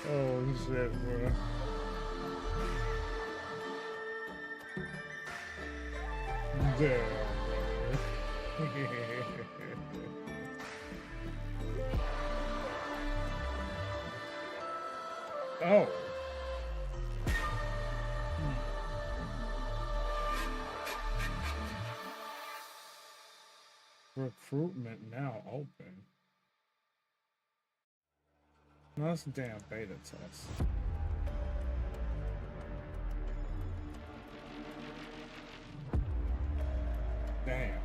Oh shit, bro. Damn, brother. Oh. Recruitment now open. No, that's a damn beta test. Damn.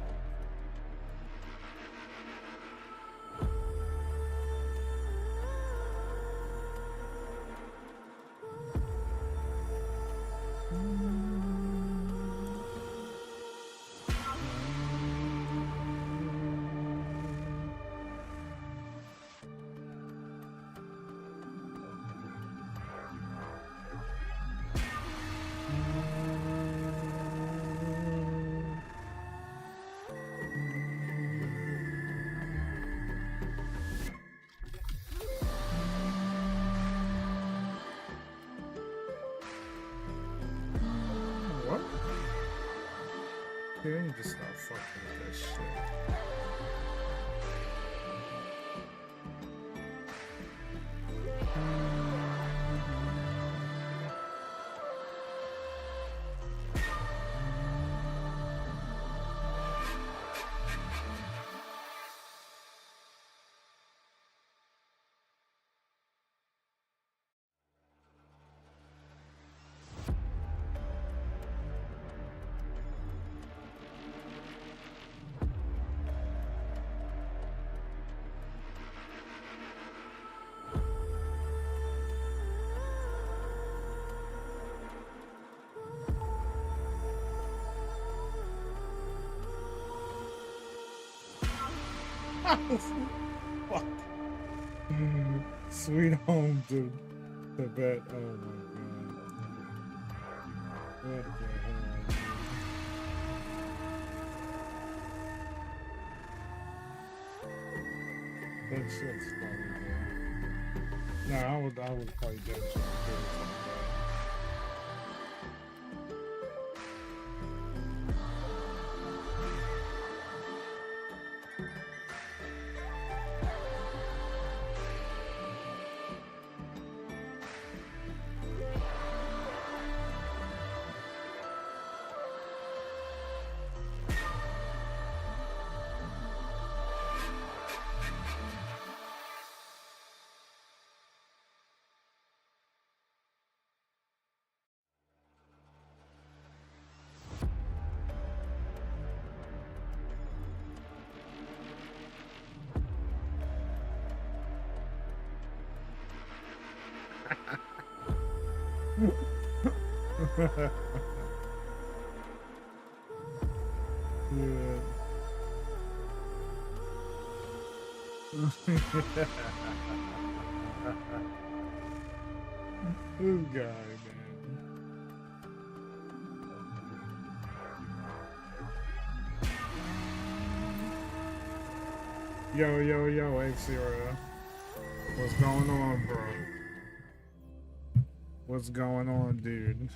What? Dude, I need to stop fucking with that shit. Fuck. Sweet home to Tibet. Oh my god. What the hell, dude? That shit's funny, man. No, I would play that shit too. Yeah. This guy, man. Yo, Xera. What's going on, bro? What's going on, dude?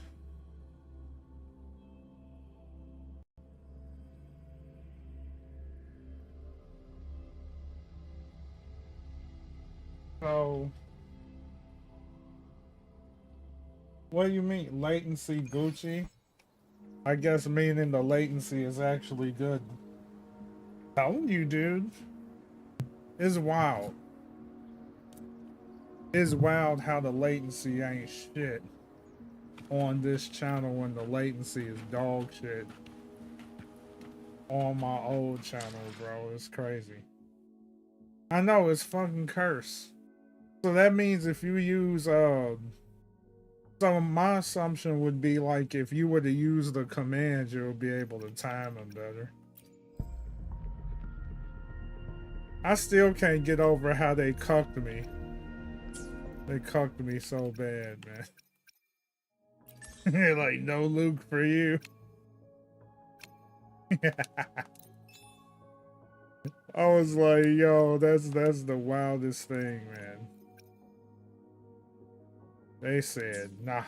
So, what do you mean, latency Gucci? I guess meaning the latency is actually good. Telling you, dude. It's wild. It's wild how the latency ain't shit on this channel when the latency is dog shit on my old channel, bro. It's crazy. I know, it's fucking cursed. So that means if you use so my assumption would be like if you were to use the commands, you'll be able to time them better. I still can't get over how they cucked me. They cucked me so bad, man. They're like, no Luke for you. I was like, yo, that's the wildest thing, man. They said, nah.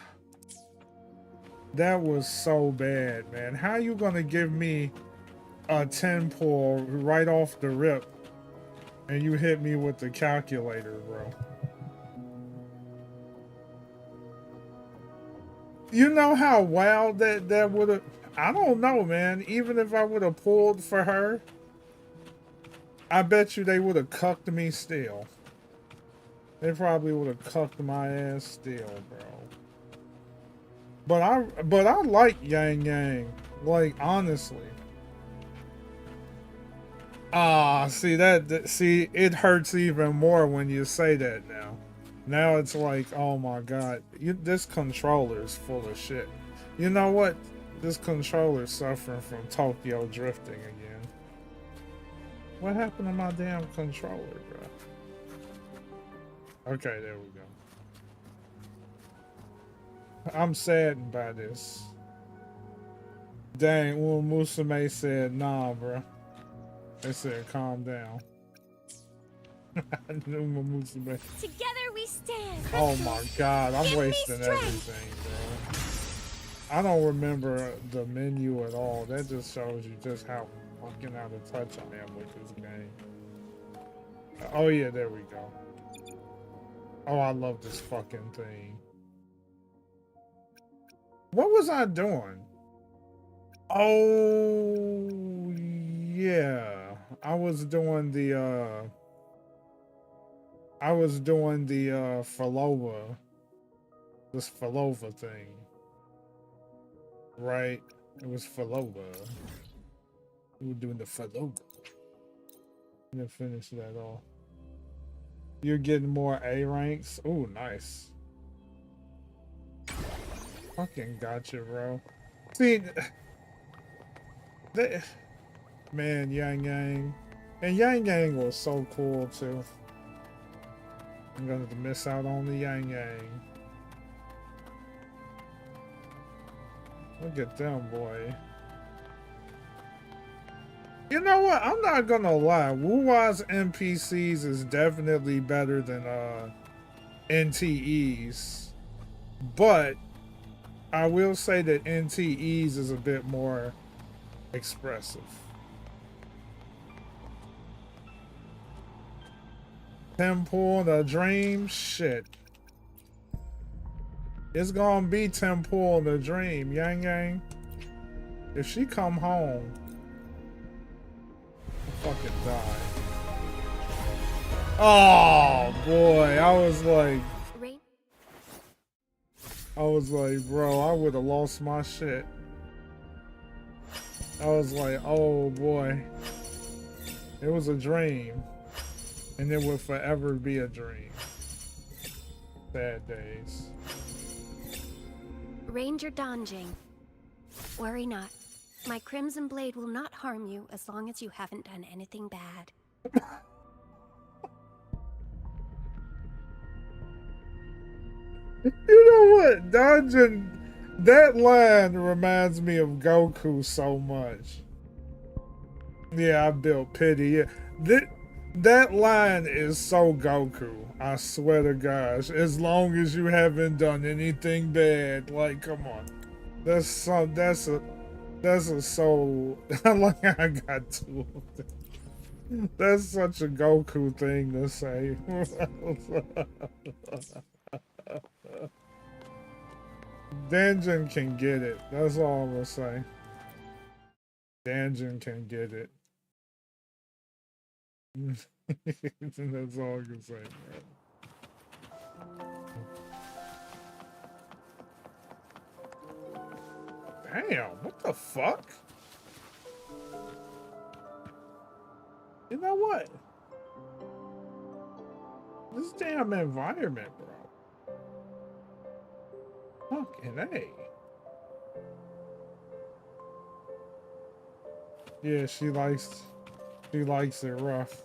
That was so bad, man. How you gonna give me a 10 pull right off the rip and you hit me with the calculator, bro? You know how wild that would have... I don't know, man. Even if I would have pulled for her, I bet you they would have cucked me still. They probably would have cucked my ass still, bro. But I like Yang Yang. Like, honestly. Ah, see see, it hurts even more when you say that now. Now it's like, oh my god, this controller is full of shit. You know what? This controller's suffering from Tokyo drifting again. What happened to my damn controller, bro? Okay, there we go. I'm saddened by this. Dang, Musume said, nah, bro. They said, calm down. Together we stand. Oh my god, I'm wasting everything, bro. I don't remember the menu at all. That just shows you just how fucking out of touch I am with this game. Oh yeah, there we go. Oh, I love this fucking thing. What was I doing? Oh yeah, I was doing the Falova, this Falova thing, right? It was Falova. We were doing the Falova. And then finish that off. You're getting more A ranks. Ooh, nice. Fucking gotcha, bro. See, man, Yang Yang. And Yang Yang was so cool, too. I'm gonna miss out on the Yang Yang. Look at them, boy. You know what? I'm not gonna lie. Wuwa's NPCs is definitely better than NTE's. But I will say that NTE's is a bit more expressive. Temple the Dream? Shit. It's gonna be Temple the Dream, Yang Yang. If she come home, I'll fucking die. Oh boy, I was like, bro, I would have lost my shit. I was like, oh boy. It was a dream. And it will forever be a dream. Sad days. Ranger Donjing. Worry not. My Crimson Blade will not harm you as long as you haven't done anything bad. You know what? Donjin, that line reminds me of Goku so much. Yeah, I built pity. Yeah. That line is so Goku. I swear to gosh. As long as you haven't done anything bad. Like, come on. That's a so like I got two of them. That's such a Goku thing to say. Danjin can get it. That's all I'm gonna say. Danjin can get it. That's all I can say, man. Damn, what the fuck? You know what? This damn environment, bro. Fucking A. Yeah, she likes it rough.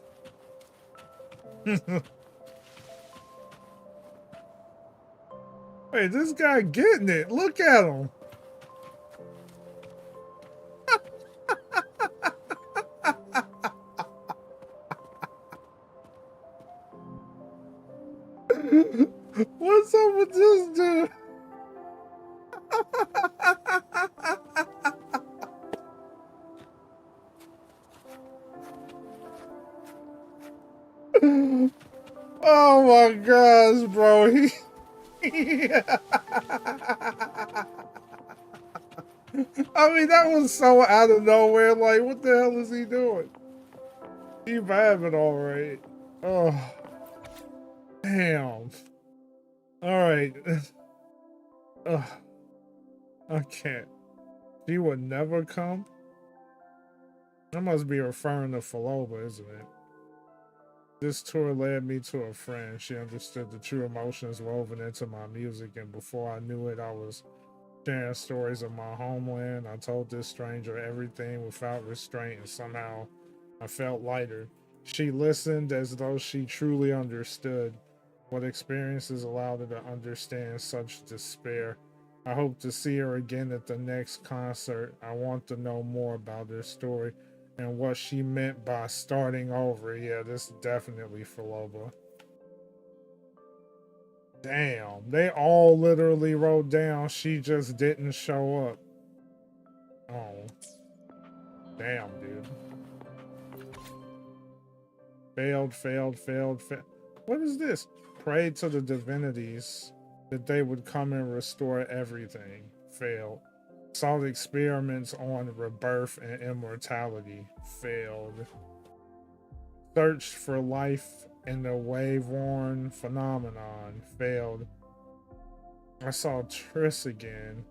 Hey, this guy getting it. Look at him. What's up with this dude? Oh my gosh, bro. I mean, that was so out of nowhere. Like, what the hell is he doing? He vibing all right. Oh, damn. All right. Ugh, I can't. She would never come? That must be referring to Faloba, isn't it? This tour led me to a friend. She understood the true emotions woven into my music, and before I knew it, I was sharing stories of my homeland. I told this stranger everything without restraint, and somehow I felt lighter. She listened as though she truly understood. What experiences allowed her to understand such despair? I hope to see her again at the next concert. I want to know more about her story and what she meant by starting over. Yeah, this is definitely Faloba. Damn, they all literally wrote down she just didn't show up. Oh, damn, dude. Failed, failed, failed, failed. What is this? Prayed to the divinities that they would come and restore everything. Failed. Sought experiments on rebirth and immortality. Failed. Searched for life in the wave-worn phenomenon. Failed. I saw Triss again.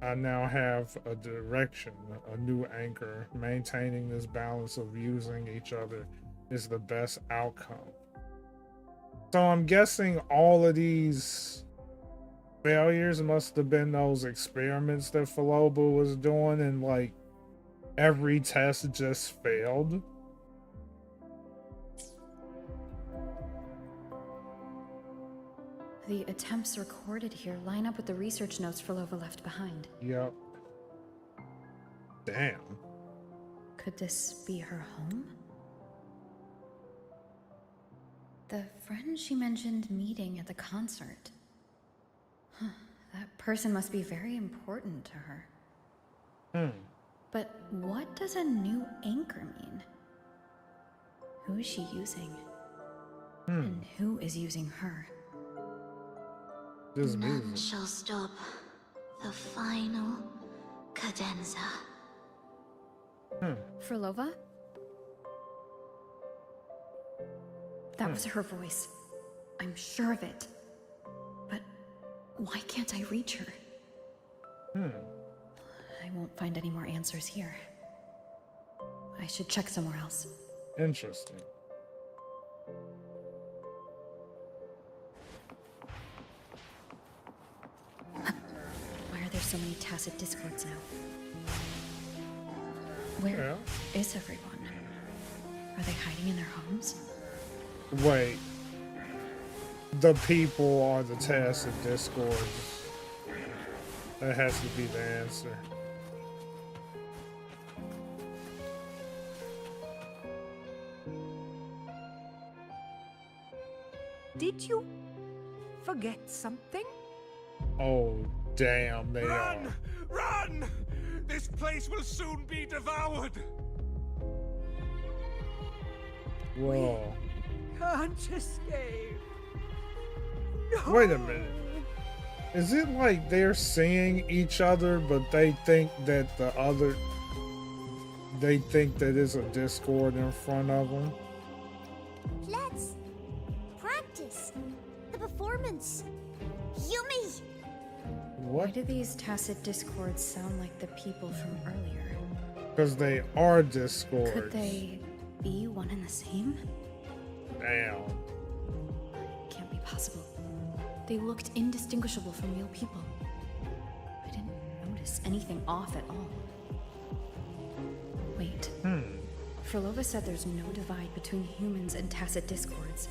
I now have a direction, a new anchor. Maintaining this balance of using each other is the best outcome. So I'm guessing all of these failures must have been those experiments that Faloba was doing, and like every test just failed. The attempts recorded here line up with the research notes Faloba left behind. Yep. Damn. Could this be her home? The friend she mentioned meeting at the concert. Huh, that person must be very important to her. But what does a new anchor mean? Who is she using? And who is using her? This None music. shall stop the final cadenza. Furlova? That was her voice. I'm sure of it. But why can't I reach her? I won't find any more answers here. I should check somewhere else. Interesting. Why are there so many tacit discords now? Where is everyone? Are they hiding in their homes? Wait. The people are the tacit discords. That has to be the answer. Did you forget something? Oh, damn, they Run! are. Run! This place will soon be devoured! Whoa. Can't escape. No. Wait a minute. Is it like they're seeing each other, but they think that the other... They think that it's a Discord in front of them? Let's practice the performance. Yumi! Why What? do these tacit discords sound like the people from earlier? Because they are Discords. Could they be one and the same? Damn. Can't be possible. They looked indistinguishable from real people. I didn't notice anything off at all. Wait. Furlova said there's no divide between humans and tacit discords,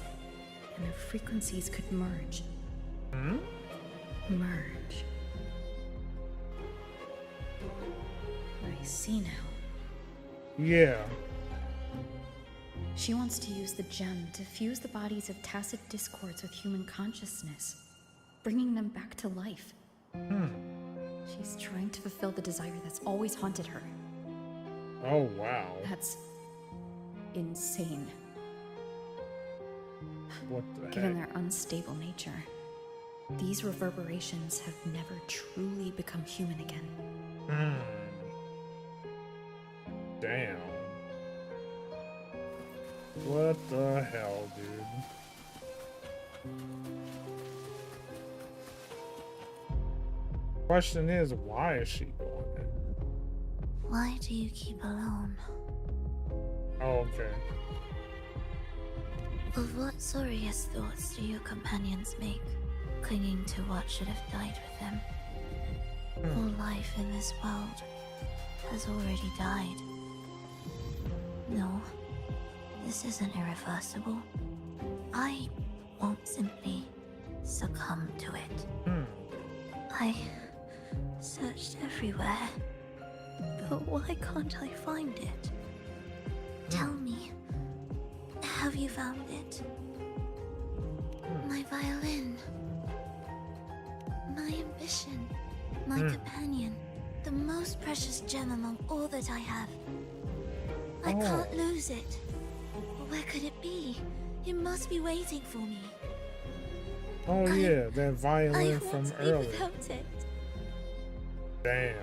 and their frequencies could merge. Merge. I see now. Yeah. She wants to use the gem to fuse the bodies of tacit discords with human consciousness, bringing them back to life. She's trying to fulfill the desire that's always haunted her. Oh, wow. That's insane. What the Given heck? their unstable nature, these reverberations have never truly become human again. Damn. What the hell, dude? Question is, why is she doing it? Why do you keep alone? Oh, okay. Of what sorriest thoughts do your companions make, clinging to what should have died with them? All life in this world has already died. No, this isn't irreversible. I won't simply succumb to it. I searched everywhere, but why can't I find it? Tell me, have you found it? My violin, my ambition, my companion, the most precious gem among all that I have. I can't lose it. Where could it be? It must be waiting for me. Oh yeah, that I violin won't from be earlier. without it. Damn.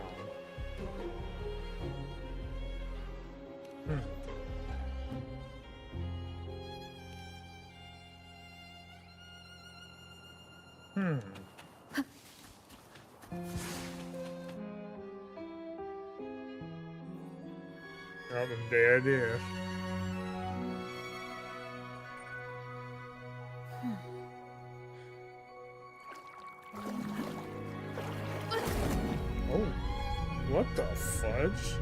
Oh, and there it is. Oh, what the fudge?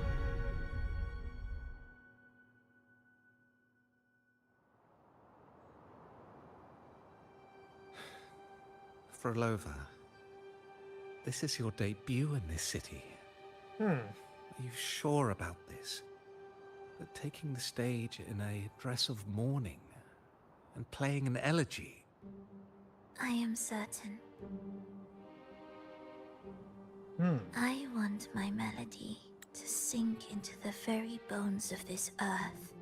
Frolova, this is your debut in this city. Are you sure about this? That taking the stage in a dress of mourning and playing an elegy? I am certain. I want my melody to sink into the very bones of this earth,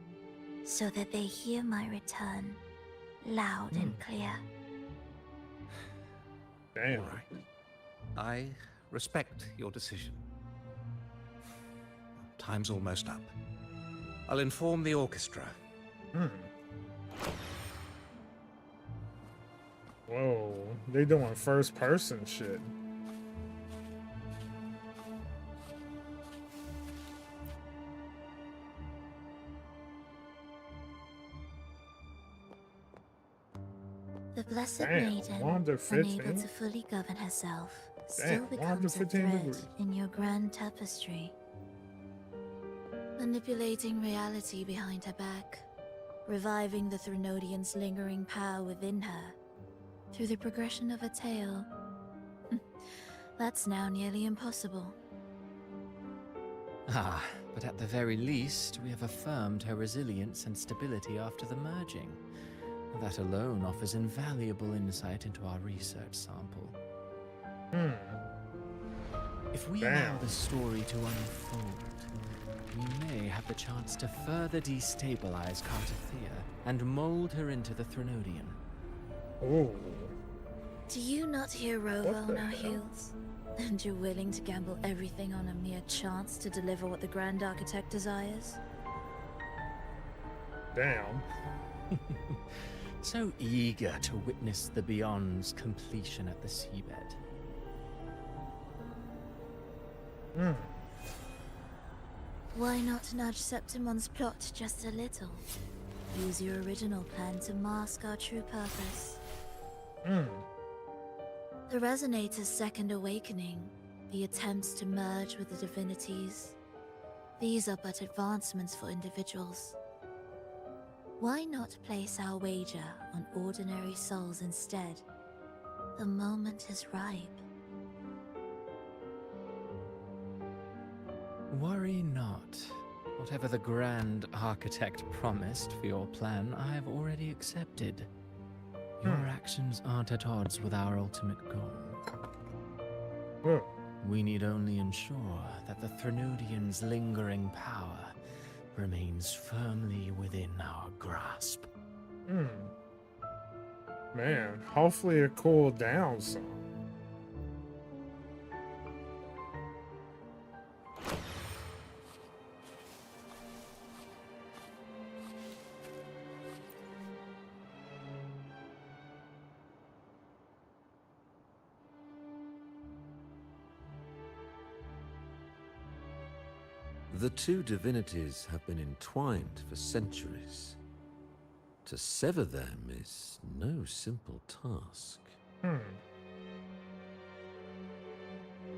so that they hear my return, loud and clear. Damn. All right. I respect your decision. Time's almost up. I'll inform the orchestra. Whoa, they doing first person shit. The Blessed Damn, Maiden, Wanda unable 15? to fully govern herself, still Damn, Wanda becomes a 15 thread degrees. in your grand tapestry. Manipulating reality behind her back, reviving the Threnodian's lingering power within her, through the progression of a tale. That's now nearly impossible. Ah, but at the very least, we have affirmed her resilience and stability after the merging. That alone offers invaluable insight into our research sample. If we allow the story to unfold, we may have the chance to further destabilize Cartathea and mold her into the Threnodian. Oh, Do you not hear Rover What the on our hell? heels? And you're willing to gamble everything on a mere chance to deliver what the Grand Architect desires? damn. So eager to witness the Beyond's completion at the seabed. Why not nudge Septimon's plot just a little? Use your original plan to mask our true purpose. The Resonator's second awakening, the attempts to merge with the divinities, these are but advancements for individuals. Why not place our wager on ordinary souls instead? The moment is ripe. Worry not. Whatever the grand architect promised for your plan, I have already accepted. Your actions aren't at odds with our ultimate goal. We need only ensure that the Threnudians' lingering power remains firmly within our grasp. Man, hopefully it cooled down some. The two divinities have been entwined for centuries. To sever them is no simple task.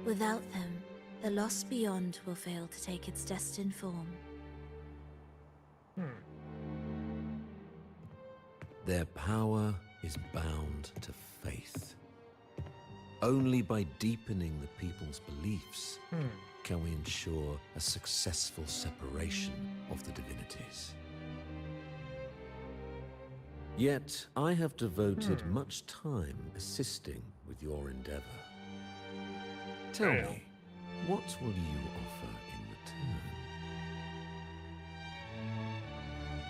Without them, the lost beyond will fail to take its destined form. Their power is bound to faith. Only by deepening the people's beliefs can we ensure a successful separation of the divinities. Yet, I have devoted much time assisting with your endeavor. Tell me, what will you offer in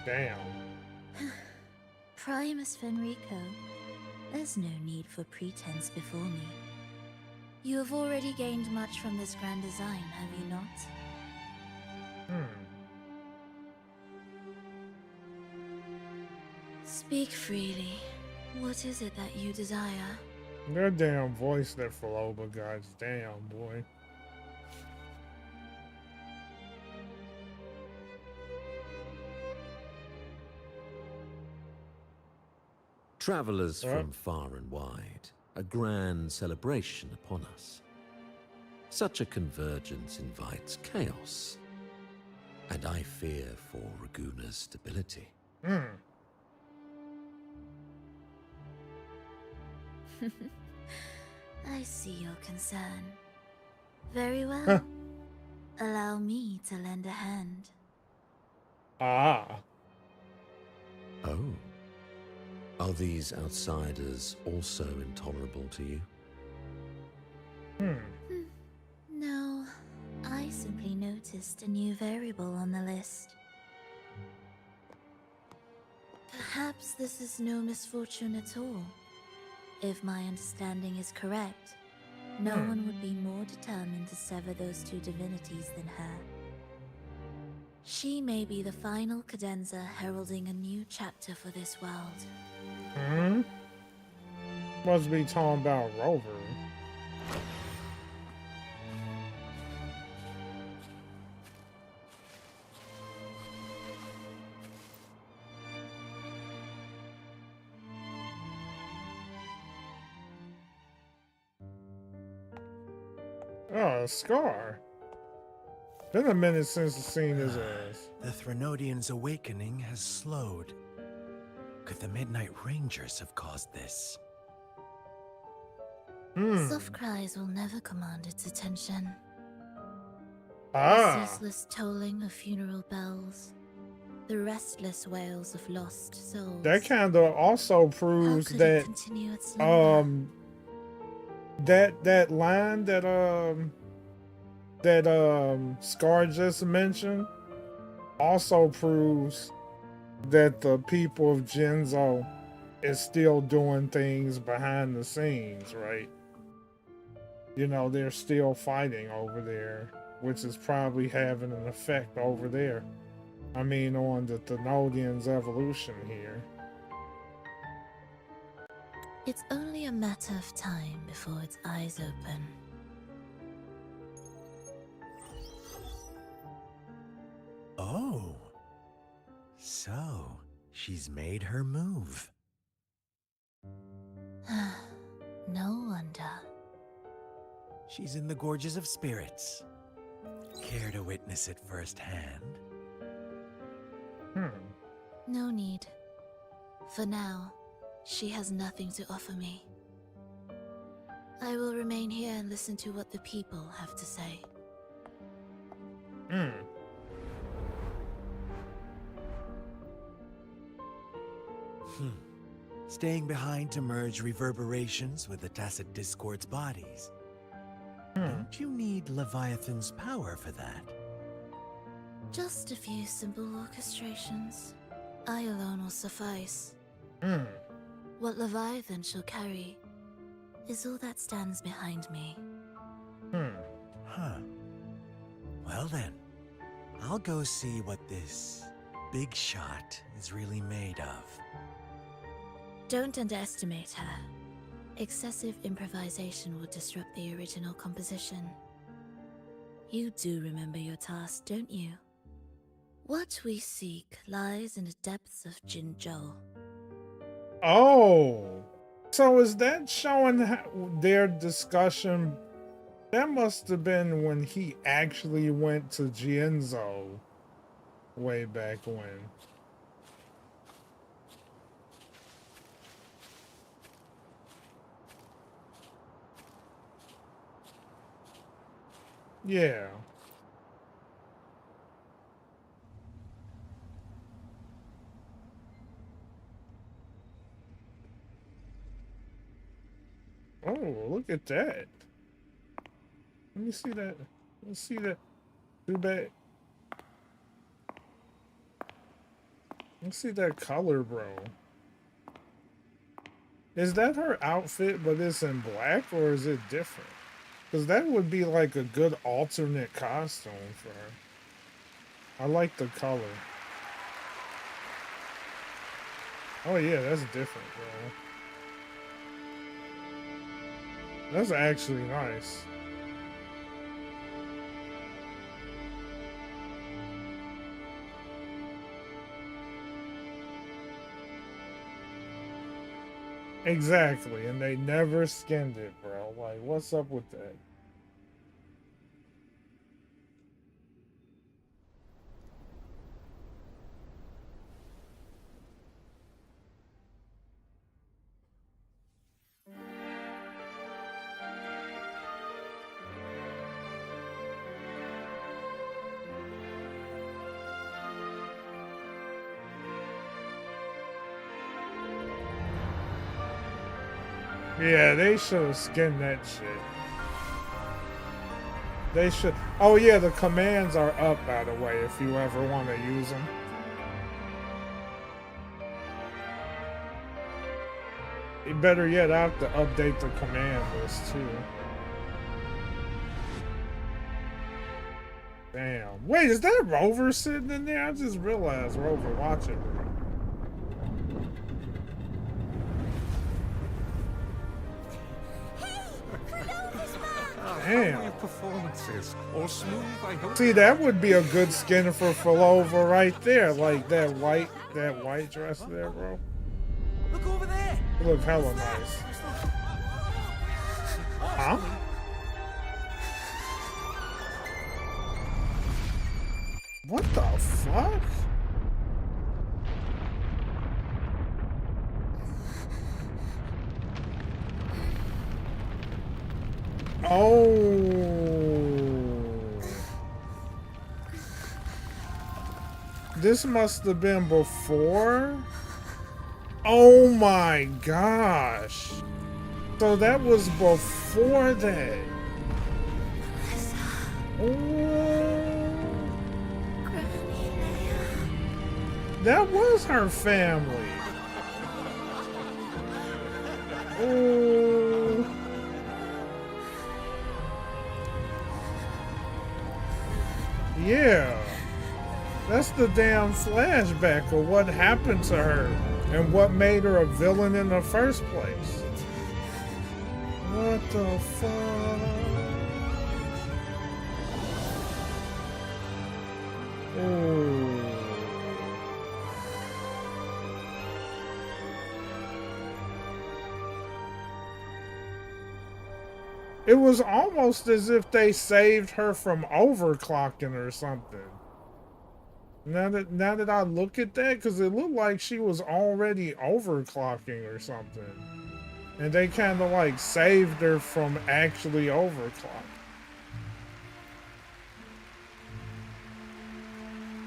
return? Damn. Primus Fenrico, there's no need for pretense before me. You have already gained much from this grand design, have you not? Speak freely. What is it that you desire? That damn voice that Faloba got, damn boy. Travelers from far and wide, a grand celebration upon us. Such a convergence invites chaos, and I fear for Raguna's stability. I see your concern. Very well. Allow me to lend a hand. Ah. Oh. Are these outsiders also intolerable to you? No, I simply noticed a new variable on the list. Perhaps this is no misfortune at all. If my understanding is correct, no one would be more determined to sever those two divinities than her. She may be the final cadenza heralding a new chapter for this world. Must be talking about Rover. Oh, a scar. Been a minute since I've seen his ass. The Threnodians' awakening has slowed. Could the Midnight Rangers have caused this? Soft cries will never command its attention. The Ah. ceaseless tolling of funeral bells. The restless wails of lost souls. That kind of also How proves could that it continue its slumber? that line that Scar just mentioned also proves that the people of Genzo is still doing things behind the scenes, right? You know, they're still fighting over there, which is probably having an effect over there. I mean, on the Thenodians' evolution here. It's only a matter of time before its eyes open. Oh. So, she's made her move. No wonder. She's in the Gorges of Spirits. Care to witness it firsthand? No need. For now, she has nothing to offer me. I will remain here and listen to what the people have to say. Staying behind to merge reverberations with the tacit discord's bodies. Don't you need Leviathan's power for that? Just a few simple orchestrations. I alone will suffice. What Leviathan shall carry is all that stands behind me. Well then, I'll go see what this big shot is really made of. Don't underestimate her. Excessive improvisation will disrupt the original composition. You do remember your task, don't you? What we seek lies in the depths of Jinzhou. Oh, so is that showing their discussion? That must have been when he actually went to Jianzhou way back when. Yeah. Oh, look at that. Let me see that. Let's see that. Too bad. Let's see that color, bro. Is that her outfit, but it's in black, or is it different? Because that would be like a good alternate costume for her. I like the color. Oh yeah, that's different, bro. That's actually nice. Exactly, and they never skinned it, bro. Like, what's up with that? Yeah, they should have skinned that shit. They should. Oh yeah, the commands are up, by the way, if you ever want to use them. Better yet, I have to update the command list too. Damn. Wait, is that Rover sitting in there? I just realized Rover watching me. Damn. Performances or smooth, I hope. See, that would be a good skin for Falova right there, like that white dress there, bro. Look over there. Look hella nice. Huh? What the fuck? Oh. This must have been before? Oh my gosh. So that was before that. Oh. That was her family. Oh. Yeah. That's the damn flashback of what happened to her and what made her a villain in the first place. What the fuck? Oh. It was almost as if they saved her from overclocking or something. Now that I look at that, because it looked like she was already overclocking or something. And they kind of like saved her from actually overclocking.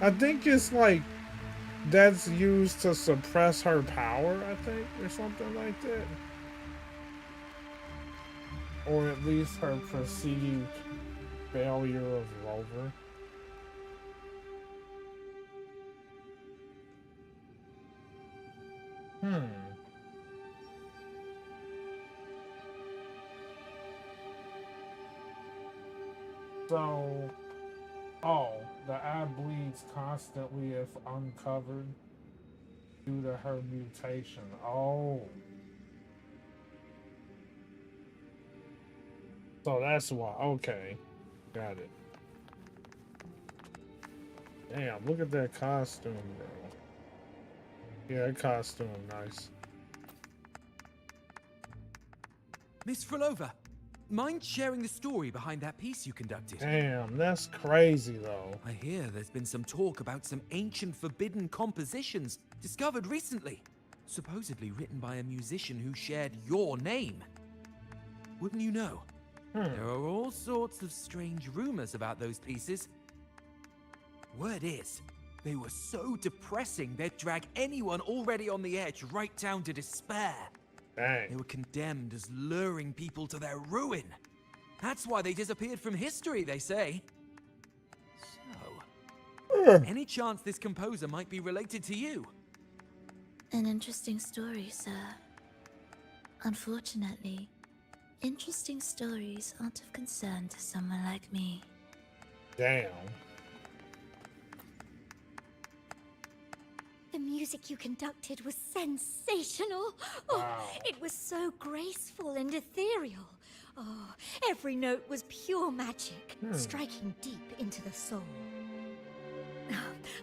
I think it's like that's used to suppress her power, I think, or something like that. Or at least her perceived failure of Rover. So, oh, the eye bleeds constantly if uncovered due to her mutation. Oh. So that's why. Okay. Got it. Damn, look at that costume, bro. Yeah, that costume nice. Miss Frolova, mind sharing the story behind that piece you conducted? Damn, that's crazy though. I hear there's been some talk about some ancient forbidden compositions discovered recently, supposedly written by a musician who shared your name. Wouldn't you know? There are all sorts of strange rumors about those pieces. Word is, they were so depressing they'd drag anyone already on the edge right down to despair. Dang. They were condemned as luring people to their ruin. That's why they disappeared from history, they say. So, any chance this composer might be related to you? An interesting story, sir. Unfortunately, interesting stories aren't of concern to someone like me. Damn. The music you conducted was sensational. Oh, Wow. it was so graceful and ethereal. Oh, every note was pure magic, striking deep into the soul.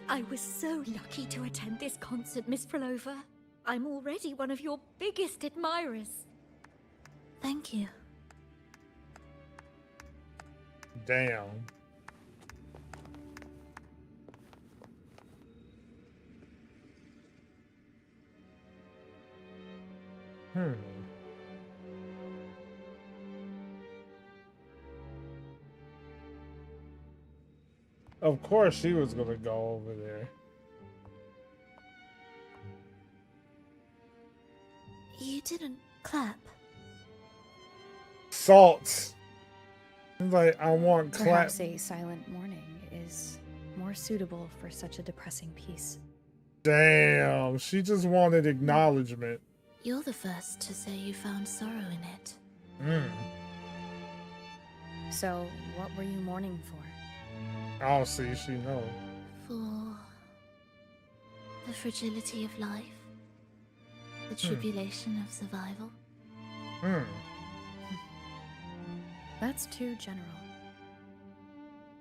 I was so lucky to attend this concert, Miss Frolova. I'm already one of your biggest admirers. Thank you. Damn. Of course she was gonna go over there. You didn't clap. Salts. Like, I want clap. Perhaps a silent mourning is more suitable for such a depressing piece. Damn, she just wanted acknowledgement. You're the first to say you found sorrow in it. So, what were you mourning for? Oh, see, she know. For the fragility of life, the tribulation of survival. That's too general.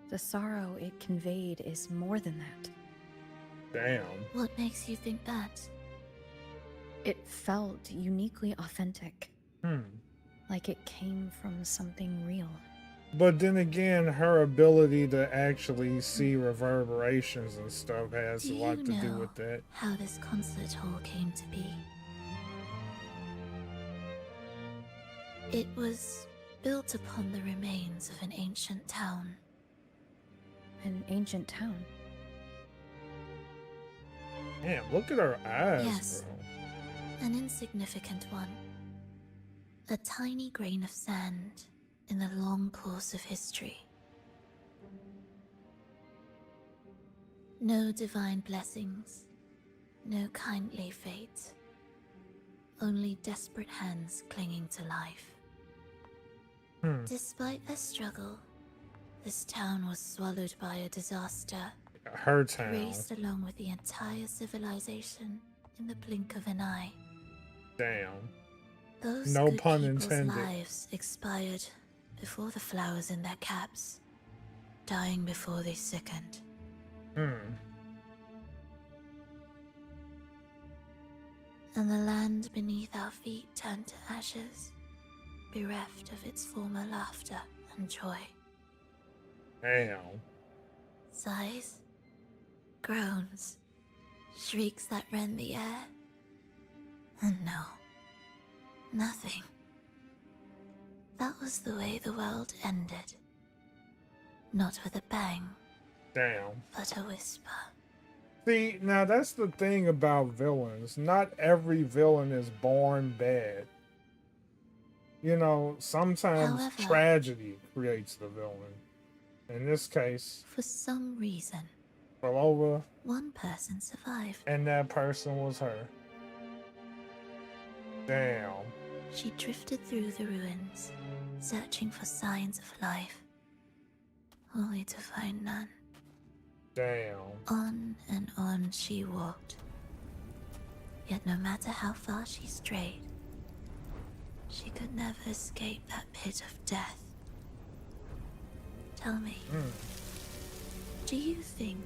The sorrow it conveyed is more than that. Damn. What makes you think that? It felt uniquely authentic. Like it came from something real. But then again, her ability to actually see reverberations and stuff has a lot to do with that. How this concert hall came to be? It was built upon the remains of an ancient town. An ancient town? Damn, look at her eyes, Yes. bro. An insignificant one. A tiny grain of sand in the long course of history. No divine blessings, no kindly fate. Only desperate hands clinging to life. Despite their struggle, this town was swallowed by a disaster. Her town. Erased along with the entire civilization in the blink of an eye. Damn. Those No good pun people's intended. lives expired before the flowers in their caps, dying before they sickened. And the land beneath our feet turned to ashes, bereft of its former laughter and joy. Damn. Sighs, groans, shrieks that rend the air. And no, nothing. That was the way the world ended. Not with a bang, Damn. but a whisper. See, now that's the thing about villains. Not every villain is born bad. You know, sometimes However, tragedy creates the villain. In this case, for some reason, Belova, one person survived. and that person was her. Damn. She drifted through the ruins, searching for signs of life, only to find none. Damn. On and on she walked. Yet no matter how far she strayed, she could never escape that pit of death. Tell me, do you think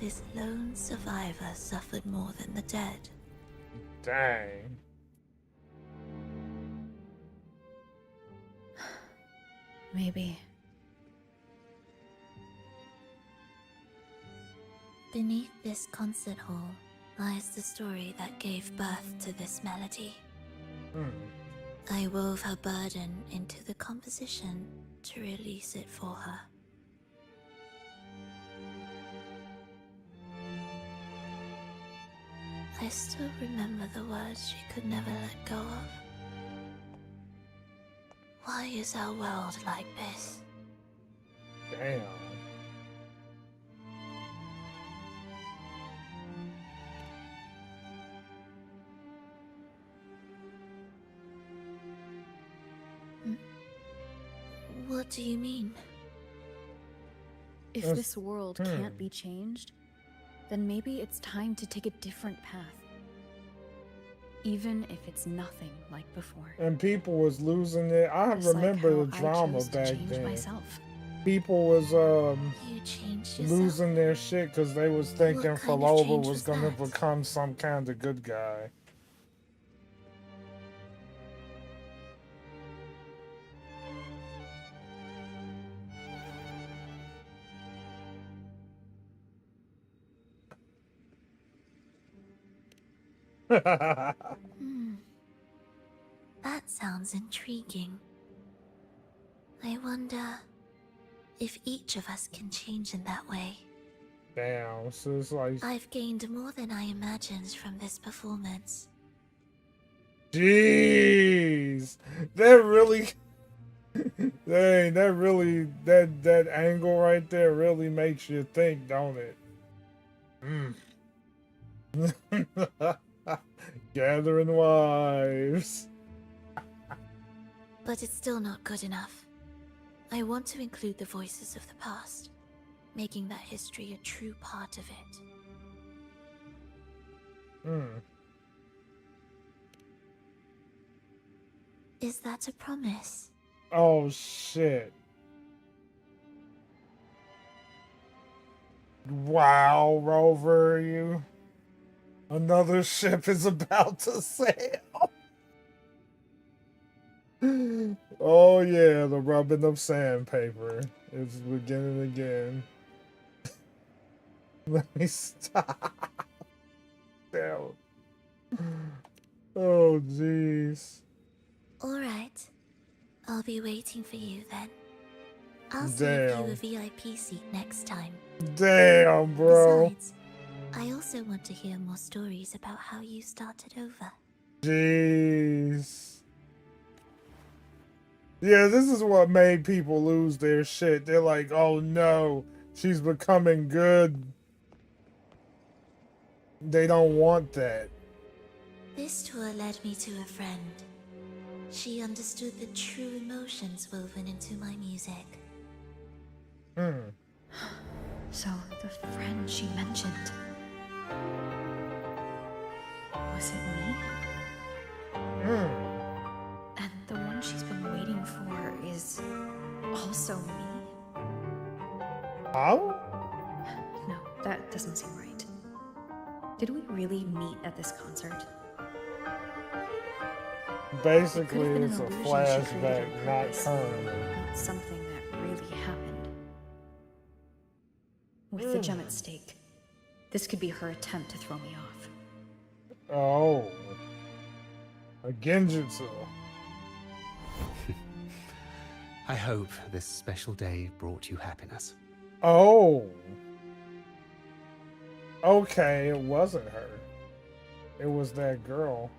this lone survivor suffered more than the dead? Dang. Maybe. Beneath this concert hall lies the story that gave birth to this melody. I wove her burden into the composition to release it for her. I still remember the words she could never let go of. Why is our world like this? Damn. What do you mean? If this world can't be changed, then maybe it's time to take a different path. Even if it's nothing like before. And people was losing it. I Just remember like the how I drama chose to back change then. myself. People was You changed yourself? losing their shit because they was thinking What kind of Falova change was was gonna that? become some kind of good guy. That sounds intriguing. I wonder if each of us can change in that way. Damn, so it's like, I've gained more than I imagined from this performance. jeez, that really, dang, that really, that angle right there really makes you think, don't it? Gathering wives. But it's still not good enough. I want to include the voices of the past, making that history a true part of it. Is that a promise? Oh shit. Wow, Rover, you. Another ship is about to sail. Oh yeah, the rubbing of sandpaper is beginning again. Let me stop. Damn. Oh jeez. Alright. I'll be waiting for you then. I'll save you a VIP seat next time. Damn, bro. Besides, I also want to hear more stories about how you started over. Jeez. Yeah, this is what made people lose their shit. They're like, oh no, she's becoming good. They don't want that. This tour led me to a friend. She understood the true emotions woven into my music. So, the friend she mentioned. Was it me? And the one she's been waiting for is also me? Oh? No, that doesn't seem right. Did we really meet at this concert? Basically, It it's a could've been an illusion she created flashback, on not purpose, current. not something that really happened. With the gem at stake, this could be her attempt to throw me off. Oh. A genjutsu. I hope this special day brought you happiness. Oh. Okay, it wasn't her. It was that girl.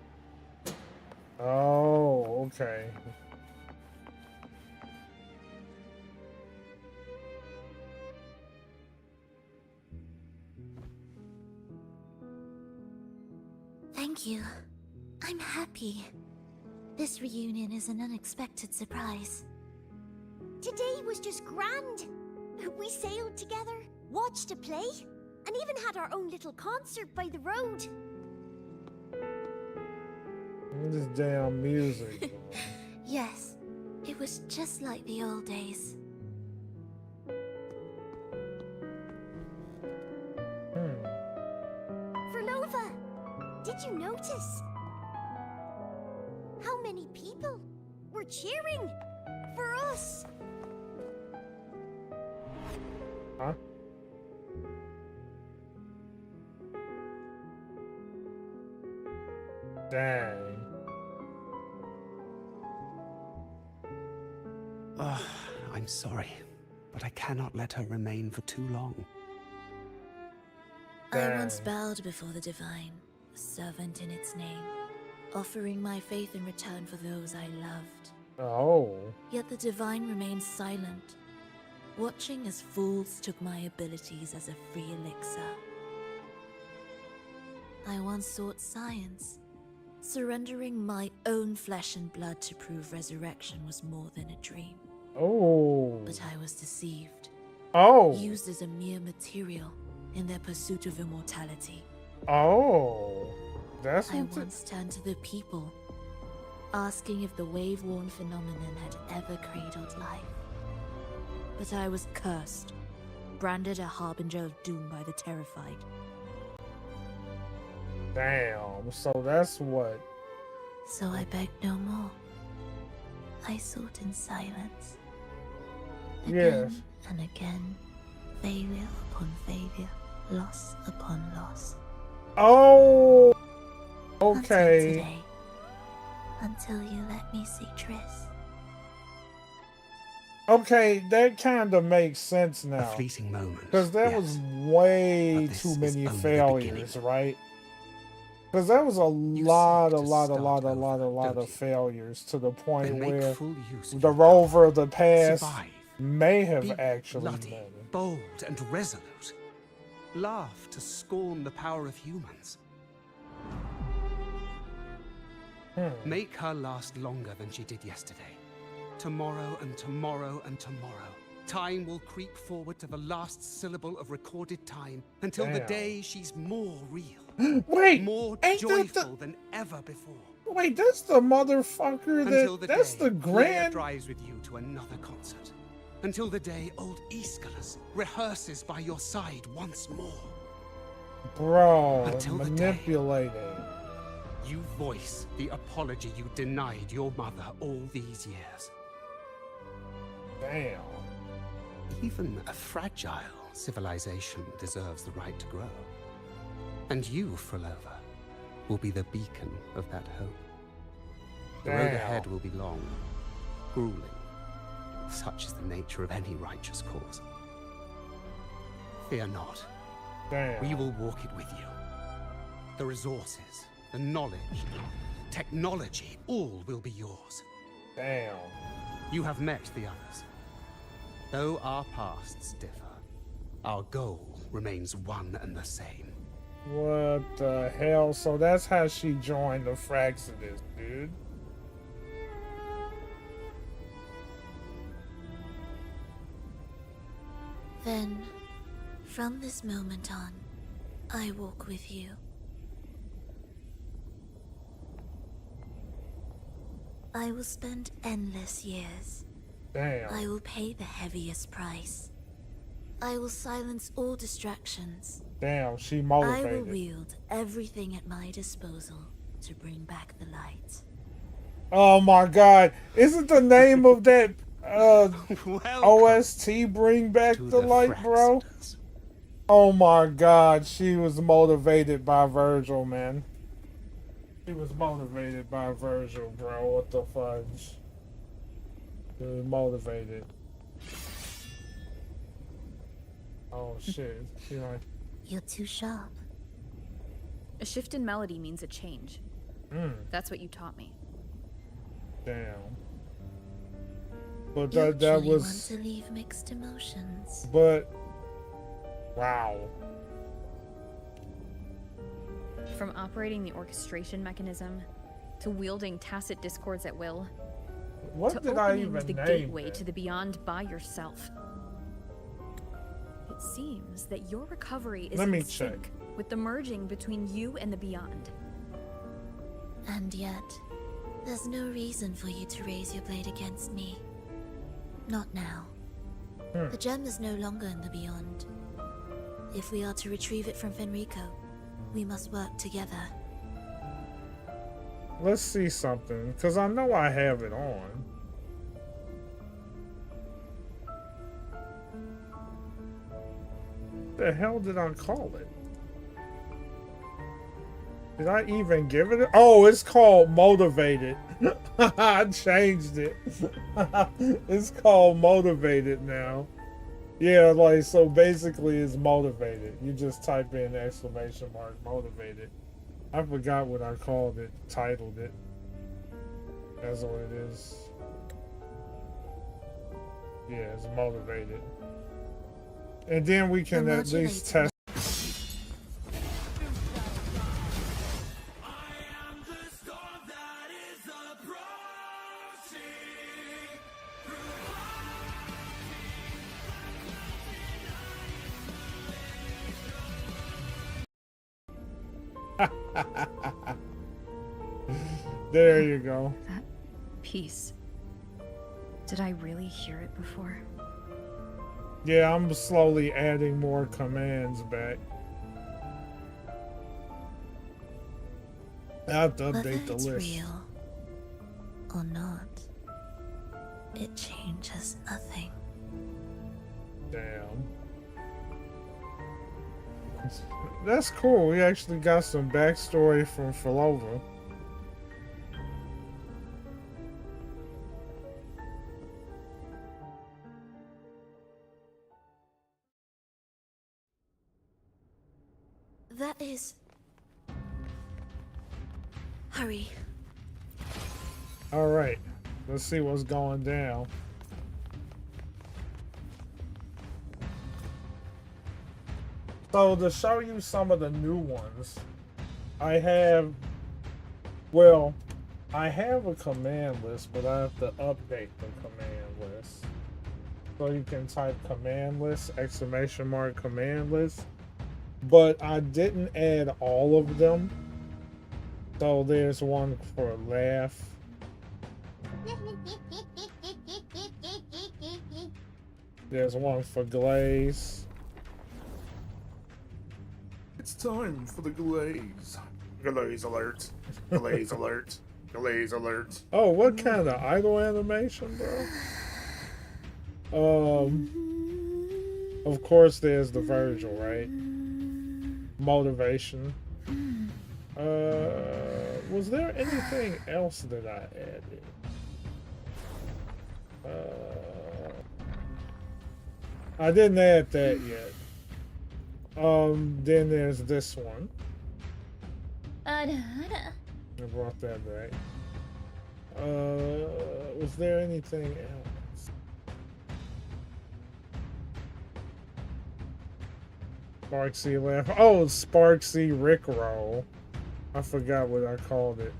Oh, okay. Thank you. I'm happy. This reunion is an unexpected surprise. Today was just grand. We sailed together, watched a play, and even had our own little concert by the road. This damn music. Yes, it was just like the old days. Verlova, did you notice how many people were cheering for us? Huh? Dang. I'm sorry, but I cannot let her remain for too long. I once bowed before the Divine, a servant in its name, offering my faith in return for those I loved. Oh. Yet the Divine remained silent, watching as fools took my abilities as a free elixir. I once sought science, surrendering my own flesh and blood to prove resurrection was more than a dream. Oh. But I was deceived. Oh. Used as a mere material in their pursuit of immortality. Oh. That's I once turned to the people, asking if the wave-worn phenomenon had ever cradled life. But I was cursed, branded a harbinger of doom by the terrified. Damn. So that's what. So I begged no more. I sought in silence. Again Yes. and again, failure upon failure, loss upon loss. Oh. Until Okay. today. Until you let me see Triss. Okay, that kind of makes sense now. A fleeting moment. Because there yes. was way But this too is many only the failures, beginning. right? Because there was a lot seek to of start failures to the point Then make where full use of the your rover of the past Survive. may have Be actually bloody, been. bold, and resolute. Laugh to scorn the power of humans. Make her last longer than she did yesterday. Tomorrow and tomorrow and tomorrow. Time will creep forward to the last syllable of recorded time until the Damn. day she's more real. Wait, more ain't that joyful than ever before. Wait, that's the motherfucker Until that. the That's day the Blair grand. drives with you to another concert. Until the day old Aeschylus rehearses by your side once more. Bro, Until the day manipulating. you voice the apology you denied your mother all these years. Damn. Even a fragile civilization deserves the right to grow. And you, Frolova, will be the beacon of that hope. The road Damn. ahead will be long, grueling. Such is the nature of any righteous cause. Fear not. Damn. We will walk it with you. The resources, the knowledge, technology, all will be yours. Damn. You have met the others. Though our pasts differ, our goal remains one and the same. What the hell? So that's how she joined the Fraxidus, dude. Then, from this moment on, I walk with you. I will spend endless years. Damn. I will pay the heaviest price. I will silence all distractions. Damn, she I motivated. will wield everything at my disposal to bring back the light. Oh my god. Isn't the name of that OST Bring Back the Light, bro? Oh my god, she was motivated by Virgil, man. She was motivated by Virgil, bro. What the fudge? She was motivated. Oh shit. She like, You're too sharp. A shift in melody means a change. That's what you taught me. Damn. But You that actually was. want to leave mixed emotions. But wow. From operating the orchestration mechanism, to wielding tacit discords at will, What to did I opening even the name gateway it? to the beyond by yourself. It seems that your recovery is Let me in sync with the merging between you and the beyond. And yet, there's no reason for you to raise your blade against me. Not now. The gem is no longer in the beyond. If we are to retrieve it from Fenrico, we must work together. Let's see something, because I know I have it on. The hell did I call it? Did I even give it? Oh, it's called Motivated. I changed it. It's called Motivated now. Yeah, like, so basically it's Motivated. You just type in exclamation mark Motivated. I forgot what I called it, titled it. That's what it is. Yeah, it's Motivated. And then we can at least test. There you go. That piece. Did I really hear it before? Yeah, I'm slowly adding more commands back. I have to update the Whether it's list. real or not, it changes nothing. Damn. That's cool. We actually got some backstory from Filova. That is... Hurry. Alright. Let's see what's going down. So to show you some of the new ones, I have a command list, but I have to update the command list. So you can type command list, exclamation mark command list. But I didn't add all of them. So there's one for laugh. There's one for glaze. It's time for the glaze. Glaze alert. Glaze alert. Glaze alert. Oh, what kind of idle animation, bro? Of course there's the Virgil, right? Motivation. Was there anything else that I added? I didn't add that yet. Then there's this one. I brought that back. Was there anything else? Sparksy laugh. Oh, Sparksy Rickroll. I forgot what I called it.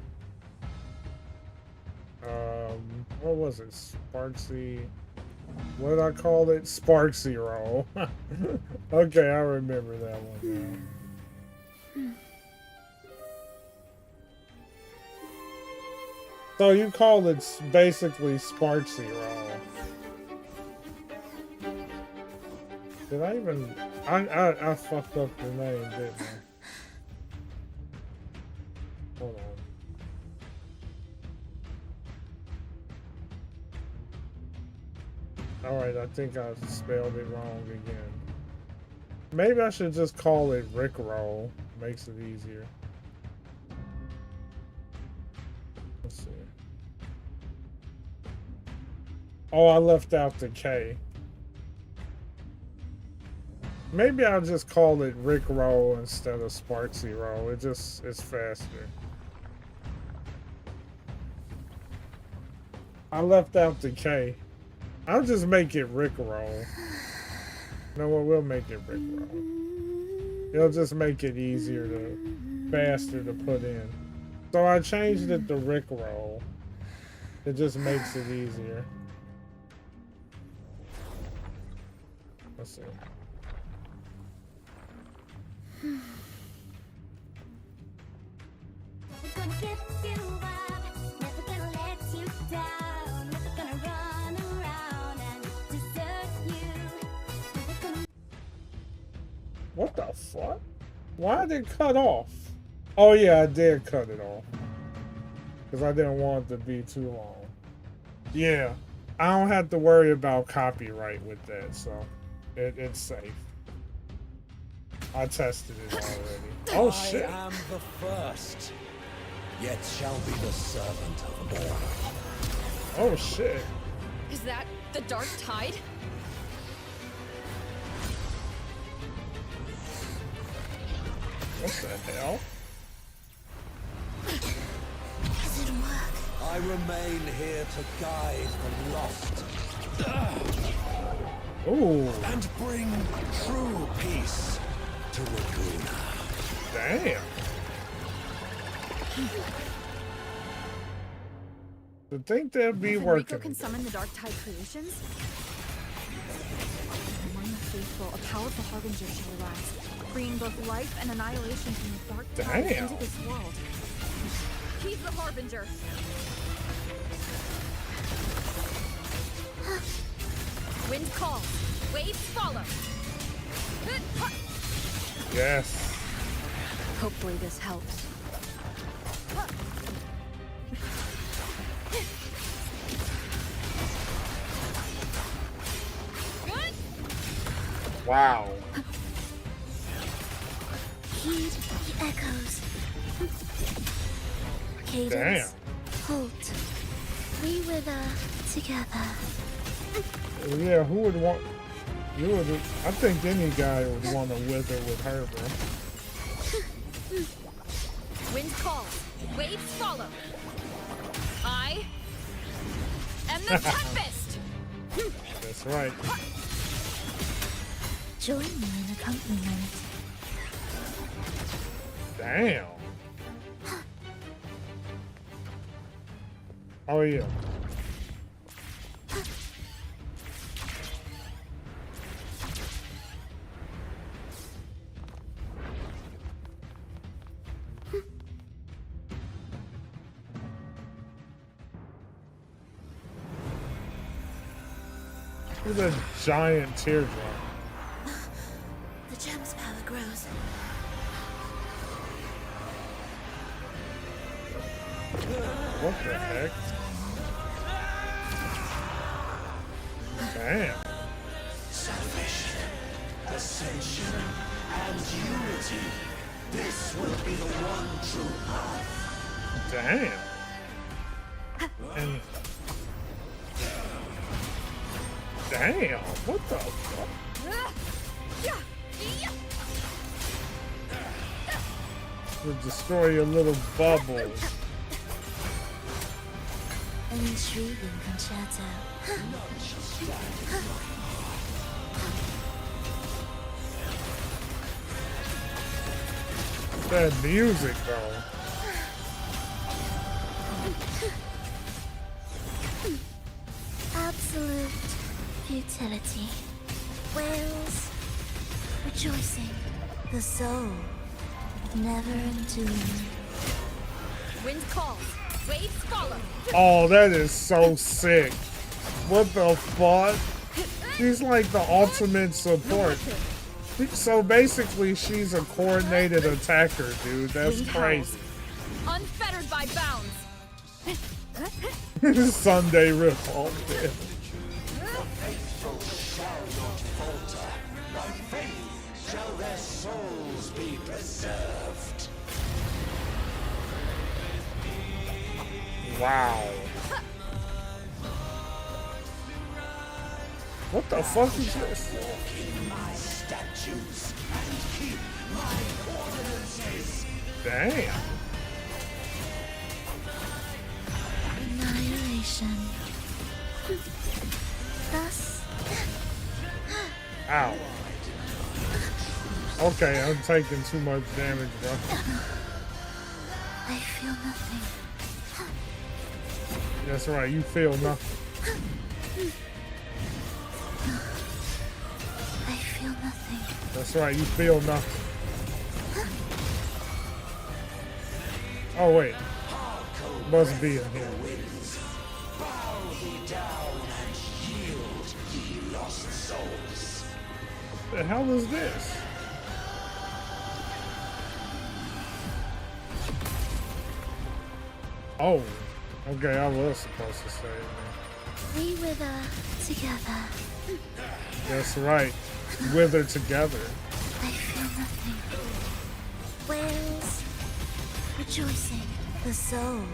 What was it? Sparksy. What did I call it? Sparksy roll. Okay, I remember that one now. So you call it basically Sparksy roll. Did I even... I fucked up the name, didn't I? Hold on. Alright, I think I spelled it wrong again. Maybe I should just call it Rickroll. Makes it easier. Let's see. Oh, I left out the K. Maybe I'll just call it Rick Roll instead of Sparksy Roll. It's faster. I left out the K. I'll just make it Rick Roll. You know what? We'll make it Rick Roll. It'll just make it easier faster to put in. So I changed it to Rick Roll. It just makes it easier. Let's see. What the fuck? Why did it cut off? Oh yeah, I did cut it off. Because I didn't want it to be too long. Yeah, I don't have to worry about copyright with that, so it's safe. I tested it already. Oh shit. I am the first, yet shall be the servant of all. Oh shit. Is that the Dark Tide? What the hell? Does it work? I remain here to guide the lost. Ooh. And bring true peace to Laguna. Damn. To think they'd be working. Rico can summon the Dark Tide creations? Among the faithful, a powerful harbinger shall arise, bringing both life and annihilation from the Dark Tide Damn. into this world. He's the harbinger. Wind calls, waves follow. Yes. Hopefully this helps. Wow. Heed the echoes. Cadence. Damn. Halt. We wither together. Yeah, who would want... You would... I think any guy would want to wither with her, bro. Wind calls, waves follow. I am the Tempest! That's right. Join me in accompaniment. Damn. Oh yeah. Look at that giant teardrop. The gem's power grows. What the heck? Damn. Salvation, ascension, and unity. This will be the one true path. Damn. And damn, what the fuck? To destroy your little bubbles. An intriguing concerto. That music though. Absolute futility. Wails, rejoicing. The soul, never entombed. Wind calls, waves follow. Oh, that is so sick. What the fuck? She's like the ultimate support. So basically, she's a coordinated attacker, dude. That's crazy. Unfettered by bounds. Sunday ripoff. By faith shall their souls be preserved. Wow. What the fuck is this? Damn. Annihilation. Thus. Ow. Okay, I'm taking too much damage, bro. I feel nothing. That's right, you feel nothing. I feel nothing. That's right, you feel nothing. Oh wait, must be in here. The hell is this? Oh, okay, I was supposed to say it. We wither together. That's right, wither together. I feel nothing. Whales rejoicing. The soul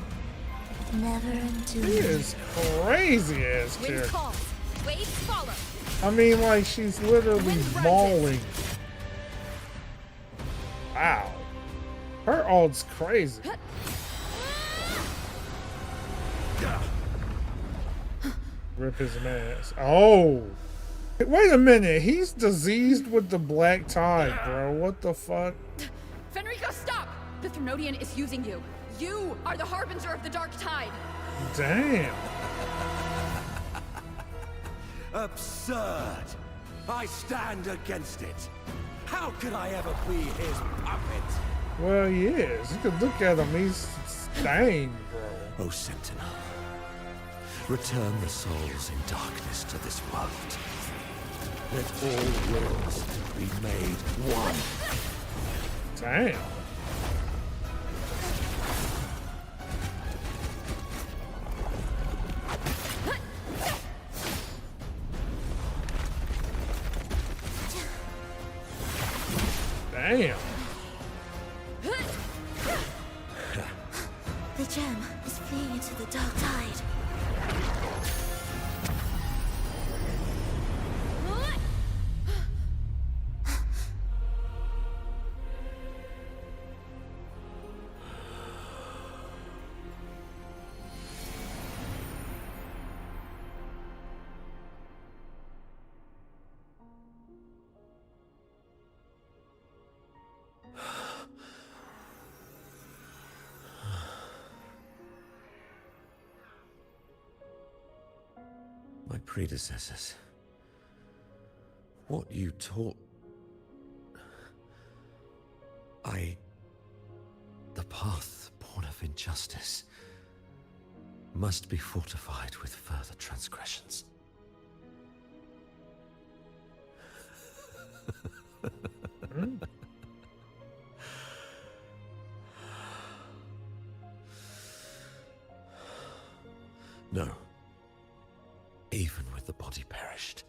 never entombed. He is crazy ass Wind character. calls, waves follow. I mean, like, she's literally mauling. Wow. Her ult's crazy. Rip his mask. Oh! Wait a minute, he's diseased with the black tide, bro. What the fuck? Fenrico, stop! The Thrunodian is using you. You are the harbinger of the dark tide. Damn. Absurd! I stand against it. How could I ever be his puppet? Well, he is. You could look at him. He's stained, bro. O Sentinel, return the souls in darkness to this world. Let all worlds be made one. Damn. Damn. The gem is fleeing into the dark tide. My predecessors. What you taught... The path born of injustice must be fortified with further transgressions. No. Even with the body perished,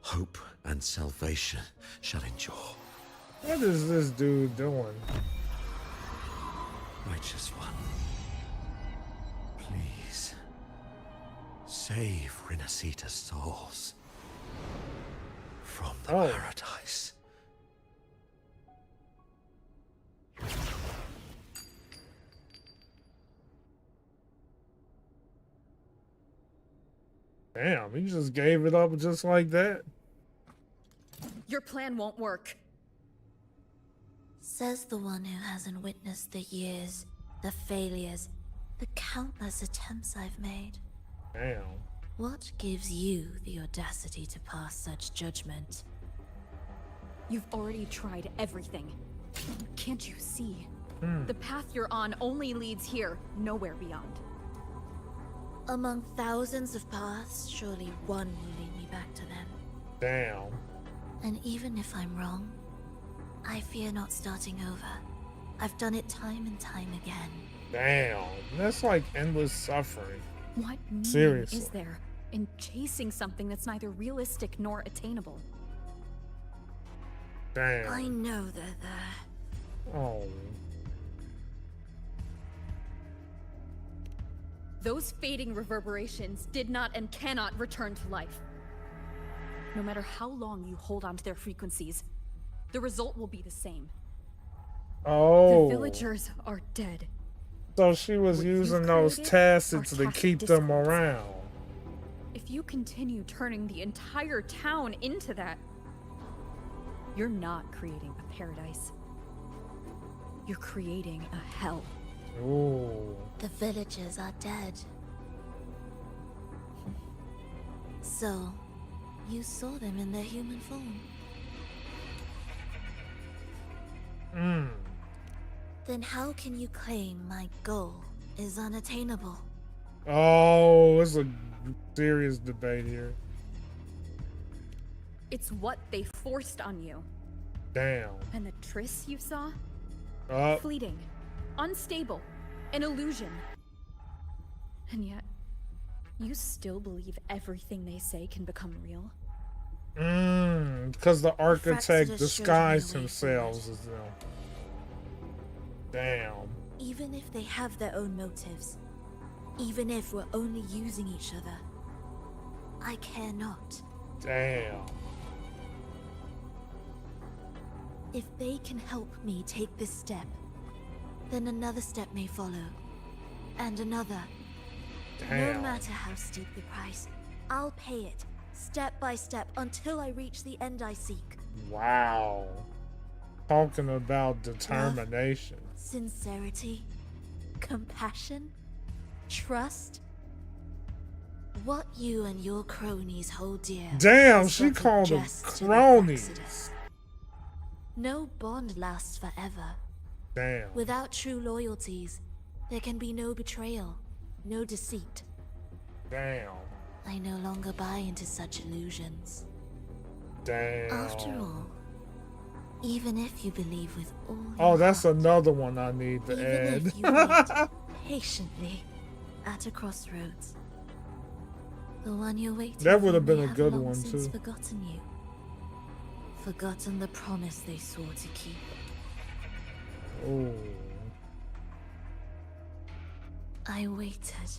hope and salvation shall endure. What is this dude doing? Righteous one, please save Renacita's souls from the paradise. Damn, he just gave it up just like that. Your plan won't work. Says the one who hasn't witnessed the years, the failures, the countless attempts I've made. Damn. What gives you the audacity to pass such judgment? You've already tried everything. Can't you see? Hmm. The path you're on only leads here, nowhere beyond. Among thousands of paths, surely one will lead me back to them. Damn. And even if I'm wrong, I fear not starting over. I've done it time and time again. Damn. That's like endless suffering. What meaning Seriously. is there in chasing something that's neither realistic nor attainable? Damn. I know they're there. Oh. Those fading reverberations did not and cannot return to life. No matter how long you hold on to their frequencies, the result will be the same. Oh. The villagers are dead. So she was What using you've those created tacids are to tacit keep them discords. around. If you continue turning the entire town into that, you're not creating a paradise. You're creating a hell. Ooh. The villagers are dead. So, you saw them in their human form. Then how can you claim my goal is unattainable? Oh, it's a serious debate here. It's what they forced on you. Damn. And the tryst you saw? Oh. Fleeting, unstable, an illusion. And yet, you still believe everything they say can become real? Because the architect Fractida disguised showed me a way themselves as them. Damn. Even if they have their own motives, even if we're only using each other, I care not. Damn. If they can help me take this step, then another step may follow. And another. Damn. No matter how steep the price, I'll pay it, step by step, until I reach the end I seek. Wow. Talking about determination. Love, sincerity, compassion, trust. What you and your cronies hold dear. Damn, is she but a called them jest to the cronies. Fractida. No bond lasts forever. Damn. Without true loyalties, there can be no betrayal, no deceit. Damn. I no longer buy into such illusions. Damn. After all, even if you believe with all your Oh, that's heart, another one I need to even add. if you wait patiently at a crossroads, the one you're waiting That would for have been may a have good long one, since too. forgotten you. Forgotten the promise they swore to keep. Oh. I waited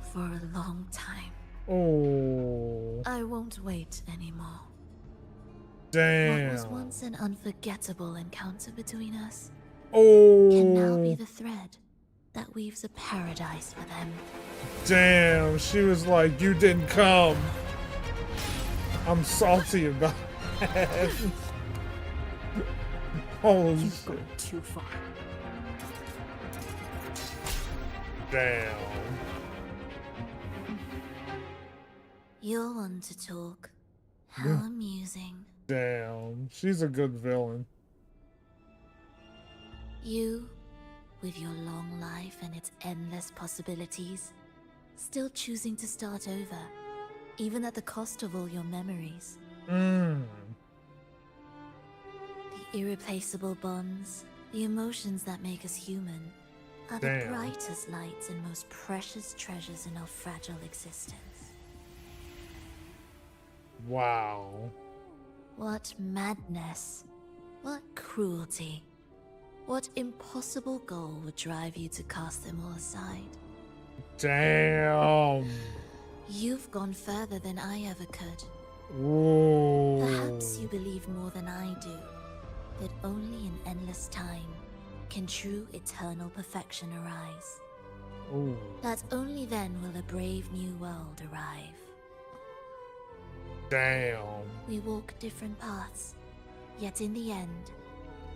for a long time. Oh. I won't wait anymore. Damn. What was once an unforgettable encounter between us Oh. can now be the thread that weaves a paradise for them. Damn. She was like, you didn't come. I'm salty about that. Holy You've shit. gone too far. Damn. You're one to talk. How amusing. Damn. She's a good villain. You, with your long life and its endless possibilities, still choosing to start over, even at the cost of all your memories. The irreplaceable bonds, the emotions that make us human, are the Damn. brightest lights and most precious treasures in our fragile existence. Wow. What madness, what cruelty, what impossible goal would drive you to cast them all aside? Damn. You've gone further than I ever could. Ooh. Perhaps you believe more than I do, that only in endless time can true eternal perfection arise. Ooh. That only then will a brave new world arrive. Damn. We walk different paths, yet in the end,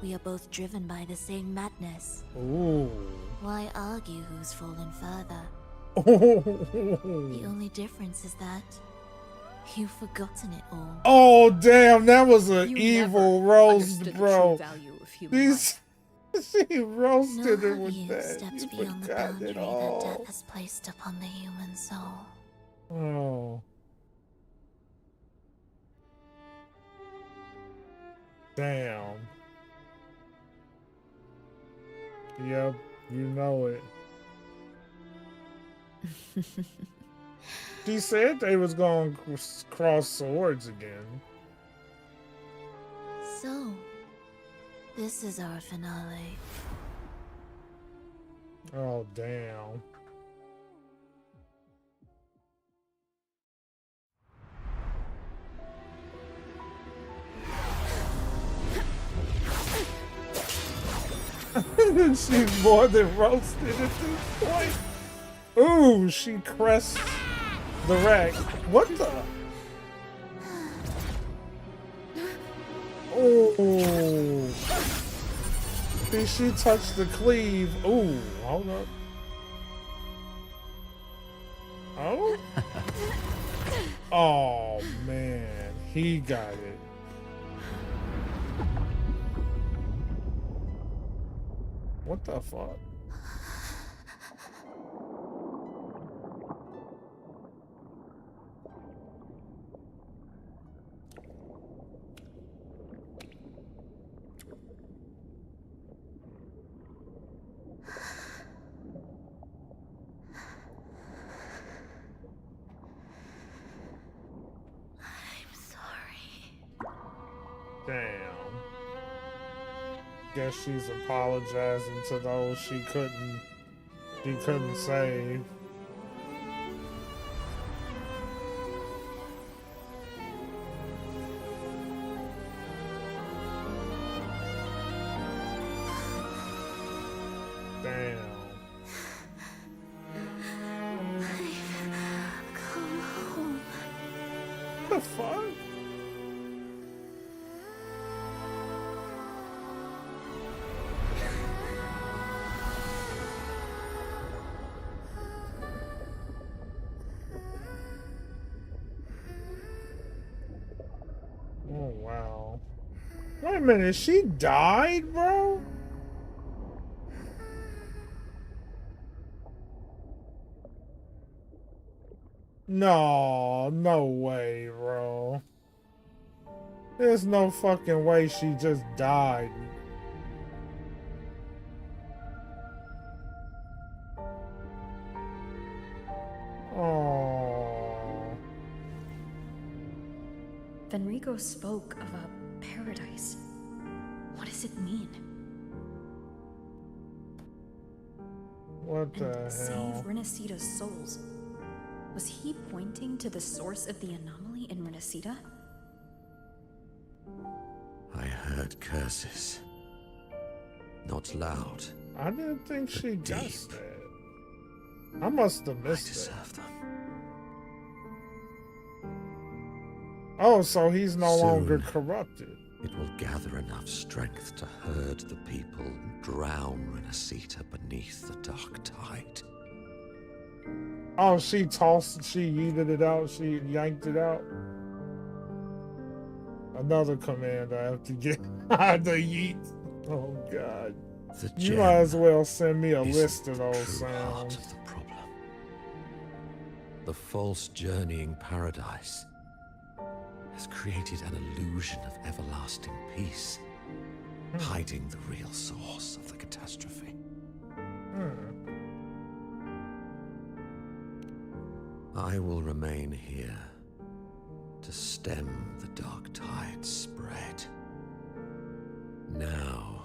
we are both driven by the same madness. Ooh. Why argue who's fallen further? Oh. The only difference is that you've forgotten it all. Oh, damn. That was an You evil never roast, understood bro. the true value of human life. She roasted her Nor with have you that. stepped You beyond the forgot boundary it that all. death has placed upon the human soul. Oh. Damn. Yep, you know it. She said they was going to cross swords again. So, this is our finale. Oh, damn. She's more than roasted at this point. Ooh, she crests the rack. What the? Oh. See, she touched the cleave. Ooh, hold up. Oh? Oh, man. He got it. What the fuck? Damn. Guess she's apologizing to those she couldn't save. Damn. Come home. What the fuck? Oh, wow. Wait a minute, she died, bro? No, no way, bro. There's no fucking way she just died. Oh. Fenrico spoke of a paradise. What does it mean? What the hell? Save Renacita's souls. Was he pointing to the source of the anomaly in Renacita? I heard curses. Not loud. I didn't think she deep. guessed that. I must have missed it. Deserve them. Oh, so he's no longer Soon, corrupted. It will gather enough strength to herd the people and drown Renacita beneath the dark tide. Oh, she yeeted it out, she yanked it out. Another command I have to get. I have to yeet. Oh, God. You might as well send me a list of those sounds. Of the problem. The false journeying paradise has created an illusion of everlasting peace, hiding the real source of the catastrophe. I will remain here to stem the dark tide's spread. Now,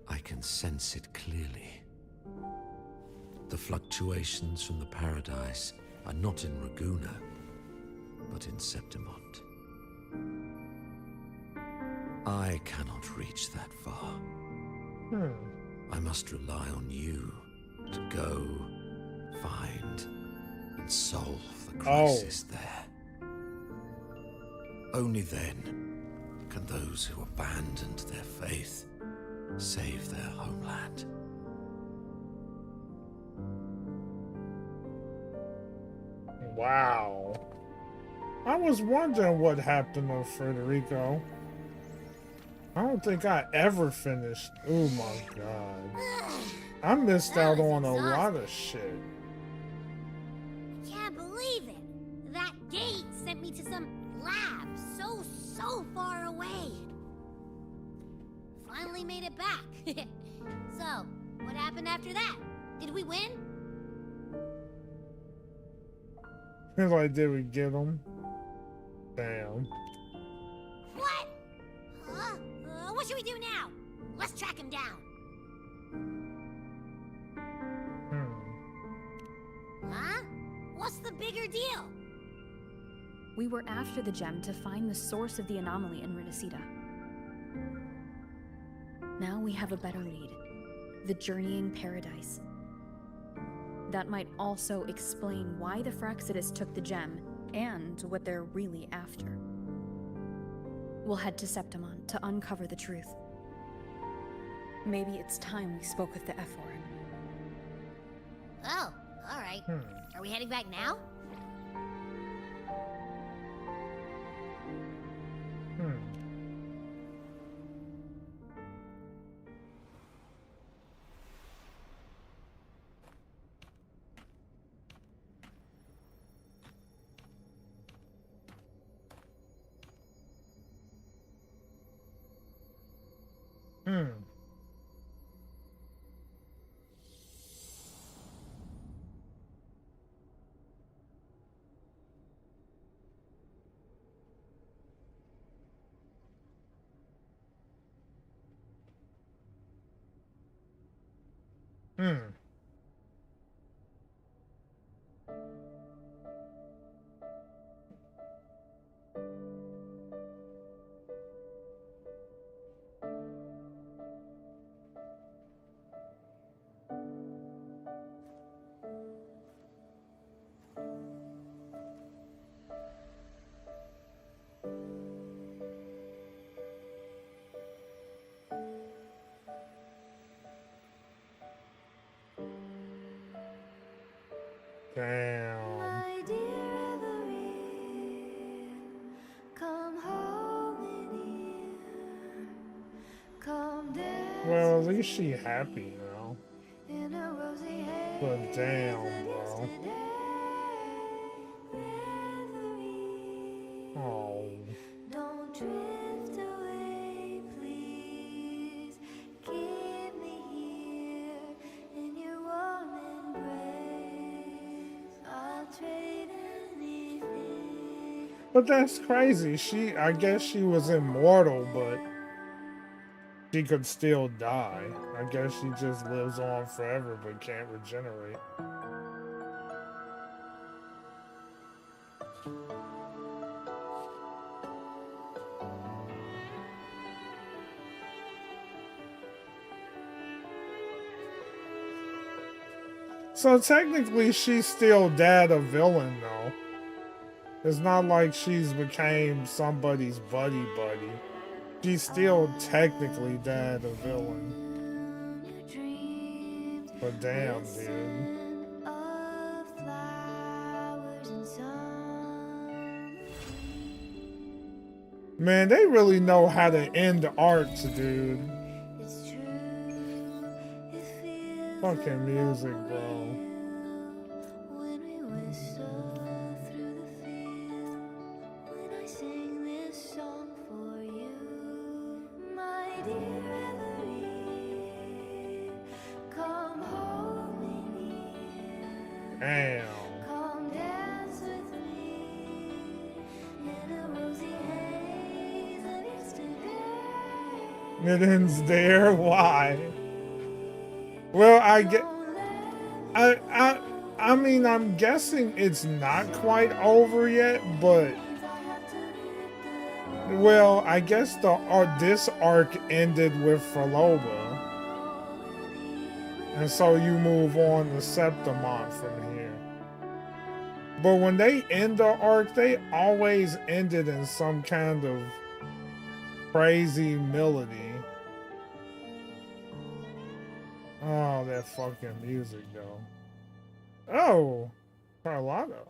I can sense it clearly. The fluctuations from the paradise are not in Raguna, but in Septimont. I cannot reach that far. I must rely on you to go, find, and solve the crisis there. Only then can those who abandoned their faith save their homeland. Wow. I was wondering what happened to Federico. I don't think I ever finished. Oh my god. I missed out on a lot of shit. Can't believe it. That gate sent me to some lab so far away. Finally made it back. So, what happened after that? Did we win? Feels like, did we get him? Damn. What? Huh? What should we do now? Let's track him down. Huh? What's the bigger deal? We were after the gem to find the source of the anomaly in Renacita. Now we have a better lead. the journeying paradise. That might also explain why the Fraxidus took the gem and what they're really after. We'll head to Septimon to uncover the truth. Maybe it's time we spoke with the Ephorin. Oh, alright. Are we heading back now? Damn. My dear Everine, come home in here. Come dance Well, at least she happy, you know. in a rosy haze But damn, of bro. yesterday. Reverie, Oh. don't drift away, please. Keep me here in your warm embrace. I'll trade anything. But that's crazy. I guess she was immortal, but she could still die. I guess she just lives on forever but can't regenerate. So technically she's still dead a villain though. It's not like she's became somebody's buddy. She's still technically dead a villain. But damn, dude. Man, they really know how to end arcs, dude. Fucking music, bro. Damn. Come dance with me in a rosy haze of yesterday. It ends there? Why? Well, I mean, I'm guessing it's not quite over yet, but well, I guess this arc ended with Faloba. And so you move on to Septimon from here. But when they end the arc, they always end it in some kind of crazy melody. Oh, that fucking music, though. Oh, Carlotta.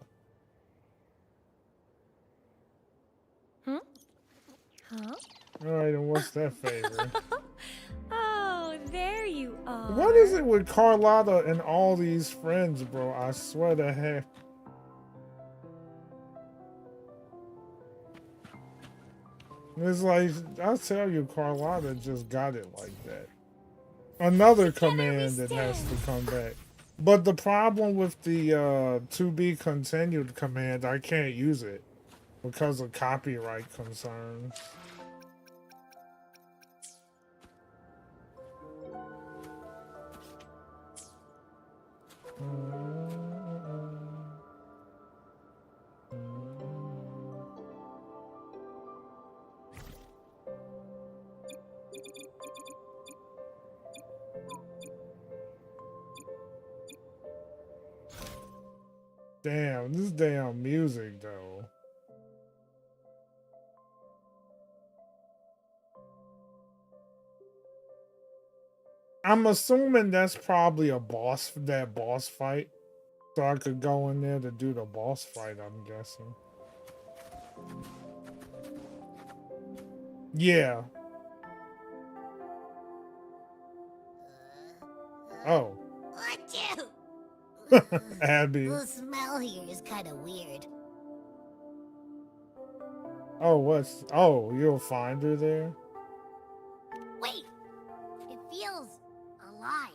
Huh? Alright, and what's that favor? Oh, there you are. What is it with Carlotta and all these friends, bro? I swear to heck. It's like, I'll tell you, Carlotta just got it like that. Another command that has to come back. But the problem with the to be continued command, I can't use it because of copyright concerns. Damn, this damn music though. I'm assuming that's probably a boss fight. So I could go in there to do the boss fight, I'm guessing. Yeah. Oh. Abby. The smell here is kind of weird. Oh, oh, you'll find her there? Wait! It feels alive.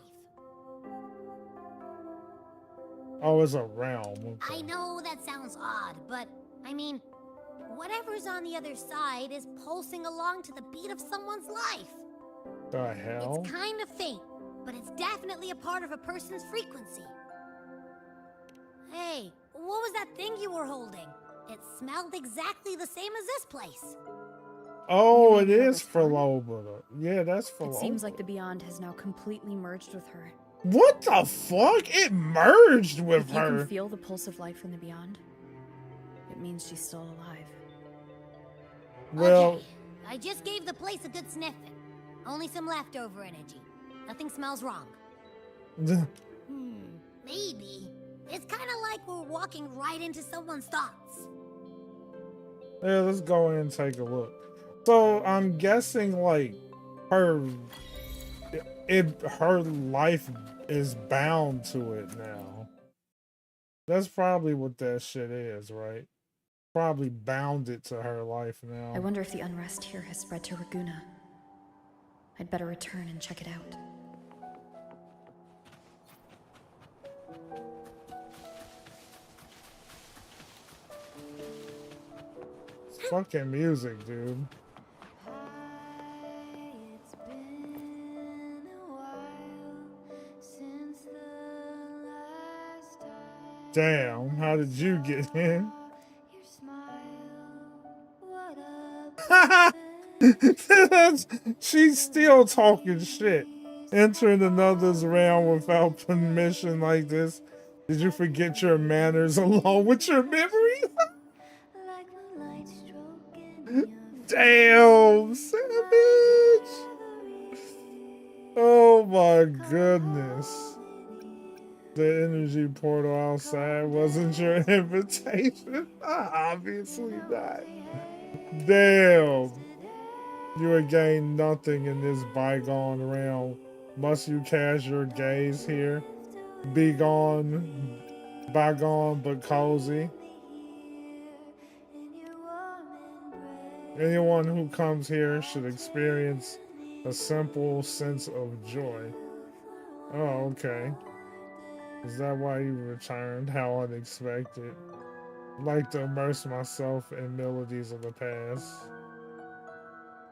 Oh, it's a realm. Okay. I know that sounds odd, but I mean, whatever's on the other side is pulsing along to the beat of someone's life. The hell? It's kind of faint, but it's definitely a part of a person's frequency. Hey, what was that thing you were holding? It smelled exactly the same as this place. Oh, it is Philobra. Yeah, that's Philobra. It seems like the Beyond has now completely merged with her. What the fuck? It merged with If you her. can feel the pulse of life from the Beyond, it means she's still alive. Well, okay, I just gave the place a good sniffing. Only some leftover energy. Nothing smells wrong. Maybe. It's kind of like we're walking right into someone's thoughts. yeah, let's go in and take a look. So I'm guessing like her life is bound to it now. That's probably what that shit is, right? Probably bound it to her life now. I wonder if the unrest here has spread to Raguna. I'd better return and check it out. Fucking music, dude. Damn, how did you get in? She's still talking shit. Entering another's realm without permission like this. Did you forget your manners along with your memories? Damn, savage! Oh my goodness. The energy portal outside wasn't your invitation? Obviously not. Damn. You have gained nothing in this bygone realm. Must you cast your gaze here? Be gone, bygone but cozy. Anyone who comes here should experience a simple sense of joy. Oh, okay. Is that why you returned? How unexpected. I'd like to immerse myself in melodies of the past.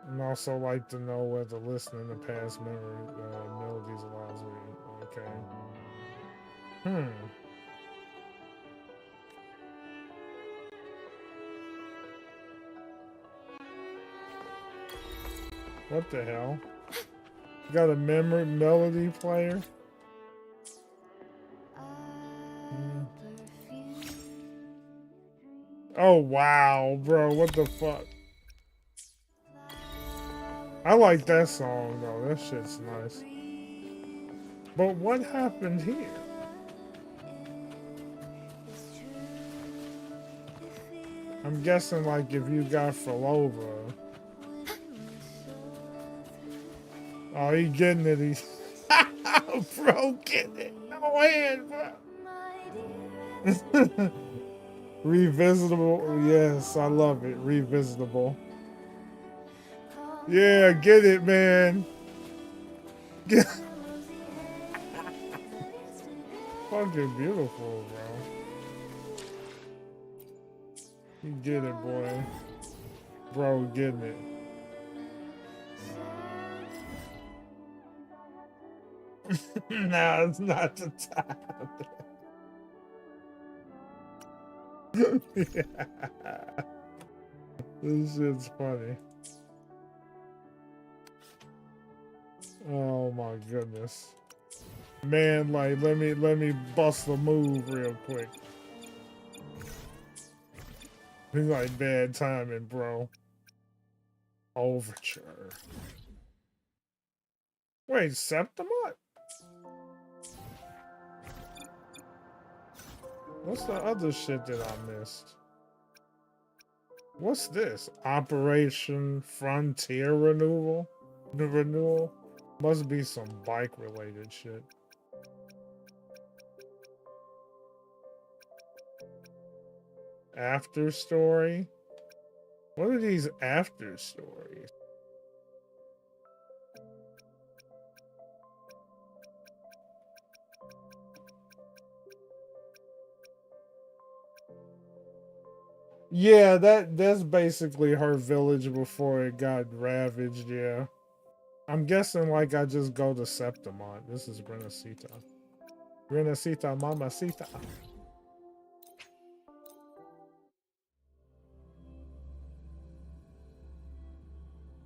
And also like to know whether listening to past melodies allows me. Okay. What the hell? You got a melody player? Oh wow, bro, what the fuck? I like that song though, that shit's nice. But what happened here? I'm guessing like if you got Philobra. Oh, he getting it. He's bro, getting it. No hand, bro. Revisitable. Yes, I love it. Revisitable. Yeah, get it, man. Get fucking beautiful, bro. You get it, boy. Bro, getting it. No, it's not the time. Yeah. This shit's funny. Oh my goodness. Man, like let me bust a move real quick. He's like bad timing, bro. Overture. Wait, Septimot? What's the other shit that I missed? What's this? Operation Frontier Renewal? The renewal? Must be some bike related shit. After story? What are these after stories? Yeah, that's basically her village before it got ravaged, yeah. I'm guessing like I just go to Septimont. This is Renacita. Renacita, mamacita.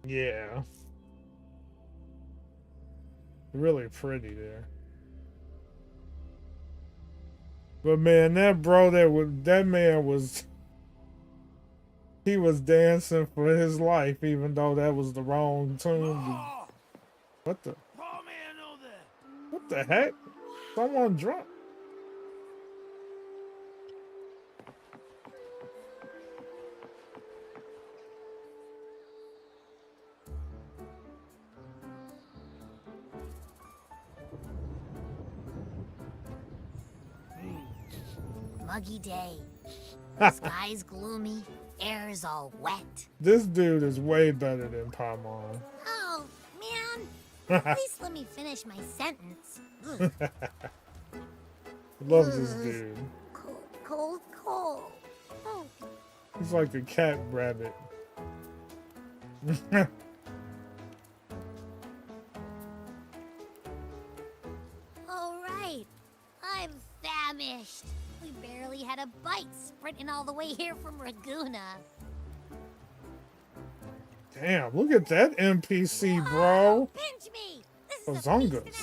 Yeah. Really pretty there. But man, that man was he was dancing for his life, even though that was the wrong tune. What the? What the heck? Someone drunk. Muggy day. The sky's gloomy, air's all wet. This dude is way better than Paimon. Oh, man. At least let me finish my sentence. Love this dude. Cold, cold, cold. Oh. He's like a cat rabbit. All right. I'm famished. We barely had a bite sprinting all the way here from Raguna. Damn, look at that NPC, bro. Pinch me. This is Bazongas. a feast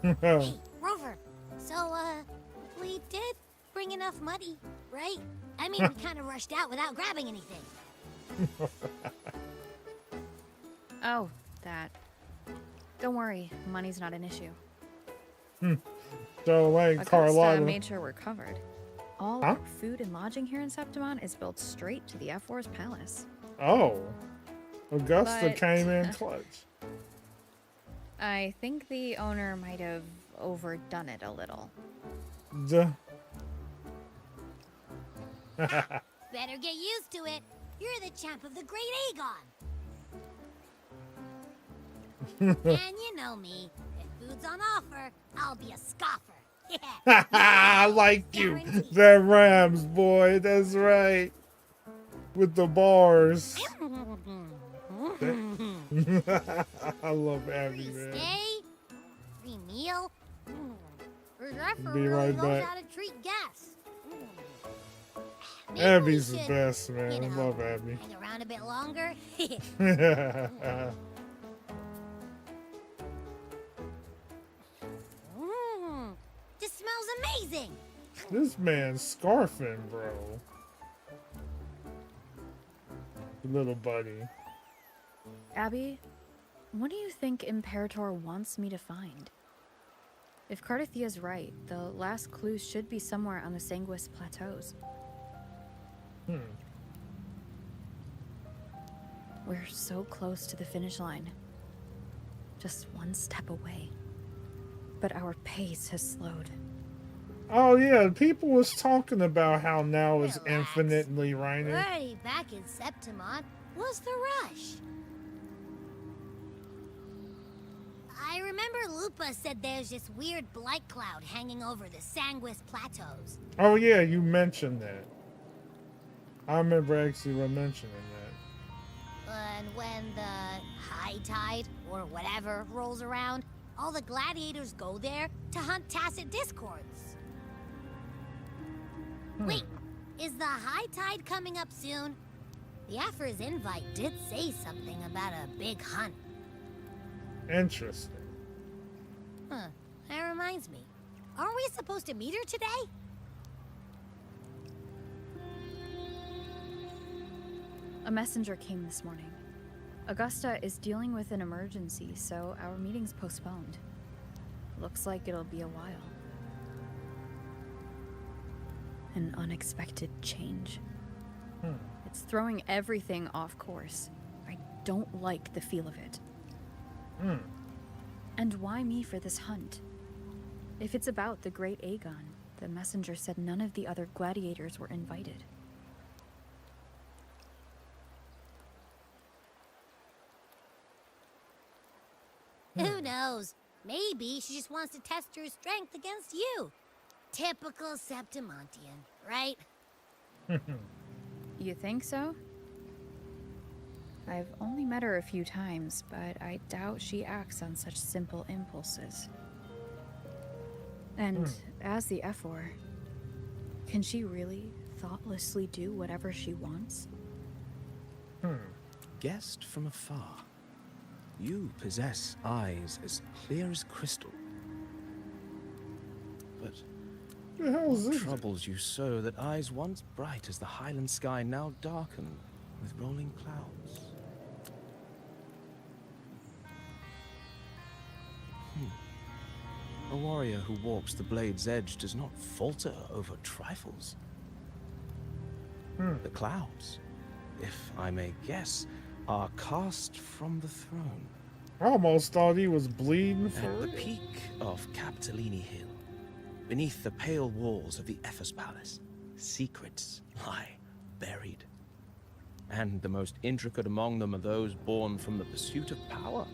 and a half. Hey, Rover. So, we did bring enough money, right? I mean, we kind of rushed out without grabbing anything. Oh, that. Don't worry, money's not an issue. So, like, Augusta Carlotta made sure we're covered. All our food and lodging here in Septimon is built straight to the F4's palace. Oh. Augusta But, came in clutch. I think the owner might have overdone it a little. Duh. Better get used to it. You're the champ of the Great Aegon. And you know me. If food's on offer, I'll be a scoffer. Yeah. I like you. That rhymes, boy. That's right. With the bars. I love Abby, man. Stay. Free meal. Reserve Be really right knows back. how to treat guests. Maybe Abby's we the should, best, man. you I know, love Abby. hang around a bit longer. This smells amazing. This man's scarfing, bro. Little buddy. Abby, what do you think Imperator wants me to find? If Cardathia's right, the last clue should be somewhere on the Sanguis Plateaus. We're so close to the finish line. Just one step away. But our pace has slowed. Oh yeah, people was talking about how now is infinitely We're raining. already back in Septimon. What's the rush? I remember Lupa said there's this weird blight cloud hanging over the Sanguis Plateaus. Oh yeah, you mentioned that. I remember actually mentioning that. And when the high tide, or whatever, rolls around, all the gladiators go there to hunt tacit discords. Wait, is the high tide coming up soon? The Afra's invite did say something about a big hunt. Interesting. Huh. That reminds me. Aren't we supposed to meet her today? A messenger came this morning. Augusta is dealing with an emergency, so our meeting's postponed. Looks like it'll be a while. An unexpected change. It's throwing everything off course. I don't like the feel of it. And why me for this hunt? If it's about the great Aegon, the messenger said none of the other gladiators were invited. Who knows? Maybe she just wants to test her strength against you. Typical Septimontian, right? You think so? I've only met her a few times, but I doubt she acts on such simple impulses. And as the Ephor, can she really thoughtlessly do whatever she wants? Guessed from afar, you possess eyes as clear as crystal. But what troubles you so that eyes once bright as the highland sky now darken with rolling clouds? A warrior who walks the blade's edge does not falter over trifles. The clouds, if I may guess, are cast from the throne. I almost thought he was bleeding for At the peak of Capitolini Hill, beneath the pale walls of the Ephor's Palace, secrets lie buried. And the most intricate among them are those born from the pursuit of power.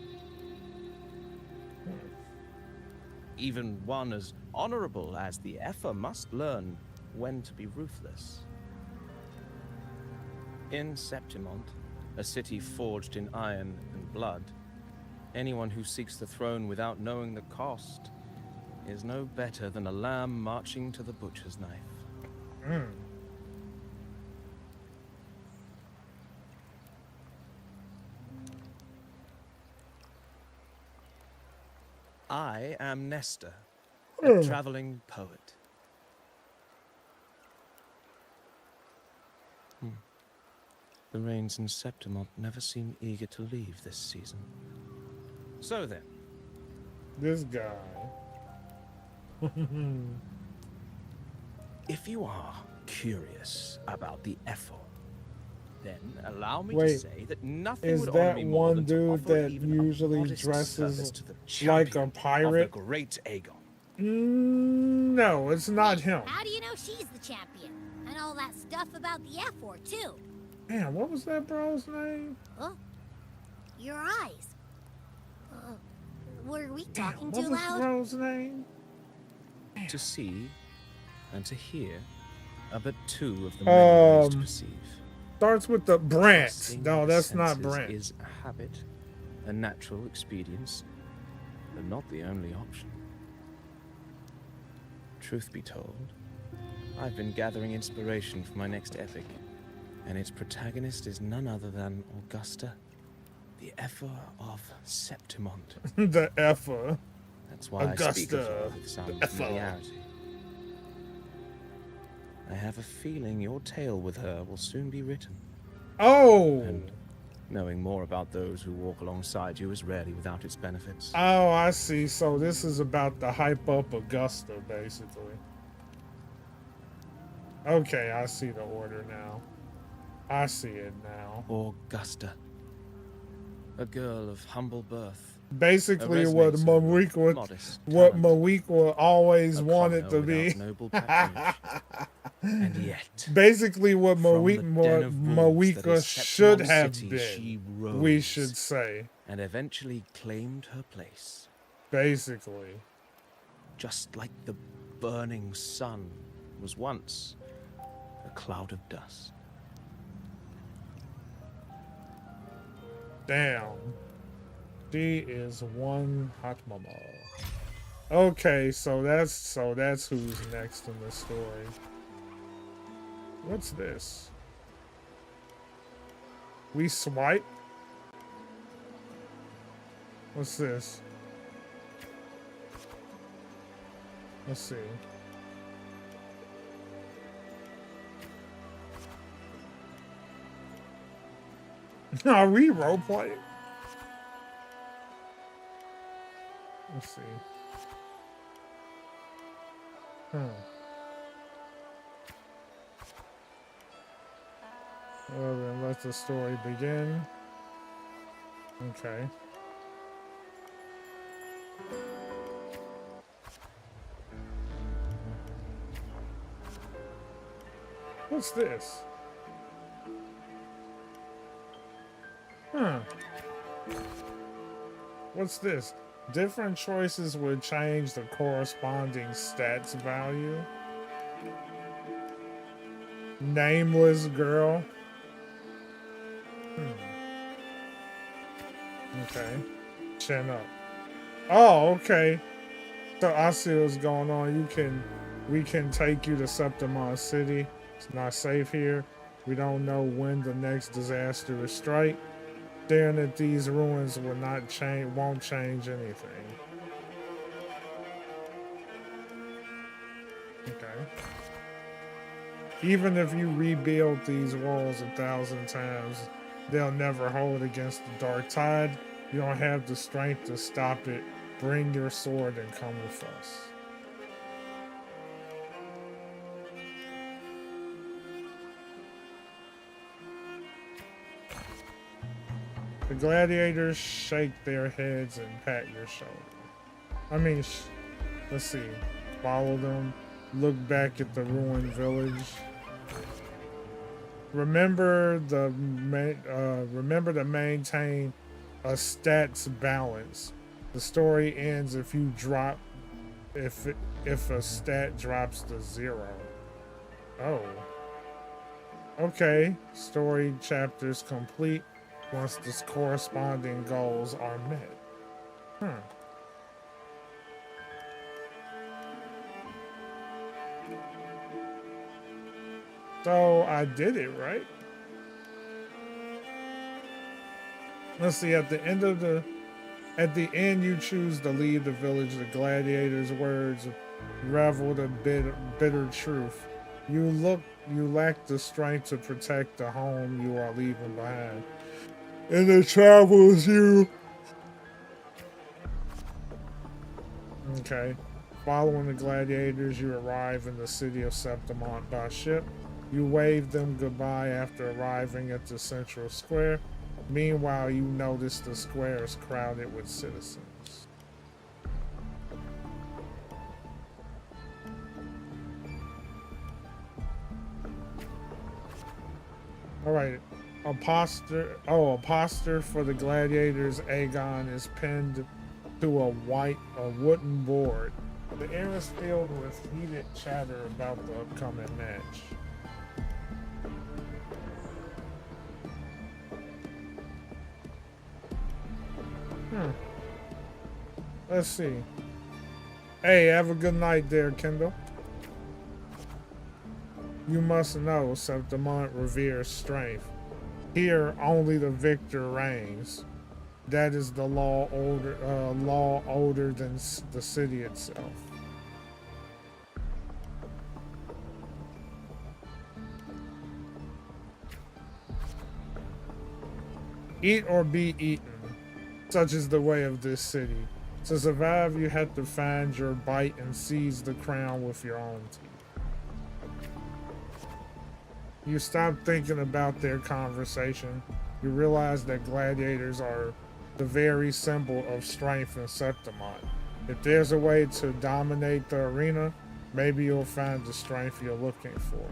Even one as honorable as the Ephor must learn when to be ruthless. In Septimont, a city forged in iron and blood, anyone who seeks the throne without knowing the cost is no better than a lamb marching to the butcher's knife. I am Nestor, a traveling poet. The rains in Septimont never seem eager to leave this season. So then. This guy. If you are curious about the Ephor, then allow me to say that nothing would honor me more than to offer that even usually a modest service dresses to the like a champion pirate? of the great Aegon? No, it's not him. How do you know she's the champion? And all that stuff about the F4 too. Man, what was that bro's name? Huh? Your eyes. Were we talking what too was loud? bro's name? To see and to hear are but two of the many ways to perceive. Starts with the Brant. Trusting No, the that's not senses Brant. Is a habit, a natural expedience, but not the only option. Truth be told, I've been gathering inspiration for my next epic, and its protagonist is none other than Augusta, the Ephor of Septimont. The Ephor. That's why Augusta, I speak of her with some the Ephor. familiarity. I have a feeling your tale with her will soon be written. Oh! And knowing more about those who walk alongside you is rarely without its benefits. Oh, I see. So this is about to hype up Augusta, basically. Okay, I see the order now. I see it now. Augusta. A girl of humble birth. Basically A what resume Mawikwa modest always a wanted to commoner be. without noble patronage. And yet, basically what from the den of wolves that Mawikwa is should Septimont have City, been, she we rose should say. and eventually claimed her place. Basically. Just like the burning sun was once a cloud of dust. Damn. She is one hot mama. Okay, so that's who's next in the story. What's this? We swipe? Let's see. Are we role playing? Let's see. Well, then let the story begin. Okay. What's this? What's this? Different choices would change the corresponding stats value. Nameless girl. Okay. Chin up. Oh, okay. So I see what's going on. We can take you to Septimon City. It's not safe here. We don't know when the next disaster will strike. Staring at these ruins will not change, won't change anything. Okay. Even if you rebuild these walls 1,000 times, they'll never hold against the dark tide. You don't have the strength to stop it. Bring your sword and come with us. The gladiators shake their heads and pat your shoulder. I mean, let's see. Follow them. Look back at the ruined village. Remember to maintain a stats balance. The story ends if you drop if a stat drops to 0. Oh. Okay. Story chapters complete once the corresponding goals are met. So I did it, right? Let's see, at the end you choose to leave the village. The gladiators' words revel the bitter truth. You lack the strength to protect the home you are leaving behind. And it travels you. Okay. Following the gladiators, you arrive in the city of Septimon by ship. You wave them goodbye after arriving at the central square. Meanwhile, you notice the square is crowded with citizens. Alright. A poster for the gladiators Aegon is pinned to a wooden board. The air is filled with heated chatter about the upcoming match. Let's see. Hey, have a good night there, Kendall. You must know Septimon reveres strength. Here, only the victor reigns. That is the law older than the city itself. Eat or be eaten. Such is the way of this city. To survive, you have to find your bite and seize the crown with your own teeth. You stop thinking about their conversation. You realize that gladiators are the very symbol of strength in Septimon. If there's a way to dominate the arena, maybe you'll find the strength you're looking for.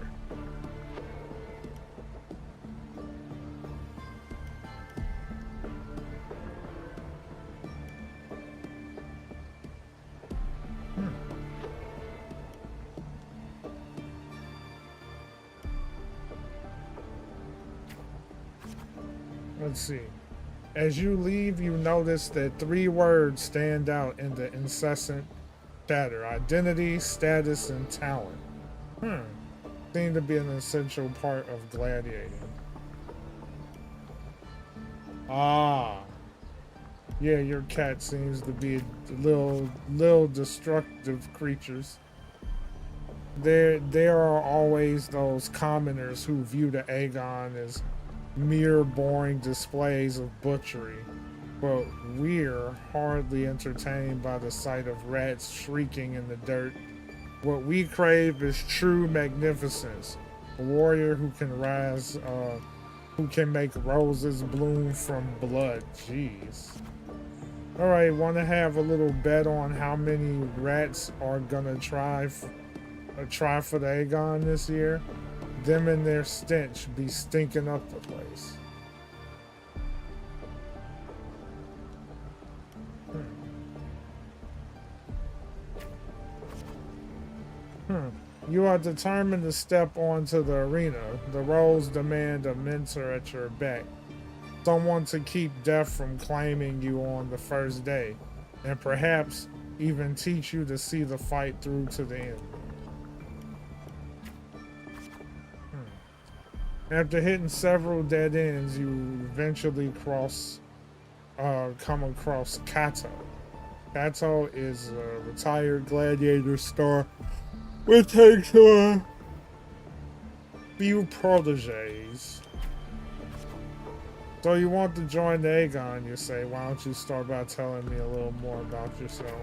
Let's see. As you leave, you notice that 3 words stand out in the incessant chatter: identity, status, and talent. Seem to be an essential part of gladiating. Ah. Yeah, your cat seems to be little destructive creatures. there are always those commoners who view the Aegon as mere boring displays of butchery, but we're hardly entertained by the sight of rats shrieking in the dirt. What we crave is true magnificence, a warrior who can make roses bloom from blood. Jeez. All right, want to have a little bet on how many rats are gonna try for the Aegon this year? Them and their stench be stinking up the place. You are determined to step onto the arena. The roles demand a mentor at your back. Someone to keep death from claiming you on the first day, and perhaps even teach you to see the fight through to the end. After hitting several dead ends, you eventually come across Kato. Kato is a retired gladiator star with takes a few proteges. So you want to join the Aegon, you say. Why don't you start by telling me a little more about yourself?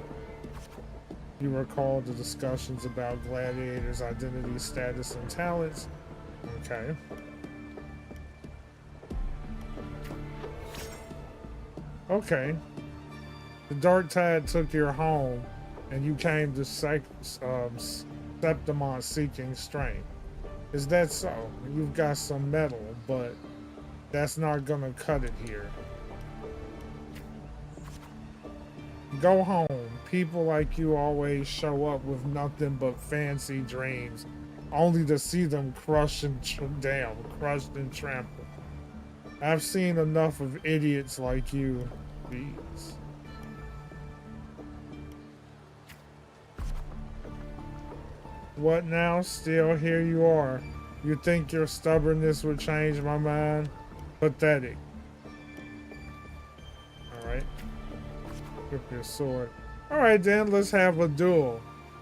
You recall the discussions about gladiators' identity, status, and talents. Okay. Okay. The Dark Tide took your home, and you came to Septimont seeking strength. Is that so? You've got some metal, but that's not gonna cut it here. Go home. People like you always show up with nothing but fancy dreams, only to see them crushed and trampled. I've seen enough of idiots like you. Jeez. What now? Still here you are. You think your stubbornness would change my mind? Pathetic. Alright. Grip your sword. Alright then, let's have a duel.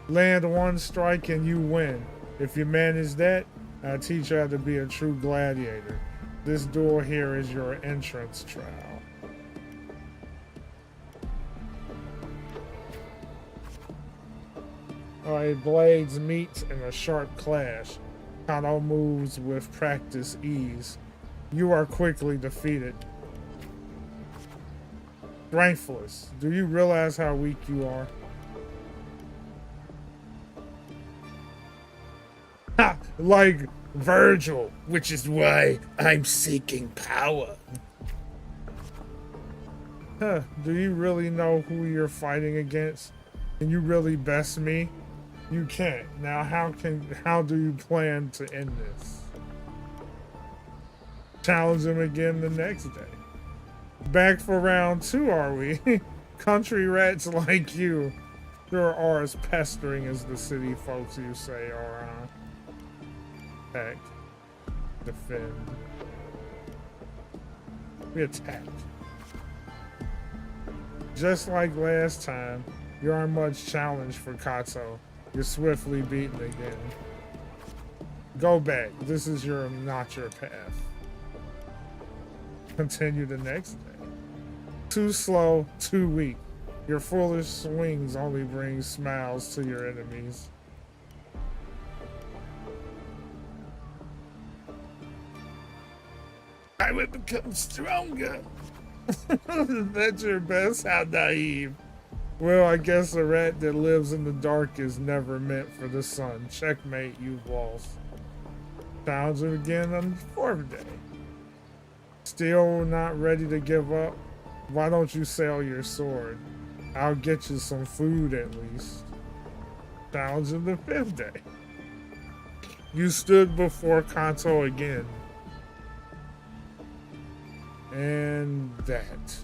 Land one strike and you win. If you manage that, I'll teach you how to be a true gladiator. This duel here is your entrance trial. Alright, blades meet in a sharp clash. Kato moves with practice ease. You are quickly defeated. Strengthless. Do you realize how weak you are? Ha! Like Virgil, which is why I'm seeking power. Huh, do you really know who you're fighting against? Can you really best me? You can't. Now how do you plan to end this? Challenge him again the next day. Back for round 2, are we? Country rats like you sure are as pestering as the city folks you say are. Attack. Defend. We attack. Just like last time, you aren't much challenge for Kato. You're swiftly beaten again. Go back. This is not your path. Continue the next day. Too slow, too weak. Your foolish swings only bring smiles to your enemies. I will become stronger. That's your best? How naive. Well, I guess a rat that lives in the dark is never meant for the sun. Checkmate, you've lost. Challenge it again on the 4th day. Still not ready to give up? Why don't you sell your sword? I'll get you some food at least. Challenge of the 5th day. You stood before Kato again. And that.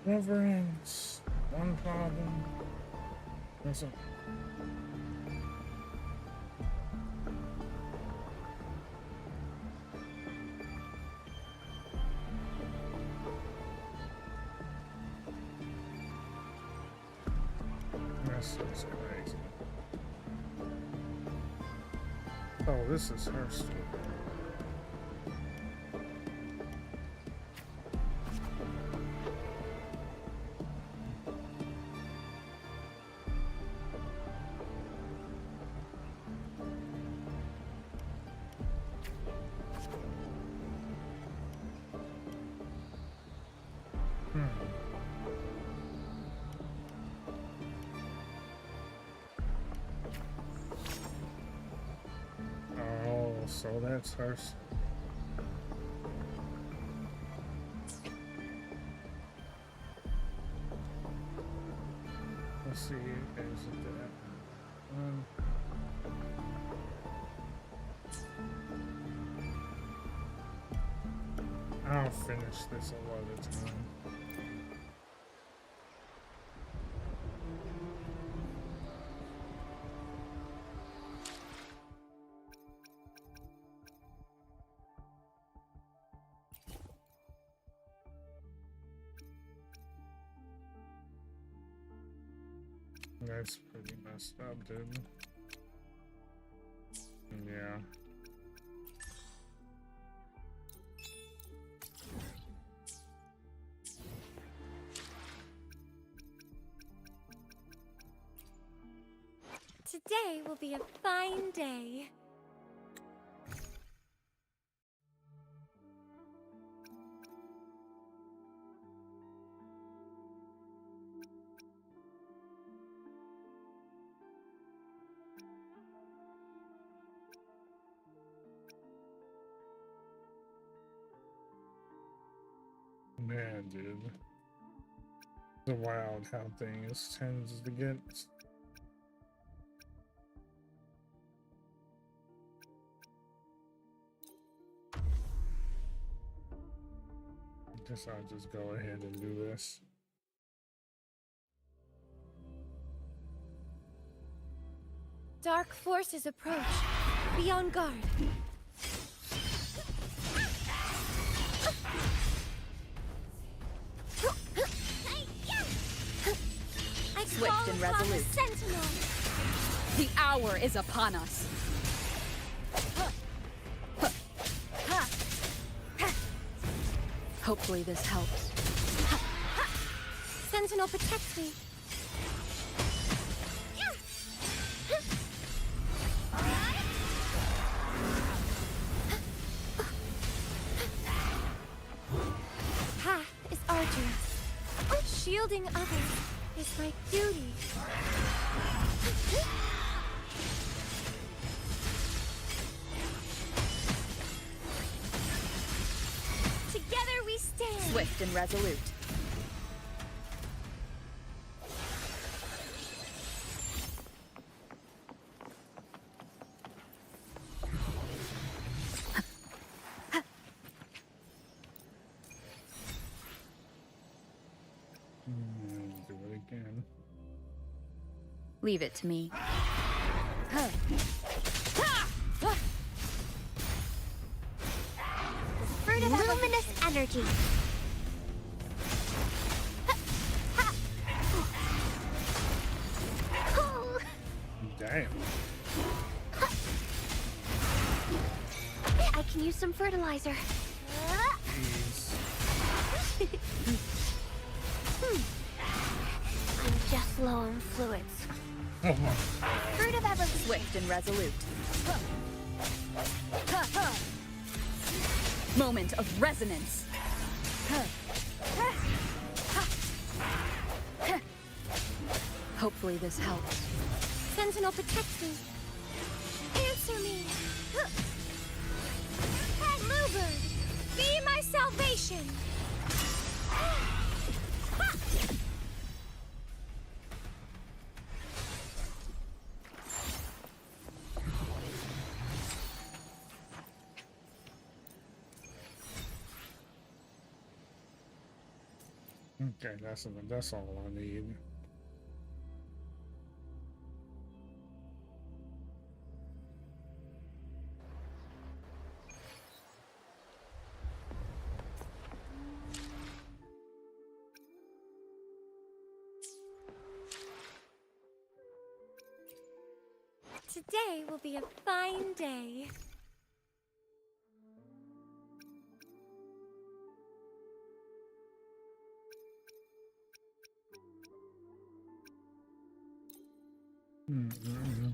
Never ends. One problem. That's a This is crazy. Oh, this is her story. Oh, so that's her. Let's see, is it that one? I'll finish this a lot of time. That's pretty messed up, dude. Yeah. Today will be a fine day. Man, dude. The wild how things tends to get. Guess I'll just go ahead and do this. Dark forces approach. Be on guard. Swift and resolute. Sentinel. The hour is upon us. Hopefully this helps. Sentinel protects me. Path is arduous. Shielding others is my duty. Together we stand. Swift and resolute. Do it again. Leave it to me. Fruit of luminous energy. Damn. I can use some fertilizer. I'm just low on fluids. Fruit of ever Swift and resolute. Moment of resonance. Hopefully this helps. Sentinel protects me. Answer me. Bluebird, be my salvation. Okay, that's all I need. Today will be a fine day. Mm-hmm.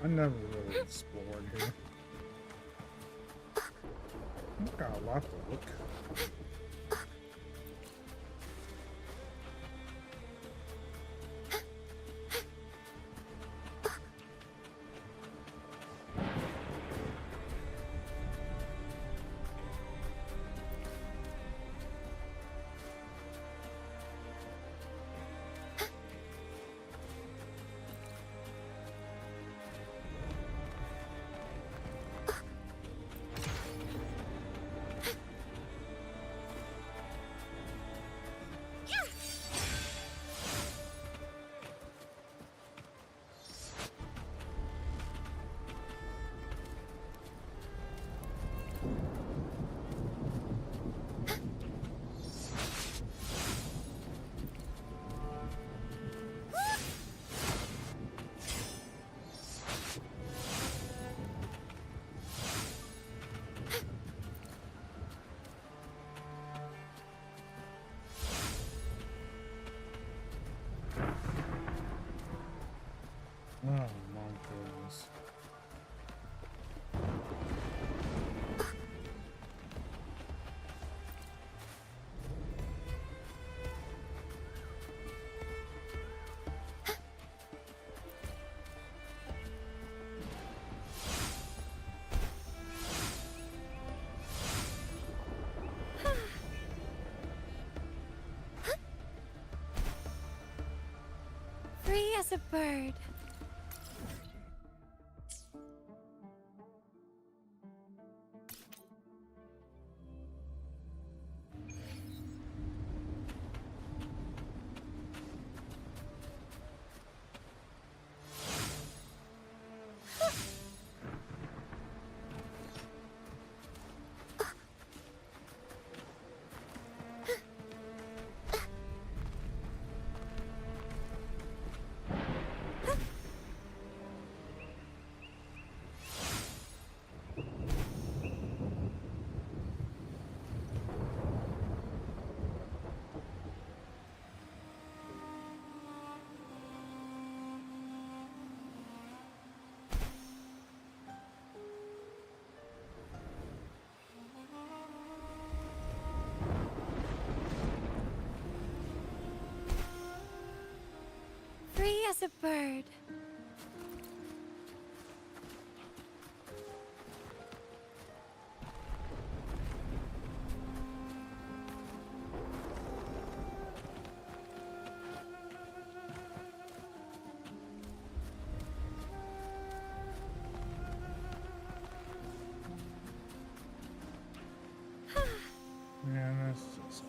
I never really explored here. I've got a lot to look. Oh my goodness. Free as a bird. Free as a bird. Yeah, that's just.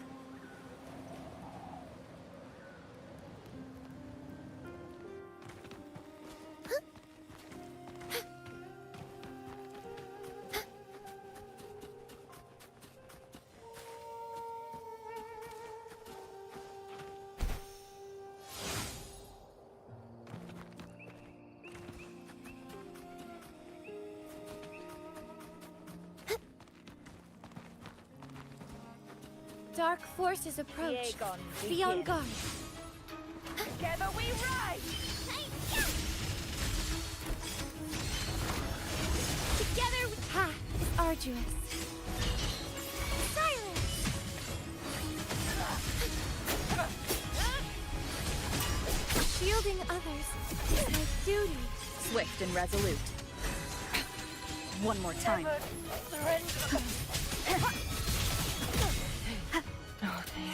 Dark forces approach. Be on guard. Together we rise! Together we... Path is arduous. Silence! Shielding others is my duty. Swift and resolute. One more time. Oh, dear.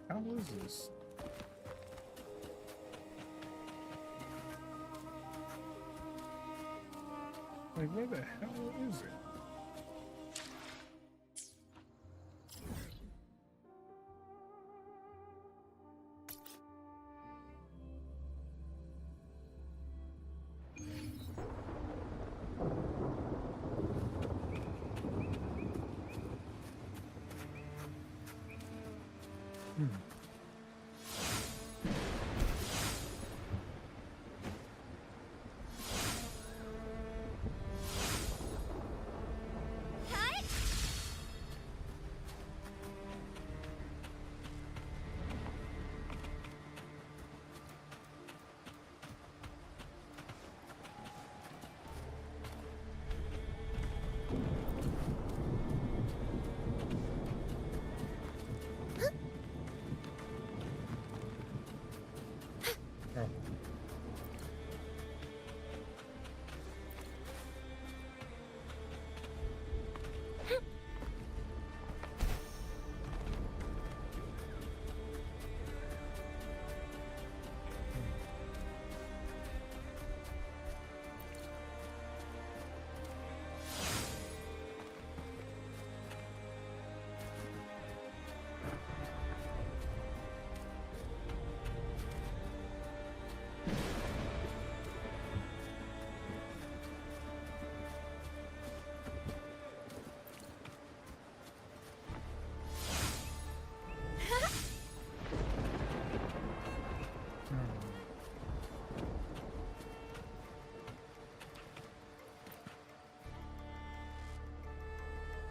How is this? Like, where the hell is it?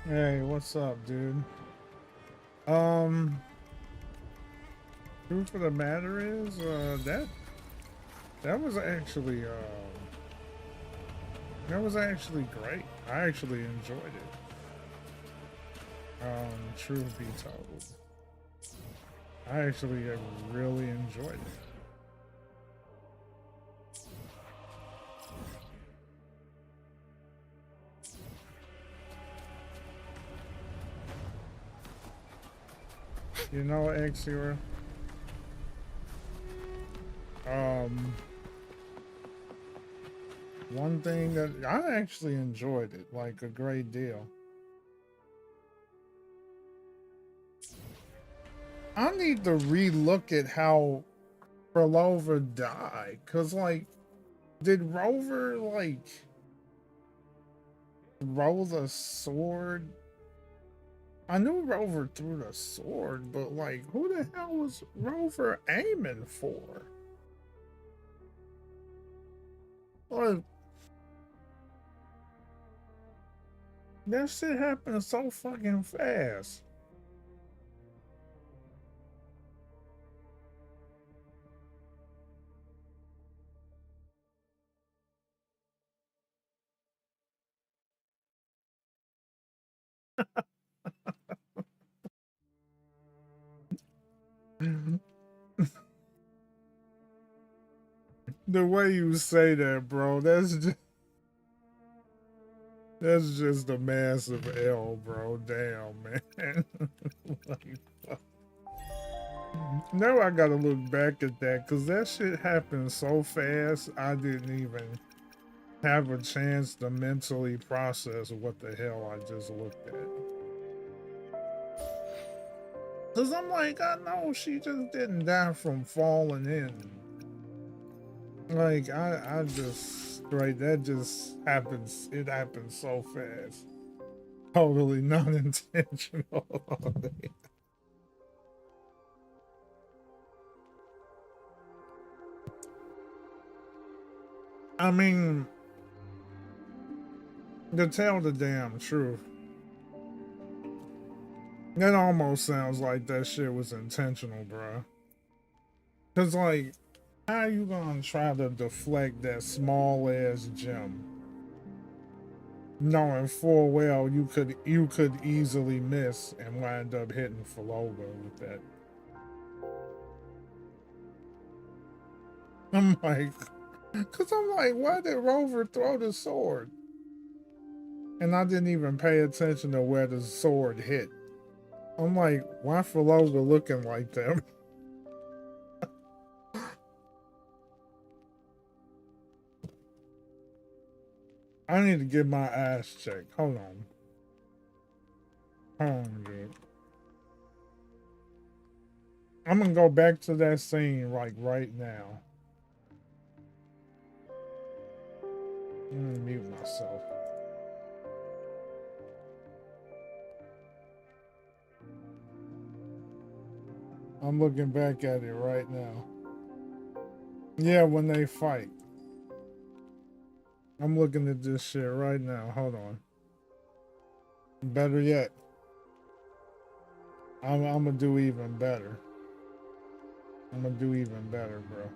Hey, what's up, dude? Truth of the matter is, that was actually great. I actually enjoyed it. Truth be told, I actually really enjoyed it. You know, Exura, one thing that I actually enjoyed it like a great deal. I need to relook at how Rover died, cause like, did Rover like roll the sword? I knew Rover threw the sword, but like, who the hell was Rover aiming for? Like, that shit happened so fucking fast. The way you say that, bro, that's just a massive L, bro. Damn, man. Like, fuck. Now I gotta look back at that, because that shit happened so fast, I didn't even have a chance to mentally process what the hell I just looked at. Because I'm like, I know she just didn't die from falling in. Like, I just right? That just happens. It happens so fast. Totally non-intentional. I mean, to tell the damn truth, that almost sounds like that shit was intentional, bro. Cause like, how you gonna try to deflect that small ass gem, knowing full well you could easily miss and wind up hitting Falova with that? I'm like, cause I'm like, why did Rover throw the sword? And I didn't even pay attention to where the sword hit. I'm like, why Falova looking like that? I need to get my ass checked. Hold on. Hold on, dude. I'm gonna go back to that scene like right now. I'm gonna mute myself. I'm looking back at it right now. Yeah, when they fight. I'm looking at this shit right now. Hold on. Better yet, I'm gonna do even better. I'm gonna do even better, bro.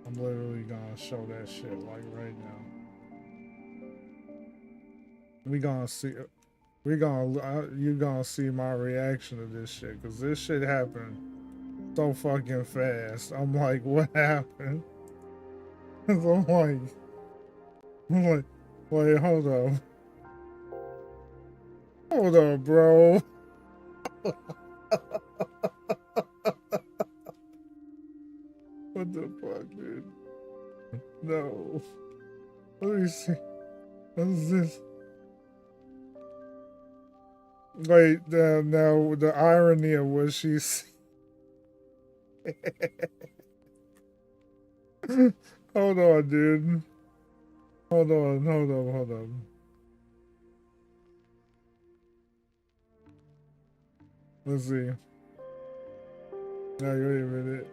I'm literally gonna show that shit like right now. We gonna see. You gonna see my reaction to this shit, cause this shit happened so fucking fast. I'm like, what happened? I'm like, wait, hold up, bro. What the fuck, dude? No. Let me see. What is this? Wait, now the irony of what she's. Hold on, dude. Hold on. Let's see. No, wait a minute.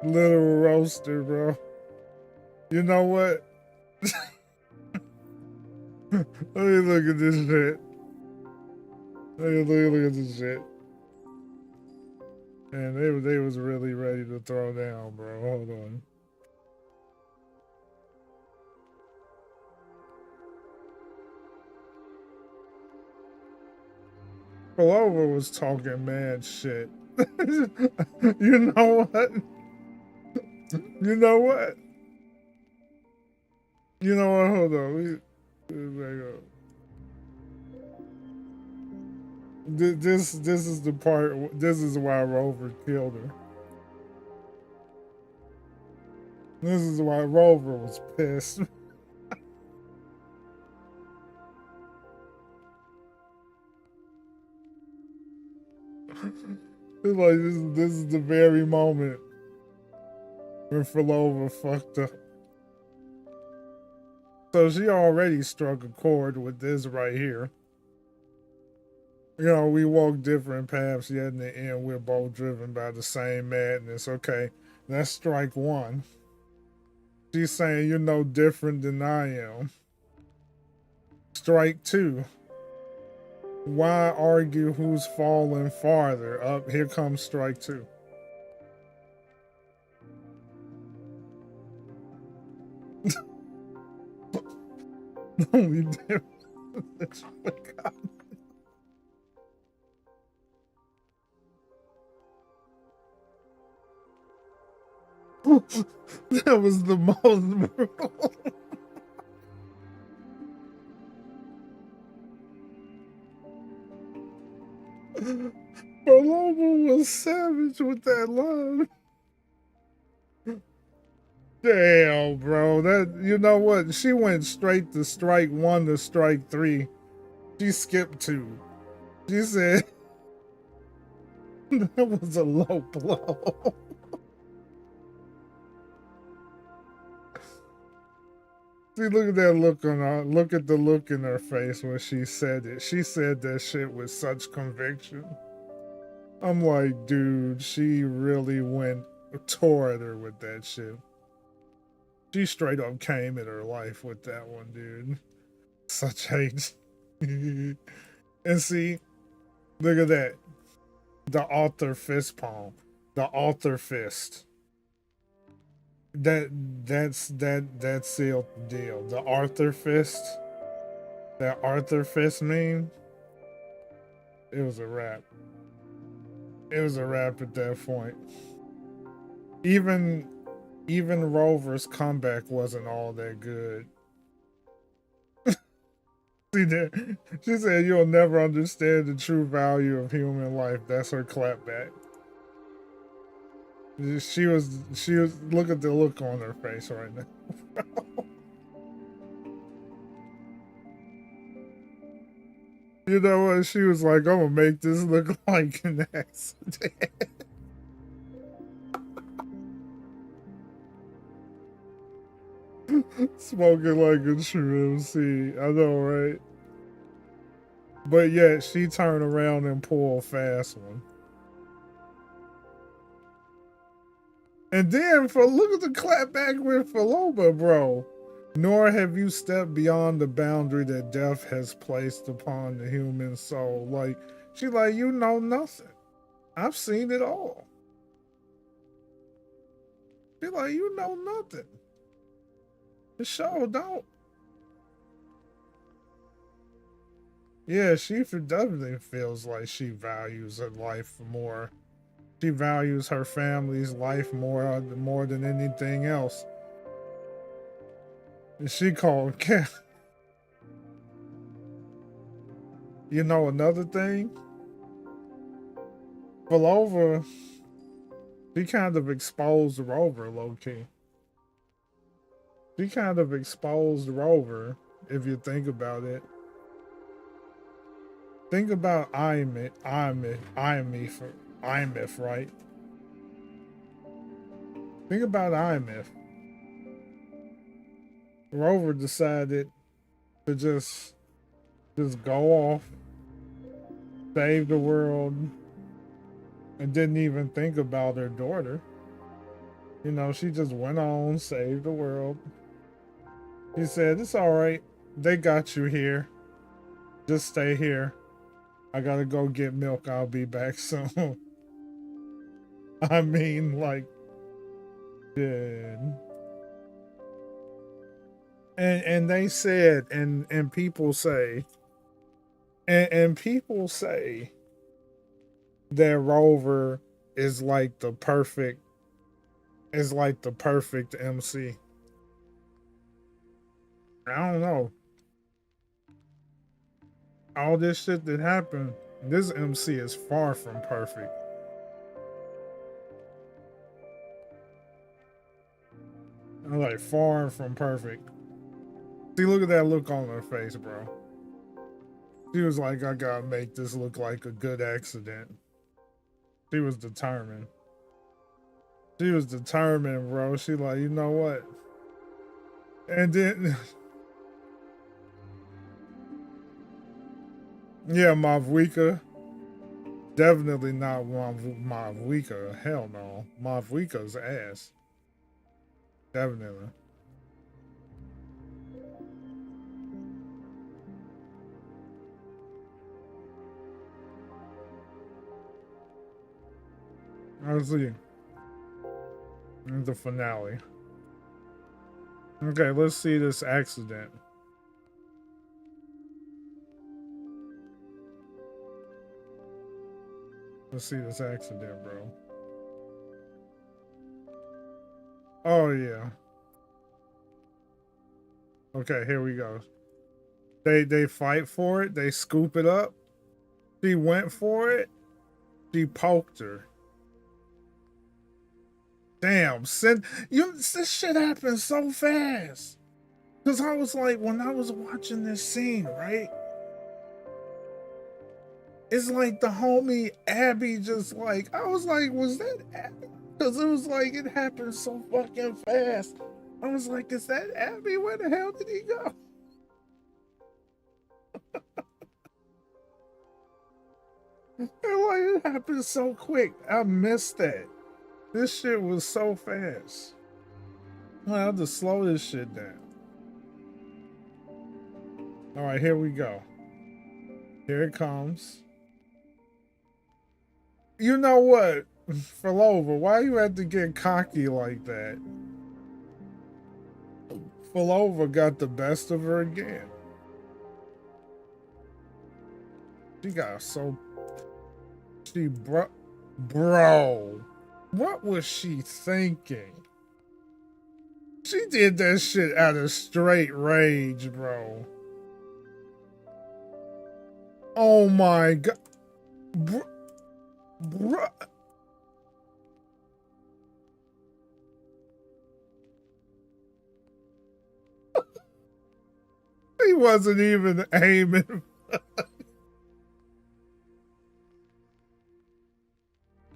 Literal roaster, bro. You know what? Let me look at this shit. Look at this shit. Man, they was really ready to throw down, bro. Hold on. Clover was talking mad shit. You know what? You know what? You know what? Hold on. This is the part. This is why Rover killed her. This is why Rover was pissed. It's like this is the very moment when Falova fucked up. So she already struck a chord with this right here. You know, we walk different paths, yet in the end we're both driven by the same madness. Okay, that's strike one. She's saying you're no different than I am. Strike two. Why argue who's falling farther? Up here comes strike two. Only difference. That was the most brutal. Paloma was savage with that line. Damn, bro. That, you know what? She went straight to strike one to strike three. She skipped two. She said that was a low blow. See, look at that look on her. Look at the look in her face when she said it. She said that shit with such conviction. I'm like, dude, she really went tore at her with that shit. She straight up came at her life with that one, dude. Such hate. And see, look at that. The author fist palm. The author fist. That's sealed the deal. The Arthur fist. That Arthur fist meme. It was a wrap. It was a wrap at that point. Even Rover's comeback wasn't all that good. See there, she said, "You'll never understand the true value of human life." That's her clapback. She was. Look at the look on her face right now. You know what? She was like, "I'm gonna make this look like an accident." Smoking like a true MC. I know, right? But yet she turned around and pulled a fast one. And then look at the clap back with Faloba, bro. Nor have you stepped beyond the boundary that death has placed upon the human soul. Like, she like, you know nothing. I've seen it all. She like, you know nothing. The show don't. Yeah, she definitely feels like she values her life more. She values her family's life more than anything else. And she called Cat. You know another thing? Belova, she kind of exposed Rover, low-key. She kind of exposed Rover, if you think about it. Think about Imif, right? Think about Imif. Rover decided to just go off, save the world, and didn't even think about her daughter. You know, she just went on, saved the world. She said, "It's all right. They got you here. Just stay here. I gotta go get milk. I'll be back soon." I mean, like, yeah. And they said, and people say, and people say that Rover is like the perfect MC. I don't know. All this shit that happened, this MC is far from perfect. I'm like, far from perfect. See, look at that look on her face, bro. She was like, I gotta make this look like a good accident. She was determined. She was determined, bro. She like, you know what? And then, yeah, Mavwika. Definitely not Mavwika. Hell no. Mavwika's ass. Definitely. Let's see. The finale. Okay, let's see this accident. Let's see this accident, bro. Oh, yeah. Okay, here we go. They fight for it. They scoop it up. She went for it. She poked her. Damn, this shit happened so fast. Because I was like, when I was watching this scene, right? It's like the homie Abby just like, I was like, was that Abby? Because it was like, it happened so fucking fast. I was like, is that Abby? Where the hell did he go? And like, it happened so quick. I missed that. This shit was so fast. I have to slow this shit down. All right, here we go. Here it comes. You know what? Falova, why you had to get cocky like that? Falova got the best of her again. She got so... Bro, what was she thinking? She did that shit out of straight rage, bro. Oh my god. Bro. He wasn't even aiming.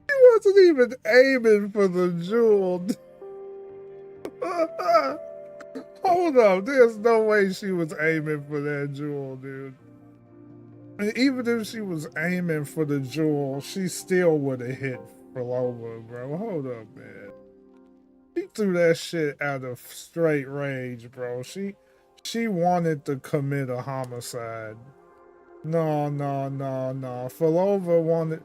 He wasn't even aiming for the jewel. Hold up. There's no way she was aiming for that jewel, dude. And even if she was aiming for the jewel, she still would have hit Falova, bro. Hold up, man. She threw that shit out of straight rage, bro. She wanted to commit a homicide. No. Falova wanted,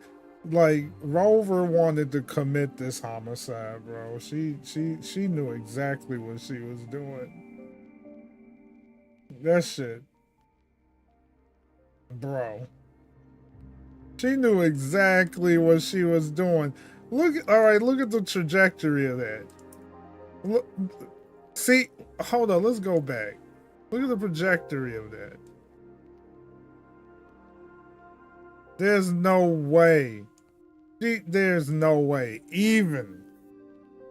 like, Rover wanted to commit this homicide, bro. She knew exactly what she was doing. That shit. Bro. She knew exactly what she was doing. Look at the trajectory of that. Look, see, hold on, let's go back. Look at the trajectory of that. There's no way. There's no way. Even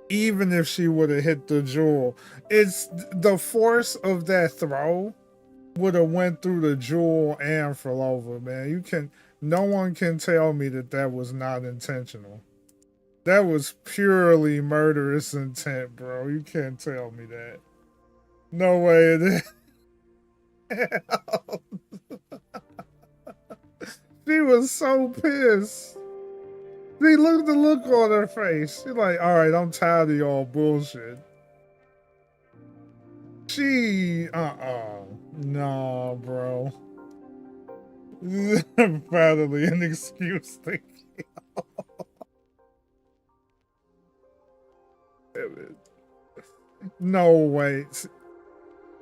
if she would have hit the jewel, it's the force of that throw would have went through the jewel and Falova, man. No one can tell me that was not intentional. That was purely murderous intent, bro. You can't tell me that. No way it is. She was so pissed. See, look at the look on her face. She's like, all right, I'm tired of y'all bullshit. No, bro. Finally an excuse to kill. No way.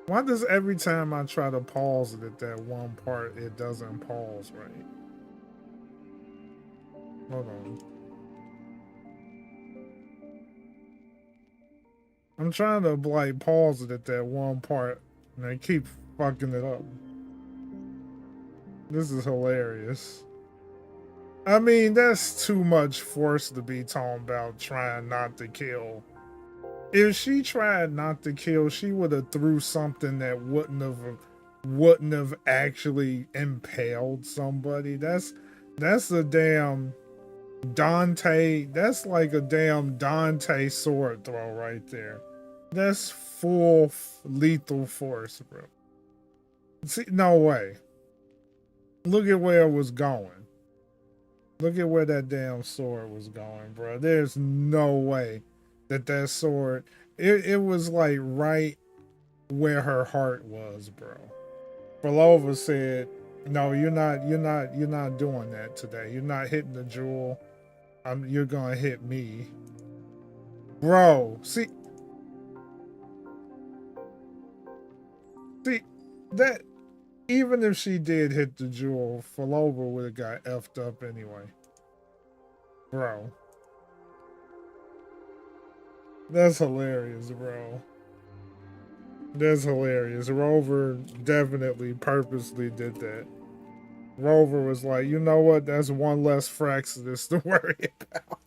Why does every time I try to pause it at that one part, it doesn't pause right? Hold on. I'm trying to like pause it at that one part and I keep fucking it up. This is hilarious. I mean, that's too much force to be talking about trying not to kill. If she tried not to kill, she would have threw something that wouldn't have actually impaled somebody. That's a damn Dante. That's like a damn Dante sword throw right there. That's full lethal force, bro. See, no way. Look at where it was going. Look at where that damn sword was going, bro. There's no way that sword, it was like right where her heart was, bro. Falova said, no, you're not doing that today. You're not hitting the jewel. You're gonna hit me. Bro, see that even if she did hit the jewel, Falova would have got effed up anyway. Bro. That's hilarious, bro. That's hilarious. Rover definitely purposely did that. Rover was like, you know what? That's one less Fraxidus to worry about.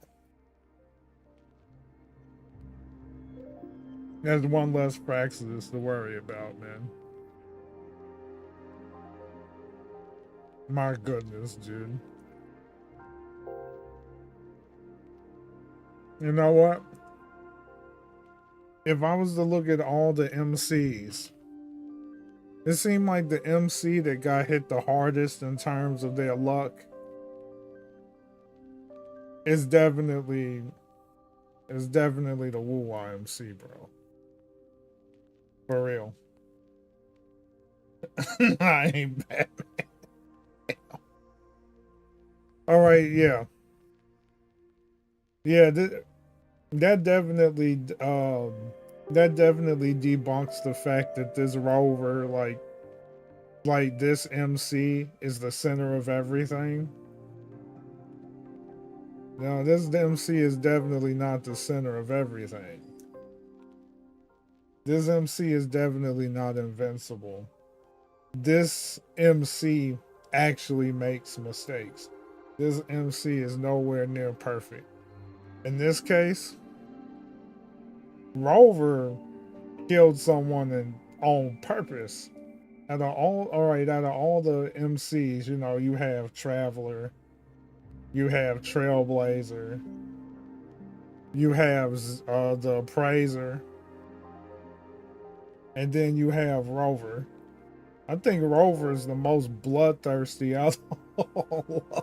That's one less Fraxidus to worry about, man. My goodness, dude. You know what? if I was to look at all the MCs, it seemed like the MC that got hit the hardest in terms of their luck is definitely the Wuwa MC, bro. For real. I ain't Batman. All right, yeah. Yeah, that definitely debunks the fact that this rover, like this MC is the center of everything. No, this MC is definitely not the center of everything. This MC is definitely not invincible. This MC actually makes mistakes. This MC is nowhere near perfect. In this case, Rover killed someone on purpose. Out of all the MCs, you know, you have Traveler, you have Trailblazer, you have the Appraiser, and then you have Rover. I think Rover is the most bloodthirsty out of all of them.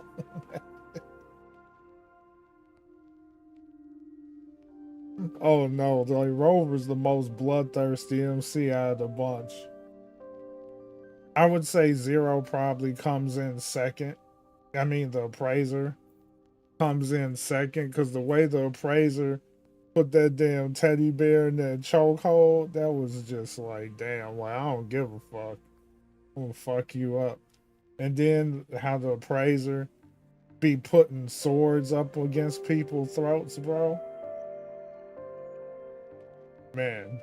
Oh no, like Rover's the most bloodthirsty MC out of the bunch. I would say Zero probably comes in second. I mean, the Appraiser comes in second because the way the Appraiser put that damn teddy bear in that chokehold, that was just like, damn, like, I don't give a fuck. I'm gonna fuck you up. And then how the Appraiser be putting swords up against people's throats, bro. Man,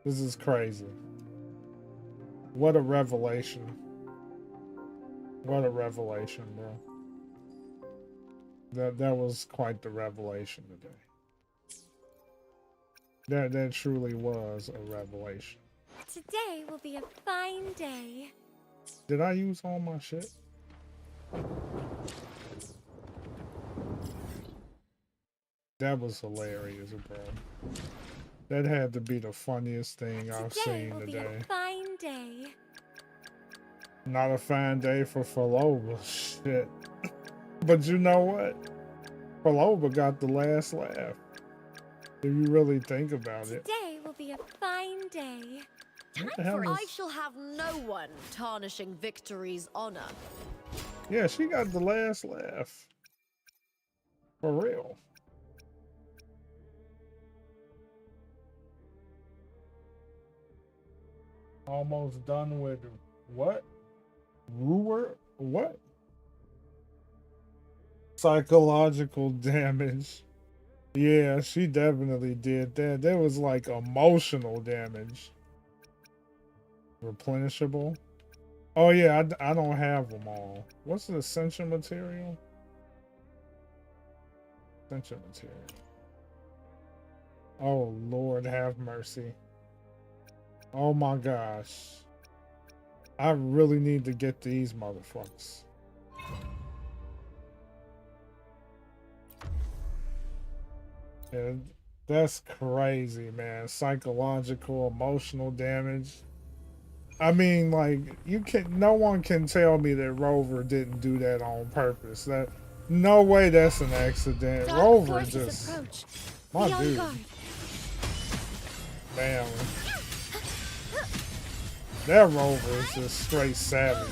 this is crazy. What a revelation. What a revelation, bro. That was quite the revelation today. That truly was a revelation. Today will be a fine day. Did I use all my shit? That was hilarious, bro. That had to be the funniest thing I've seen Today will today. be a fine day. Not a fine day for Falova. Shit. But you know what? Falova got the last laugh. If you really think about it. Today will be a fine day. I shall have no one tarnishing victory's honor. Yeah, she got the last laugh. For real. Almost done with what? Wuwa? What? Psychological damage. Yeah, she definitely did that. That was like emotional damage. Replenishable. Oh yeah, I don't have them all. What's the essential material? Essential material. Oh Lord, have mercy. Oh my gosh. I really need to get these motherfuckers. Yeah, that's crazy, man. Psychological, emotional damage. I mean, like, no one can tell me that Rover didn't do that on purpose. That no way that's an accident. Dark Rover forces just approach. my Be on dude. guard. Damn. That Rover is just straight savage.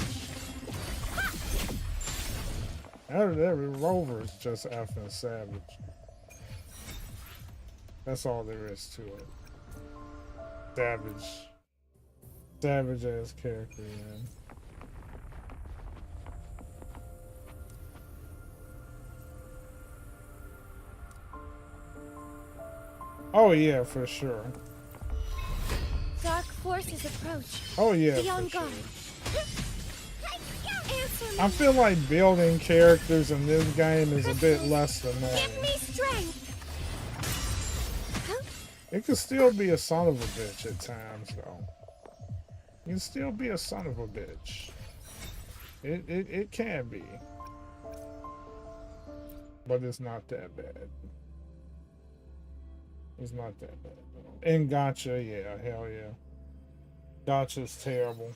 That Rover is just effing savage. That's all there is to it. Savage. Savage ass character, man. Oh yeah, for sure. Dark forces approach. Oh yeah, Be on for guard. sure. I feel like building characters in this game is a bit less than normal. Give me strength. It could still be a son of a bitch at times, though. You can still be a son of a bitch. It can be. But it's not that bad. It's not that bad. And Gotcha, yeah, hell yeah. Gotcha's terrible.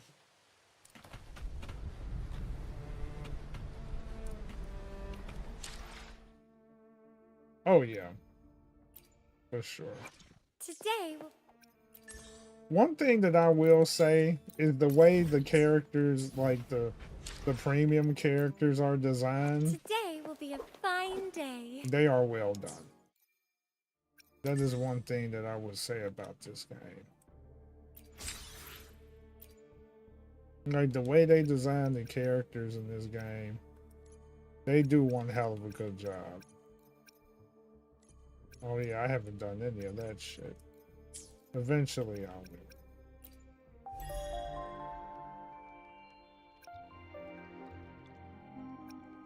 Oh yeah, for sure. Today, One thing that I will say is the way the characters, like the premium characters, are designed. today will be a fine day. They are well done. That is one thing that I would say about this game. Like the way they design the characters in this game, they do one hell of a good job. Oh yeah, I haven't done any of that shit. Eventually I will.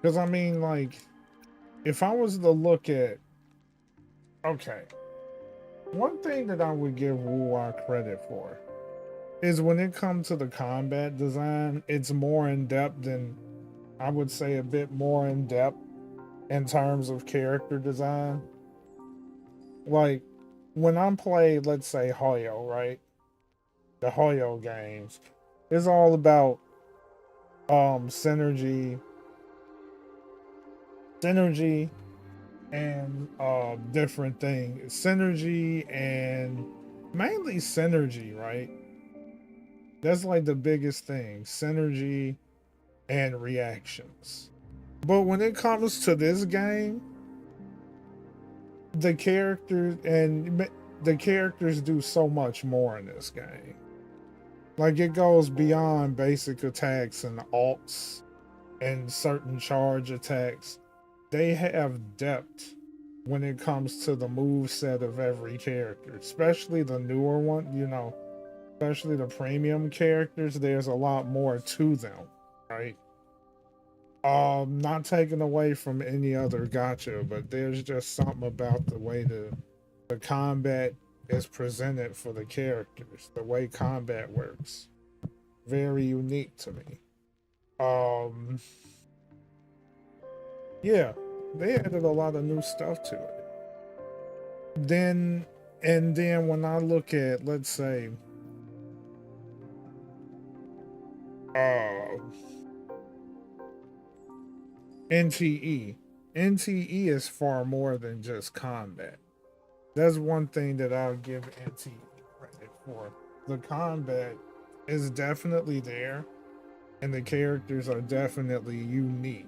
Because I mean, like, if I was to look at, okay, one thing that I would give Wuwa credit for is when it comes to the combat design, it's more in depth than, I would say, a bit more in depth in terms of character design. Like, when I'm playing, let's say, Hoyo, right? The Hoyo games, it's all about synergy and different things. Synergy and mainly synergy, right? That's like the biggest thing. Synergy and reactions. But when it comes to this game, the characters do so much more in this game. Like, it goes beyond basic attacks and alts and certain charge attacks. They have depth when it comes to the move set of every character, especially the newer one, you know, especially the premium characters. There's a lot more to them, right? Not taken away from any other gacha, but there's just something about the way the combat is presented for the characters, the way combat works. Very unique to me. Yeah, they added a lot of new stuff to it. Then when I look at, let's say, NTE. NTE is far more than just combat. That's one thing that I'll give NTE credit for. The combat is definitely there, and the characters are definitely unique.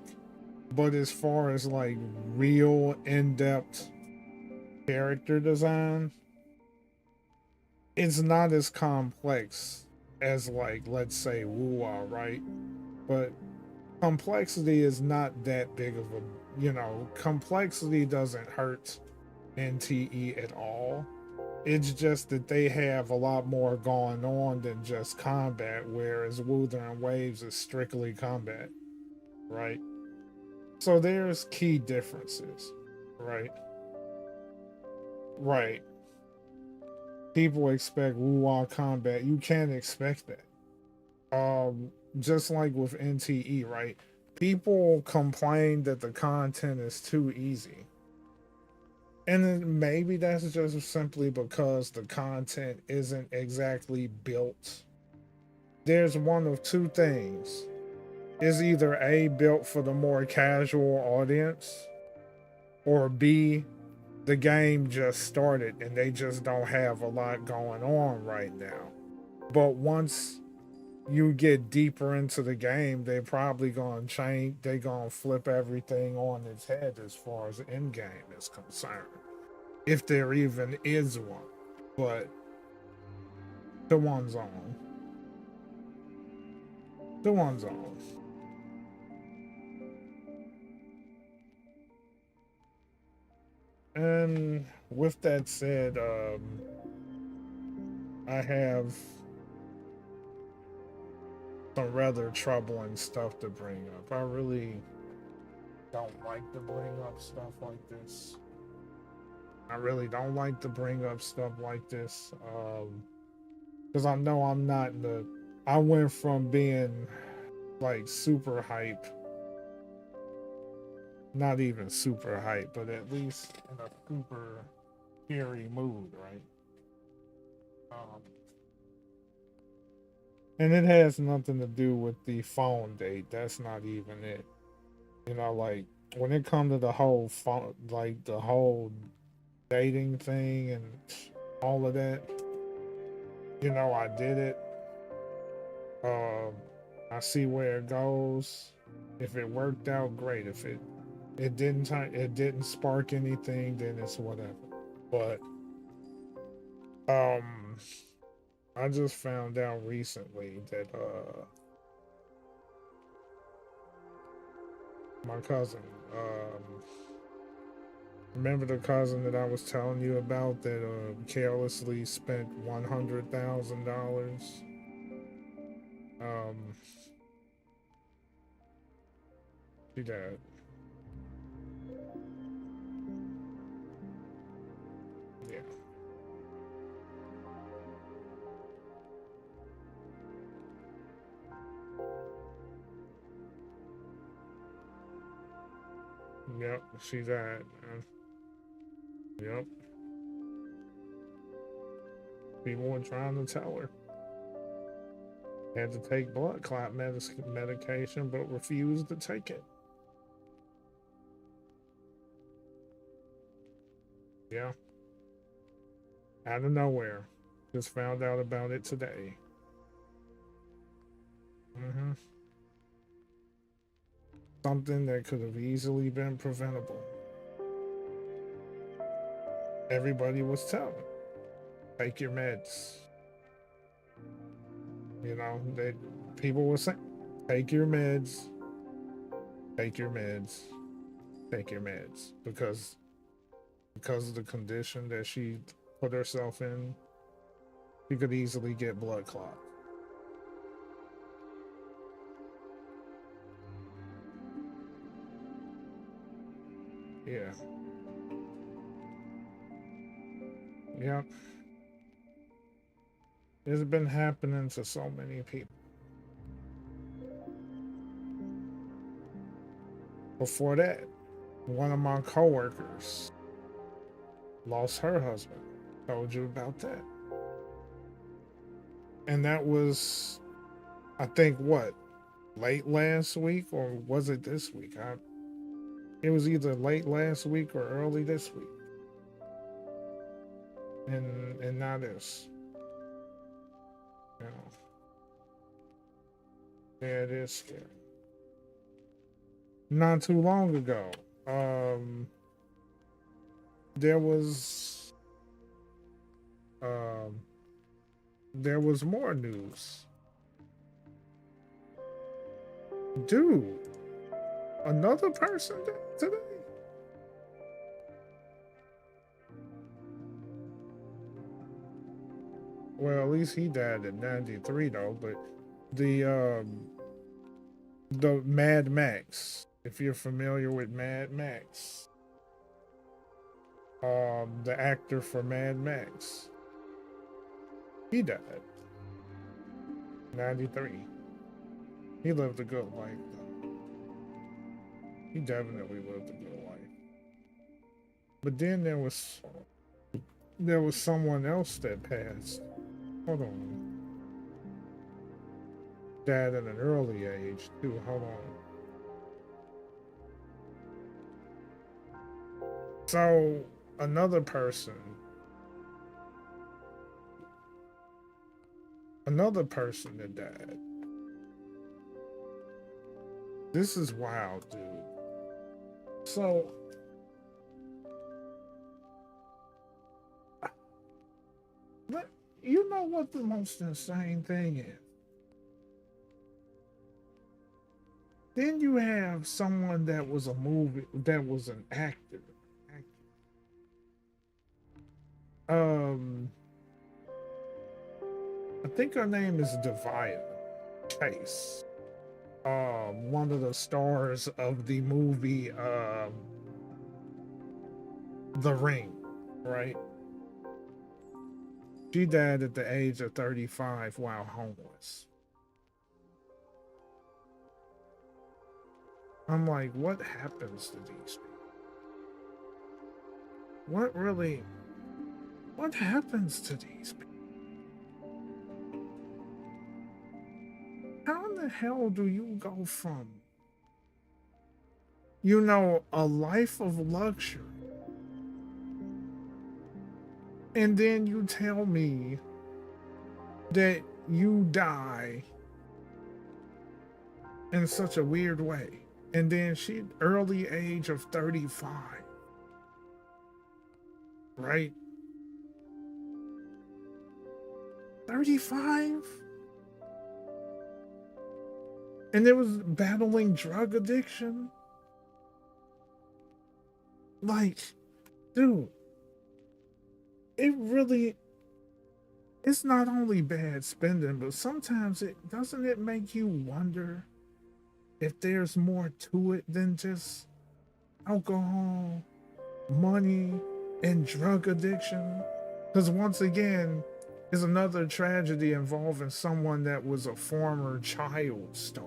But as far as like real in-depth character design, it's not as complex as, like, let's say, Wuwa, right? But complexity is not that big of a, you know, complexity doesn't hurt NTE at all. It's just that they have a lot more going on than just combat, whereas Wuthering Waves is strictly combat, right? So there's key differences, right? Right. People expect Wuwa combat. You can't expect that. Just like with NTE, right? People complain that the content is too easy. And then maybe that's just simply because the content isn't exactly built. There's one of two things. It's either A, built for the more casual audience, or B, the game just started and they just don't have a lot going on right now. But once you get deeper into the game, they're probably going to change. They're going to flip everything on its head as far as the end game is concerned. If there even is one. But the one's on. The one's on. And with that said, I have some rather troubling stuff to bring up. I really don't like to bring up stuff like this. I really don't like to bring up stuff like this. Because I know I'm not in the... I went from being like super hype, not even super hype, but at least in a super cheery mood, right? And it has nothing to do with the phone date. That's not even it. You know, like when it comes to the whole phone, like the whole dating thing and all of that, you know, I did it. I see where it goes. If it worked out, great. If it didn't spark anything, then it's whatever. But I just found out recently that my cousin, remember the cousin that I was telling you about that carelessly spent $100,000? She died. Yeah. Yep, she died. Yep. People were trying to tell her. Had to take blood clot medication, but refused to take it. Yeah. Out of nowhere. Just found out about it today. Something that could have easily been preventable. Everybody was telling, take your meds. You know, people were saying, take your meds, take your meds, take your meds. Because of the condition that she put herself in, she could easily get blood clot. Yeah. Yep. It's been happening to so many people. Before that, one of my coworkers lost her husband. Told you about that. And that was, I think, what, late last week, or was it this week? It was either late last week or early this week. And now this. You know. Yeah, it is scary. Not too long ago, there was more news. Dude, another person died today. Well, at least he died at 93 though, but the Mad Max, if you're familiar with Mad Max, the actor for Mad Max, he died. 93. He lived a good life though. He definitely lived a good life. But then there was someone else that passed. Hold on. Died at an early age too. Hold on. So another person that died. This is wild, dude. So you know what the most insane thing is? Then you have someone that was an actor. I think her name is Devia Chase. One of the stars of the movie The Ring, right? She died at the age of 35 while homeless. I'm like, what happens to these people? What really What happens to these people? How in the hell do you go from, you know, a life of luxury, and then you tell me that you die in such a weird way? And then she, early age of 35, right? 35? And it was battling drug addiction. Like, dude, it really, it's not only bad spending, but sometimes it make you wonder if there's more to it than just alcohol, money, and drug addiction. Because once again, is another tragedy involving someone that was a former child star.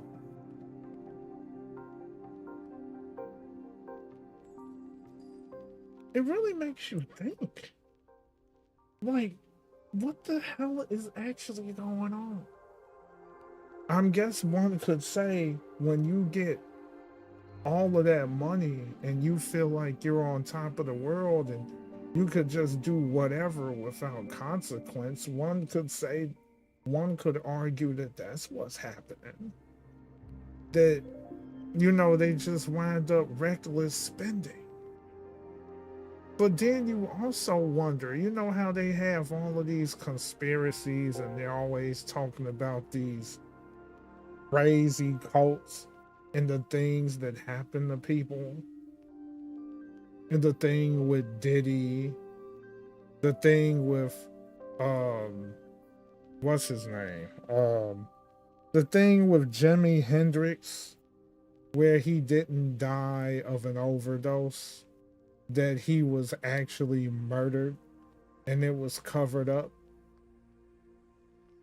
It really makes you think. Like, what the hell is actually going on? I guess one could say when you get all of that money and you feel like you're on top of the world and you could just do whatever without consequence, one could argue that that's what's happening. That, you know, they just wind up reckless spending. But then you also wonder, you know how they have all of these conspiracies and they're always talking about these crazy cults and the things that happen to people. And the thing with Diddy, the thing with what's his name? The thing with Jimi Hendrix, where he didn't die of an overdose, that he was actually murdered and it was covered up.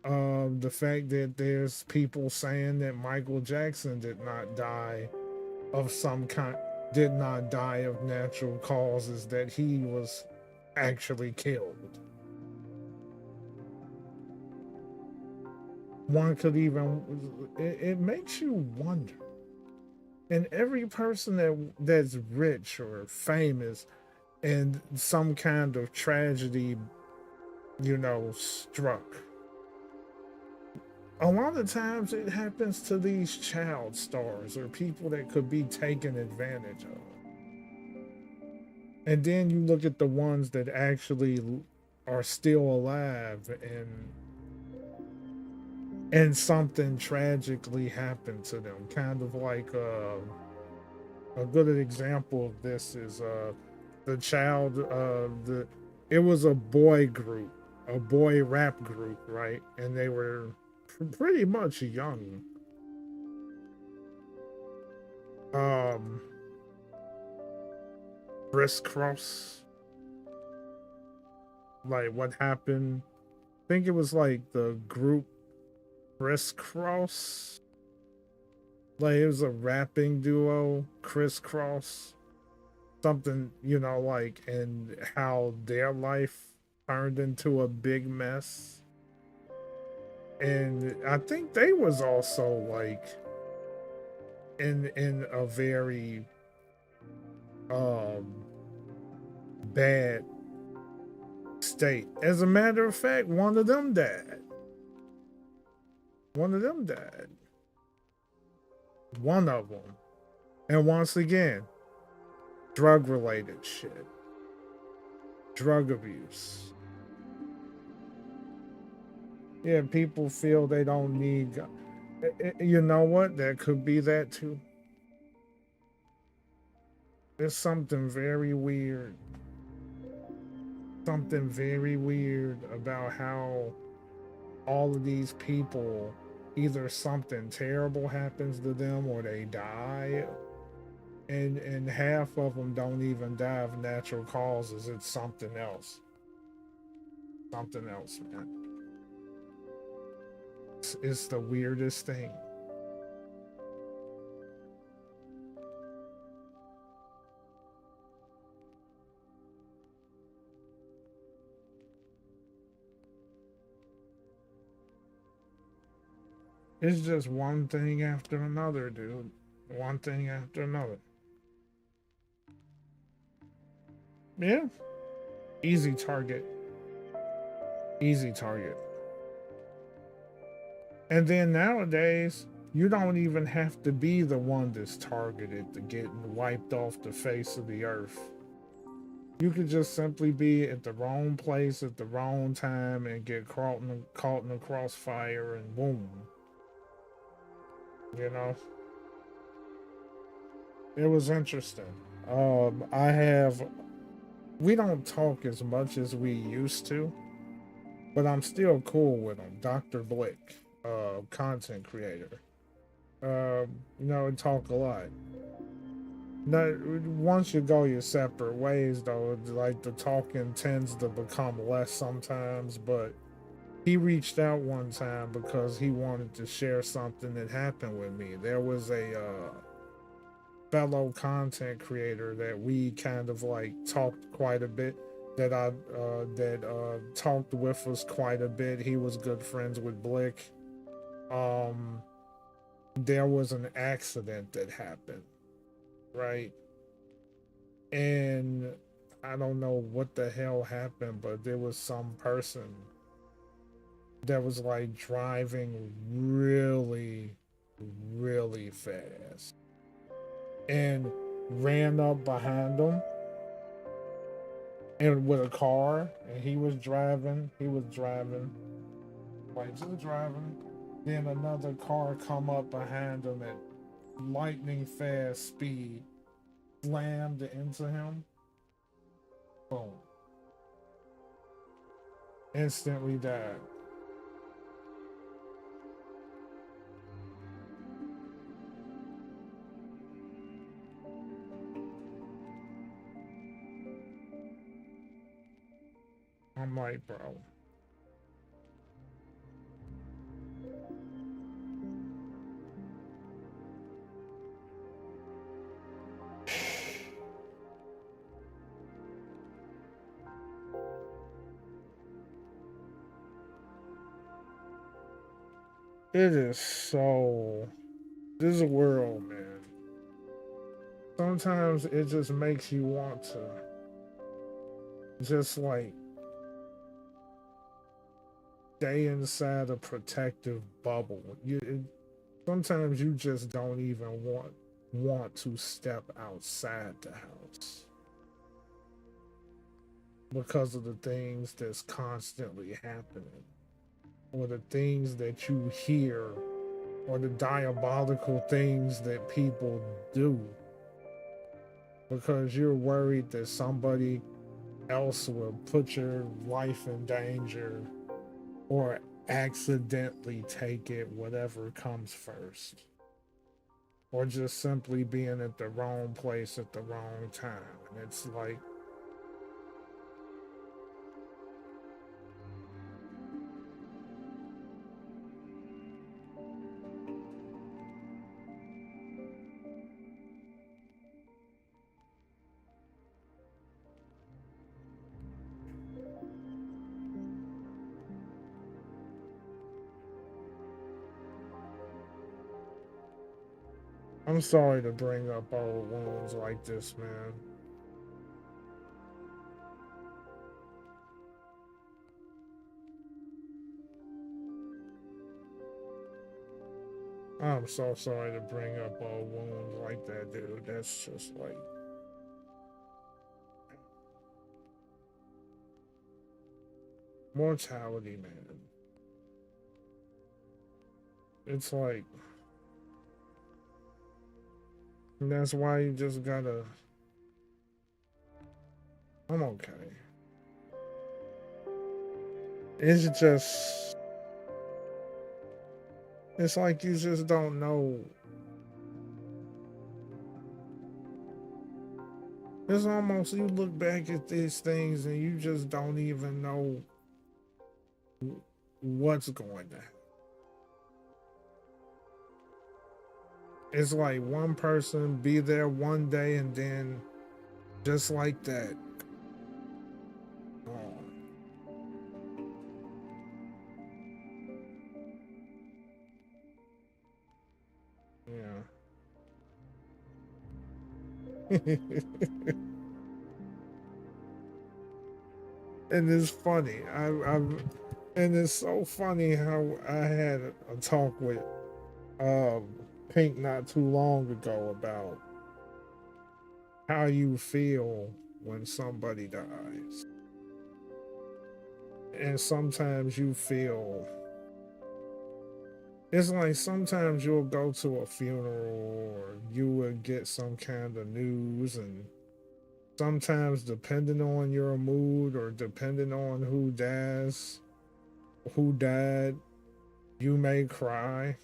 The fact that there's people saying that Michael Jackson did not die of natural causes, that he was actually killed. One could even, it makes you wonder. And every person that's rich or famous and some kind of tragedy, you know, struck, a lot of times it happens to these child stars or people that could be taken advantage of. And then you look at the ones that actually are still alive and something tragically happened to them. Kind of like a good example of this is the child, it was a boy group, a boy rap group, right? And they were pretty much young. Crisscross. Like what happened? I think it was like the group Crisscross. Like it was a rapping duo, Crisscross. Something, you know, like, and how their life turned into a big mess. And I think they was also like in a very bad state. As a matter of fact, one of them died. One of them. And once again, drug related shit. Drug abuse. Yeah, people feel they don't need. You know what? That could be that too. There's something very weird. Something very weird about how all of these people, either something terrible happens to them or they die. And half of them don't even die of natural causes. It's something else. Something else, man. It's the weirdest thing. It's just one thing after another, dude. One thing after another. Yeah. Easy target. Easy target. And then nowadays, you don't even have to be the one that's targeted to get wiped off the face of the earth. You could just simply be at the wrong place at the wrong time and get caught in a crossfire and boom. You know? It was interesting. We don't talk as much as we used to, but I'm still cool with him. Dr. Blick, content creator. Talk a lot. No, once you go your separate ways, though, like the talking tends to become less sometimes. But he reached out one time because he wanted to share something that happened with me. There was a fellow content creator that we kind of like talked quite a bit. That talked with us quite a bit. He was good friends with Blick. There was an accident that happened. Right. And I don't know what the hell happened, but there was some person that was like driving really, really fast and ran up behind him and with a car, and he was driving, like just driving. Then another car come up behind him at lightning fast speed, slammed into him. Boom. Instantly died. I'm like, bro. It is so. This is a world, man. Sometimes it just makes you want to just like stay inside a protective bubble. Sometimes you just don't even want to step outside the house because of the things that's constantly happening, or the things that you hear, or the diabolical things that people do, because you're worried that somebody else will put your life in danger or accidentally take it, whatever comes first, or just simply being at the wrong place at the wrong time. And it's like, I'm sorry to bring up old wounds like this, man. I'm so sorry to bring up old wounds like that, dude. That's just like... mortality, man. It's like... and that's why you just gotta... I'm okay. It's just... it's like you just don't know. It's almost, you look back at these things and you just don't even know what's going on. It's like one person be there one day and then just like that. Oh. Yeah. And it's funny. And it's so funny how I had a talk with Pink not too long ago about how you feel when somebody dies. And sometimes you feel it's like sometimes you'll go to a funeral or you will get some kind of news, and sometimes depending on your mood or depending on who died, you may cry.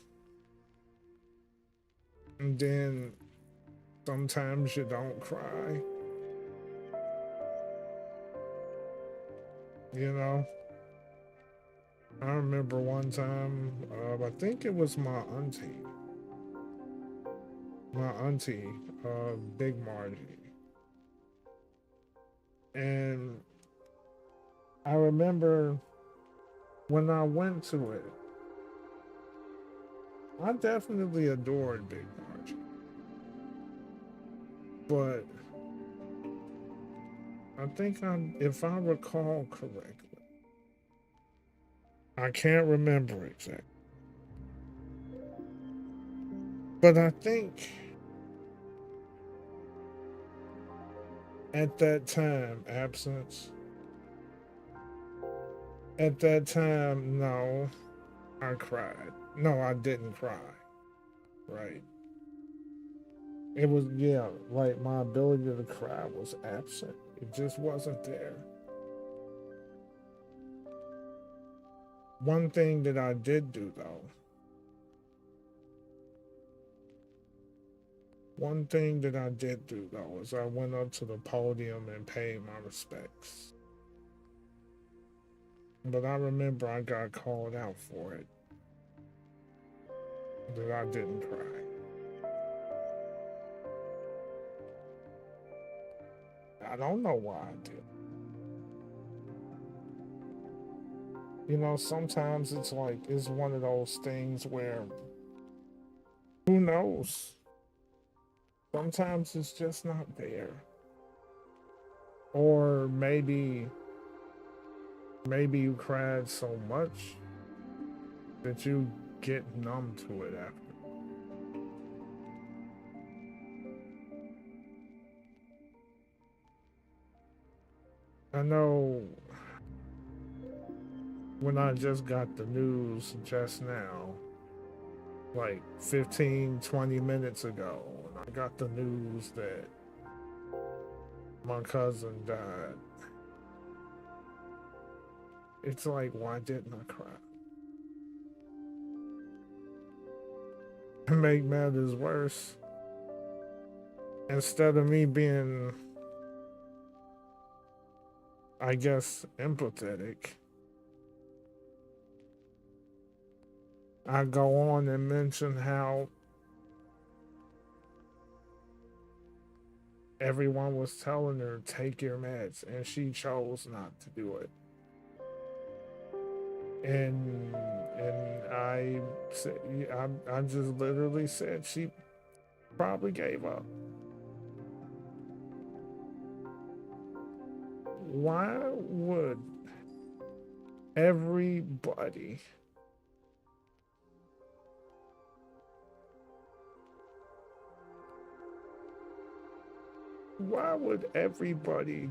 And then sometimes you don't cry. You know? I remember one time, I think it was my auntie, Big Margie. And I remember when I went to it, I definitely adored Big Margie. But I think if I recall correctly, I can't remember exactly. But I think at that time, at that time, no, I cried. No, I didn't cry. Right. It was, yeah, like my ability to cry was absent. It just wasn't there. One thing that I did do, though, is I went up to the podium and paid my respects. But I remember I got called out for it. That I didn't cry. I don't know why I did. You know, sometimes it's like, it's one of those things where, who knows? Sometimes it's just not there. Or maybe you cried so much that you get numb to it after. I know when I just got the news just now, like 15, 20 minutes ago, when I got the news that my cousin died, it's like, why didn't I cry? To make matters worse, instead of me being, I guess, empathetic, I go on and mention how everyone was telling her, take your meds, and she chose not to do it. And I said, I just literally said she probably gave up. Why would everybody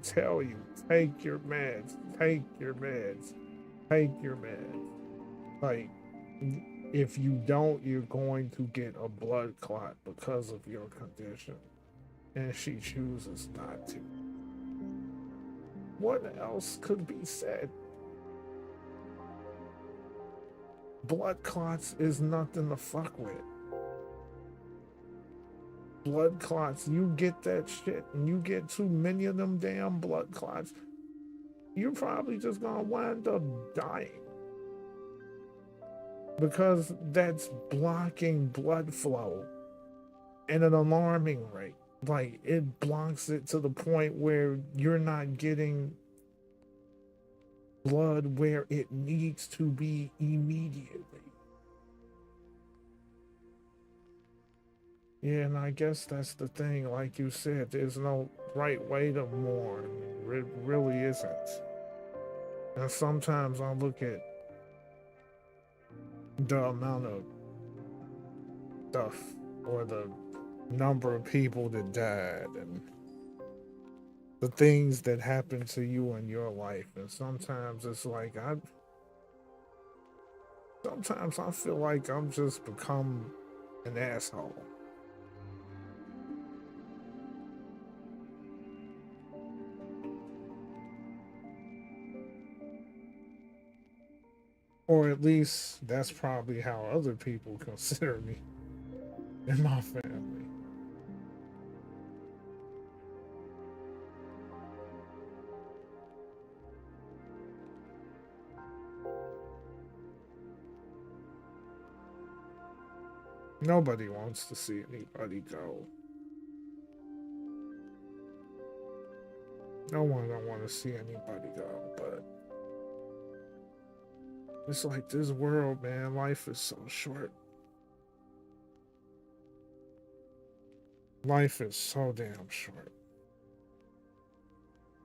tell you, take your meds, take your meds, take your meds? Like, if you don't, you're going to get a blood clot because of your condition. And she chooses not to. What else could be said? Blood clots is nothing to fuck with. Blood clots, you get that shit and you get too many of them damn blood clots, you're probably just gonna wind up dying. Because that's blocking blood flow at an alarming rate. Like, it blocks it to the point where you're not getting blood where it needs to be immediately. Yeah, and I guess that's the thing. Like you said, there's no right way to mourn. It really isn't. And sometimes I look at the amount of stuff or the number of people that died and the things that happened to you in your life. And sometimes it's like sometimes I feel like I'm just become an asshole. Or at least that's probably how other people consider me in my family. Nobody wants to see anybody go. No one don't want to see anybody go, but it's like this world, man, life is so short. Life is so damn short.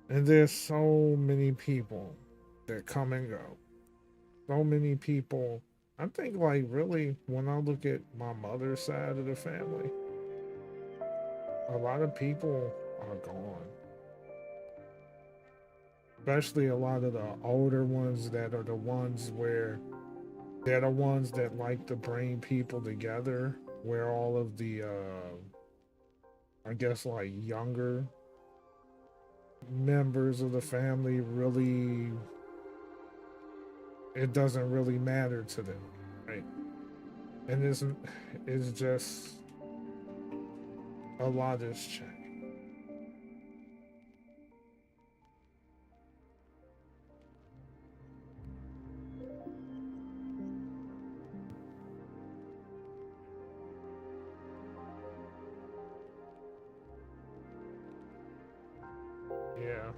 And there's so many people that come and go. So many people. I think, like, really, when I look at my mother's side of the family, a lot of people are gone. Especially a lot of the older ones that are the ones where they're the ones that like to bring people together, where all of the, I guess, like, younger members of the family really, it doesn't really matter to them, right? And it's just a lot has changed. Yeah.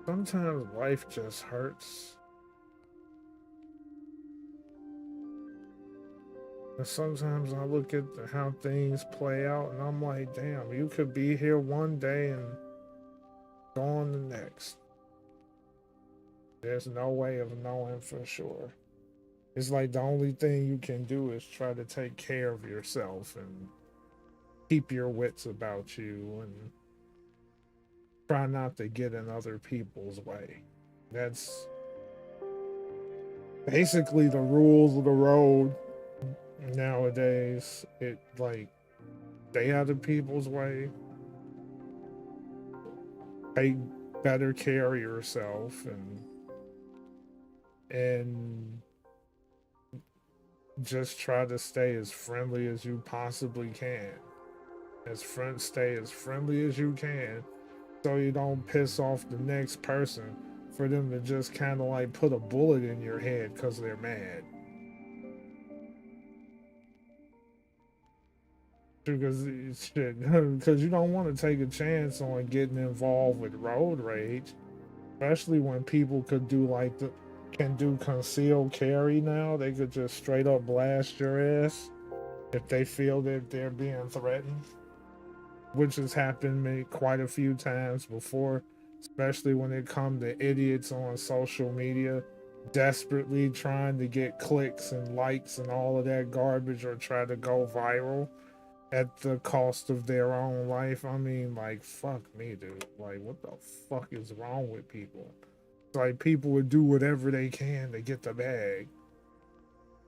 Sometimes life just hurts. And sometimes I look at how things play out and I'm like, damn, you could be here one day and gone the next. There's no way of knowing for sure. It's like the only thing you can do is try to take care of yourself and keep your wits about you and try not to get in other people's way. That's basically the rules of the road nowadays. It like stay out of people's way, take better care of yourself, and just try to stay as friendly as you possibly can. Stay as friendly as you can so you don't piss off the next person for them to just kind of like put a bullet in your head because they're mad. Because because you don't want to take a chance on getting involved with road rage, especially when people can do concealed carry now. They could just straight up blast your ass if they feel that they're being threatened, which has happened quite a few times before, especially when it comes to idiots on social media desperately trying to get clicks and likes and all of that garbage or try to go viral at the cost of their own life. I mean, like, fuck me, dude. Like, what the fuck is wrong with people? It's like people would do whatever they can to get the bag,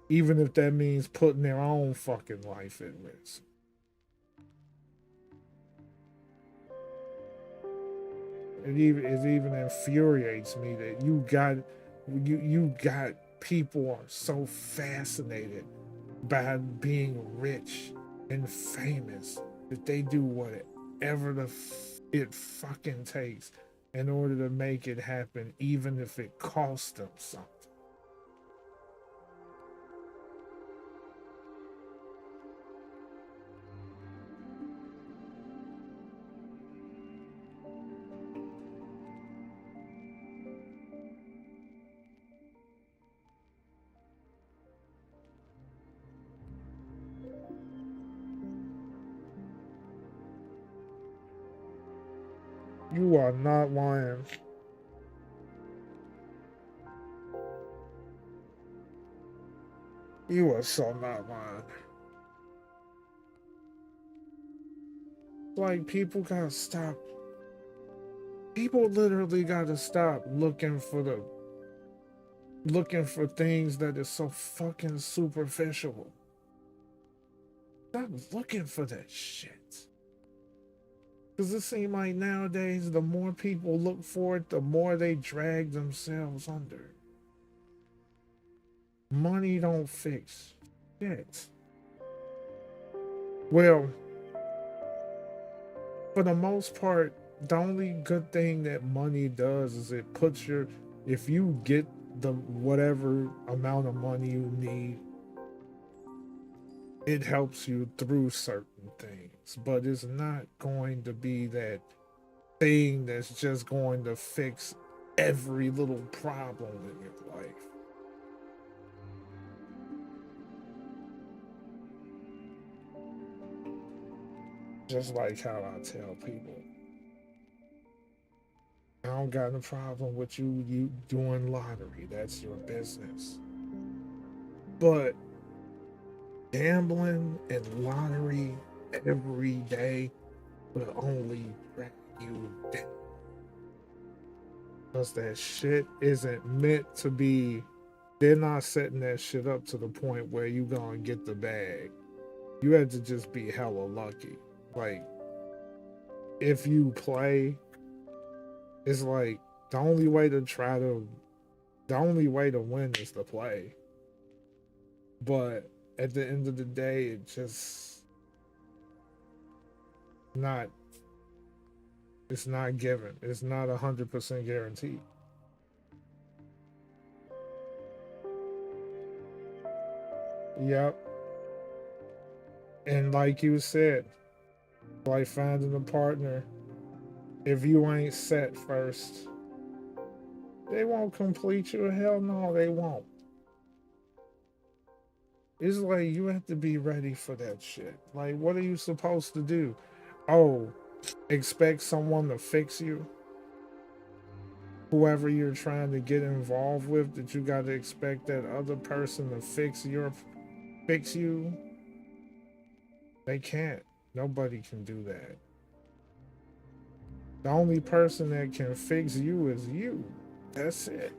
even if that means putting their own fucking life at risk. It even infuriates me that you got people are so fascinated by being rich and famous that they do whatever it fucking takes in order to make it happen, even if it costs them something. You are not lying. You are so not lying. Like, people gotta stop. People literally gotta stop looking for things that is so fucking superficial. Stop looking for that shit. Because it seems like nowadays, the more people look for it, the more they drag themselves under. Money don't fix shit. Well, for the most part, the only good thing that money does is it puts if you get the whatever amount of money you need, it helps you through certain things. But it's not going to be that thing that's just going to fix every little problem in your life. Just like how I tell people, I don't got a problem with you doing lottery. That's your business. But gambling and lottery every day will only drag you down. Because that shit isn't meant to be. They're not setting that shit up to the point where you gonna get the bag. You have to just be hella lucky. Like, if you play, it's like the only way to win is to play. But at the end of the day, it just it's not given. It's not 100% guaranteed. Yep. And like you said, like finding a partner, if you ain't set first, they won't complete you. Hell no, they won't. It's like you have to be ready for that shit. Like, what are you supposed to do? Oh, expect someone to fix you? Whoever you're trying to get involved with, that you got to expect that other person to fix you? They can't. Nobody can do that. The only person that can fix you is you. That's it.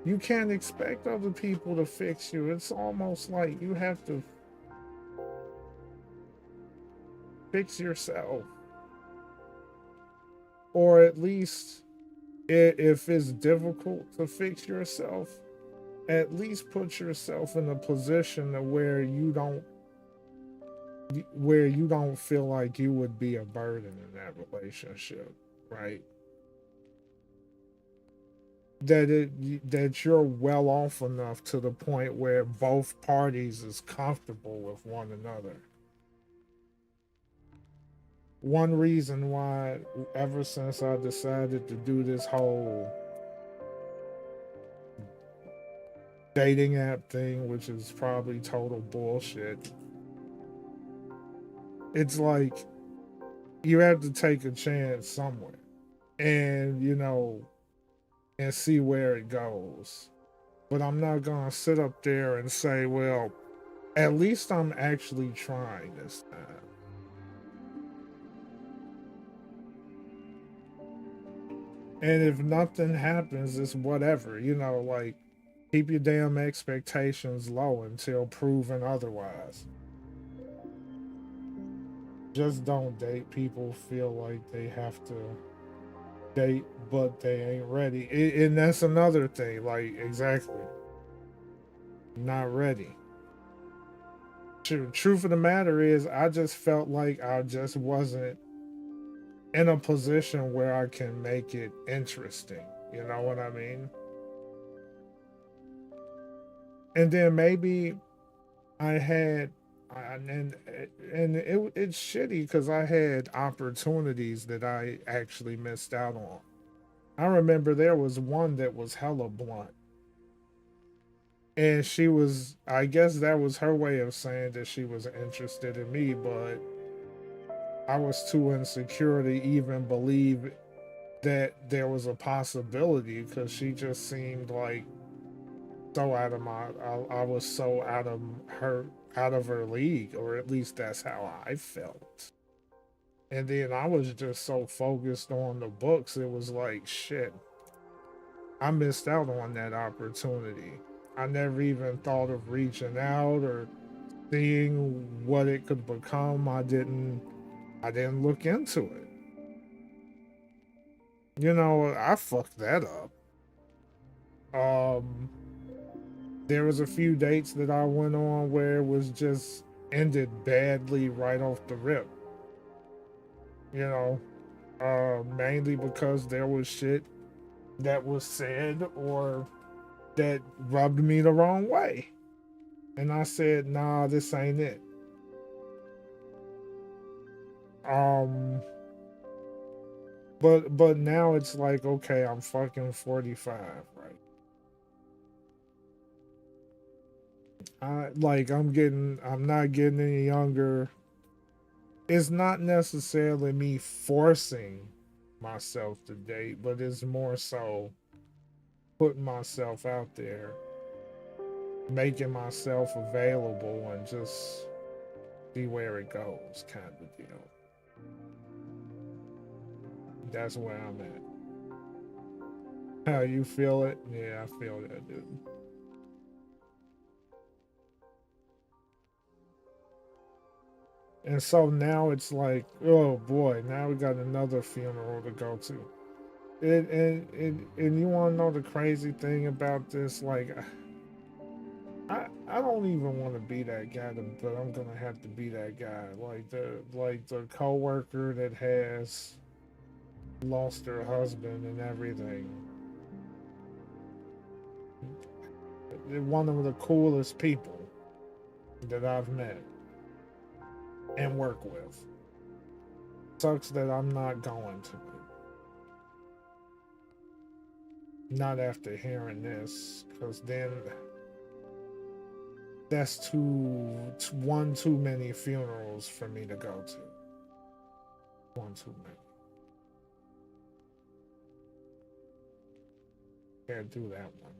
You can't expect other people to fix you. It's almost like you have to fix yourself. Or at least, if it's difficult to fix yourself, at least put yourself in a position where you don't feel like you would be a burden in that relationship, right? That you're well off enough to the point where both parties is comfortable with one another. One reason why, ever since I decided to do this whole dating app thing, which is probably total bullshit, it's like you have to take a chance somewhere and and see where it goes. But I'm not gonna sit up there and say, well, at least I'm actually trying this time. And if nothing happens, it's whatever, like, keep your damn expectations low until proven otherwise. Just don't date people feel like they have to date, but they ain't ready. And that's another thing, like, exactly. Not ready. Truth of the matter is, I just felt like I just wasn't in a position where I can make it interesting. You know what I mean? And then maybe I had, and it's shitty because I had opportunities that I actually missed out on. I remember there was one that was hella blunt. And I guess that was her way of saying that she was interested in me, but I was too insecure to even believe that there was a possibility because she just seemed like so out of I was so out of her league, or at least that's how I felt. And then I was just so focused on the books, it was like, shit, I missed out on that opportunity. I never even thought of reaching out or seeing what it could become. I didn't look into it. You know, I fucked that up. There was a few dates that I went on where it was just ended badly right off the rip. You know, mainly because there was shit that was said or that rubbed me the wrong way. And I said, nah, this ain't it. But now it's like, okay, I'm fucking 45, right? I'm not getting any younger. It's not necessarily me forcing myself to date, but it's more so putting myself out there, making myself available, and just see where it goes, kind of deal. That's where I'm at. How you feel it? Yeah, I feel that, dude. And so now it's like, oh boy, now we got another funeral to go to. And you want to know the crazy thing about this? Like, I don't even want to be that guy, but I'm gonna have to be that guy. Like the coworker that has lost her husband and everything. One of the coolest people that I've met and work with. Sucks that I'm not going to. Not after hearing this, because then that's one too many funerals for me to go to. One too many. Can't do that one.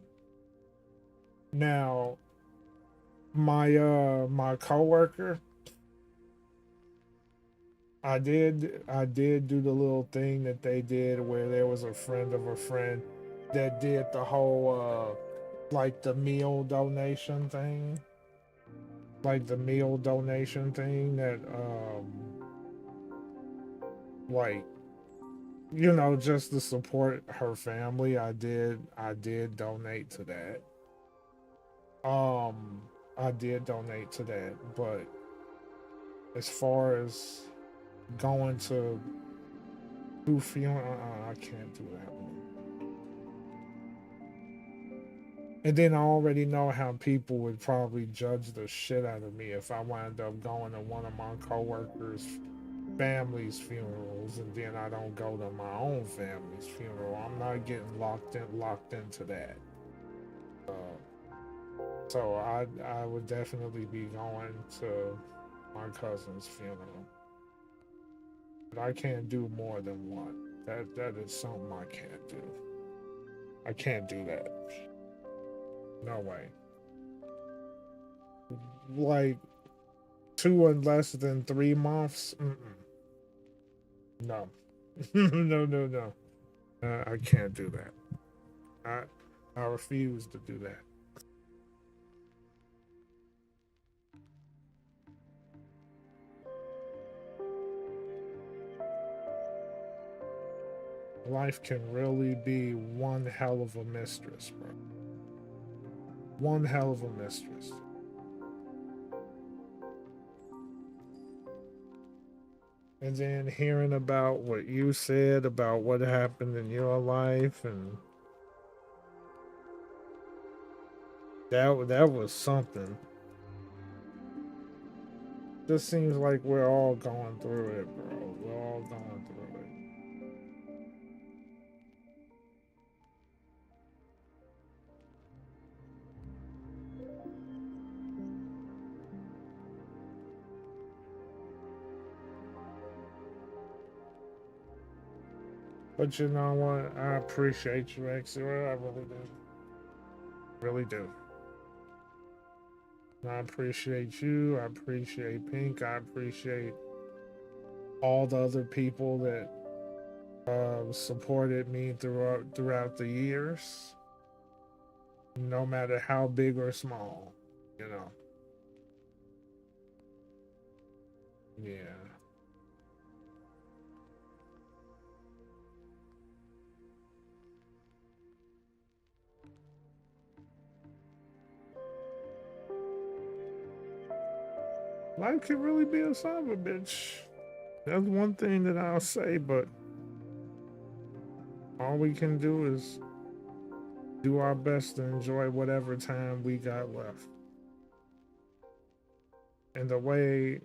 Now, my coworker, I did do the little thing that they did where there was a friend of a friend that did the whole like the meal donation thing. Like the meal donation thing that like, you know, just to support her family. I did donate to that. I did donate to that, but as far as going to do funeral, I can't do that one. And then I already know how people would probably judge the shit out of me if I wind up going to one of my coworkers' family's funerals and then I don't go to my own family's funeral. I'm not getting locked into that. So I would definitely be going to my cousin's funeral. But I can't do more than one. That is something I can't do. I can't do that. No way. Like 2 in less than 3 months? No. No. I can't do that. I refuse to do that. Life can really be one hell of a mistress, bro. One hell of a mistress. And then hearing about what you said about what happened in your life, and that was something. Just seems like we're all going through it, bro. We're all going through it. But you know what? I appreciate you, Exura. I really do. Really do. I appreciate you. I appreciate Pink. I appreciate all the other people that supported me throughout the years, no matter how big or small, you know. Yeah. Life can really be a son of a bitch. That's one thing that I'll say, but all we can do is do our best to enjoy whatever time we got left. And the way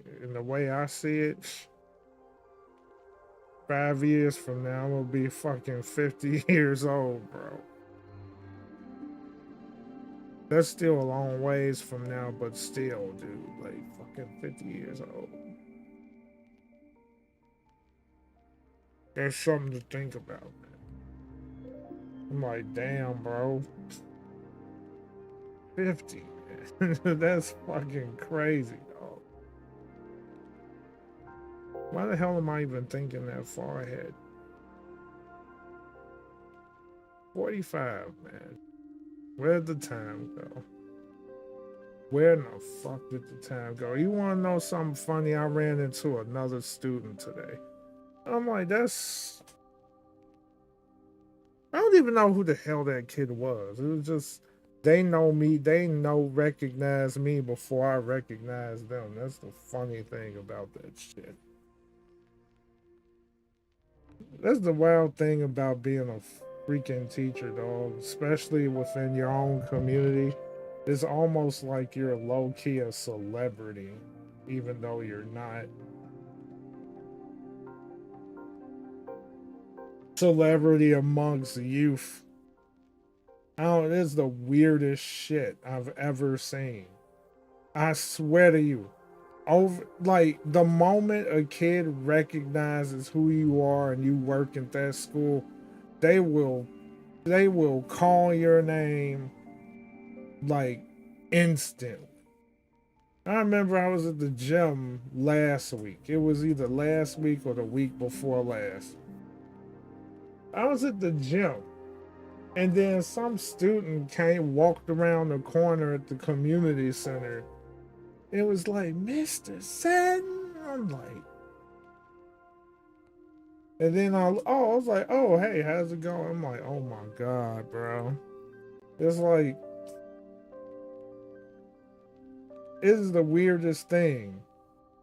I see it, 5 years from now, I'm gonna be fucking 50 years old, bro. That's still a long ways from now, but still, dude, like fucking 50 years old. That's something to think about, man. I'm like, damn, bro. 50, man. That's fucking crazy, dog. Why the hell am I even thinking that far ahead? 45, man. Where'd the time go? Where in the fuck did the time go? You want to know something funny? I ran into another student today. I'm like, that's... I don't even know who the hell that kid was. It was just, they know me. They recognize me before I recognize them. That's the funny thing about that shit. That's the wild thing about being a freaking teacher, dog, especially within your own community. It's almost like you're low-key a celebrity, even though you're not. Celebrity amongst youth. It's the weirdest shit I've ever seen. I swear to you. Like, the moment a kid recognizes who you are and you work at that school, they will call your name like instantly. I remember I was at the gym last week. It was either last week or the week before last. I was at the gym, and then some student walked around the corner at the community center. It was like, Mr. Sutton. I'm like, and then I was like, oh, hey, how's it going? I'm like, oh my God, bro. It's like, it is the weirdest thing.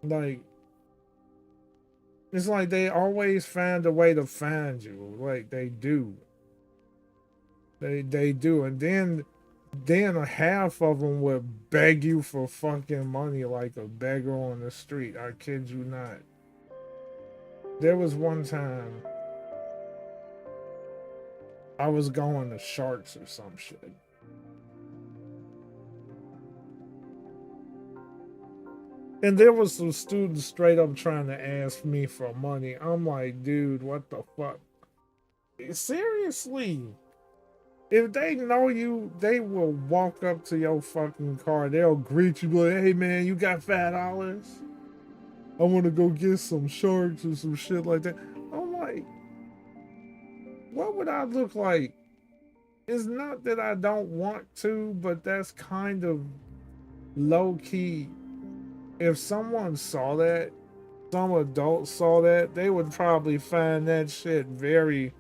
Like, it's like they always find a way to find you. Like, they do. They do. And then a half of them would beg you for fucking money like a beggar on the street. I kid you not. There was one time I was going to Sharks or some shit. And there was some students straight up trying to ask me for money. I'm like, dude, what the fuck? Seriously? If they know you, they will walk up to your fucking car. They'll greet you like, hey man, you got $5? I want to go get some sharks or some shit like that. I'm like, what would I look like? It's not that I don't want to, but that's kind of low key. If someone saw that, some adults saw that, they would probably find that shit very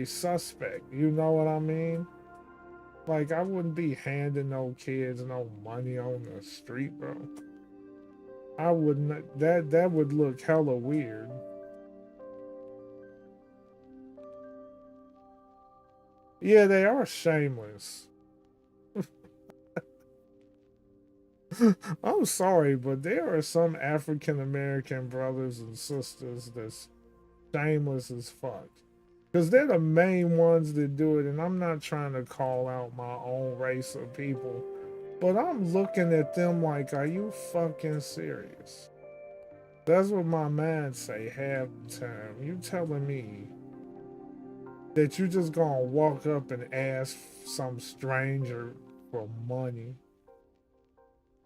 suspect. You know what I mean? Like, I wouldn't be handing no kids no money on the street, bro. I wouldn't. That would look hella weird. Yeah, they are shameless. I'm sorry, but there are some African American brothers and sisters that's shameless as fuck. Because they're the main ones that do it, and I'm not trying to call out my own race of people, but I'm looking at them like, are you fucking serious? That's what my man say half the time. You telling me that you just gonna walk up and ask some stranger for money,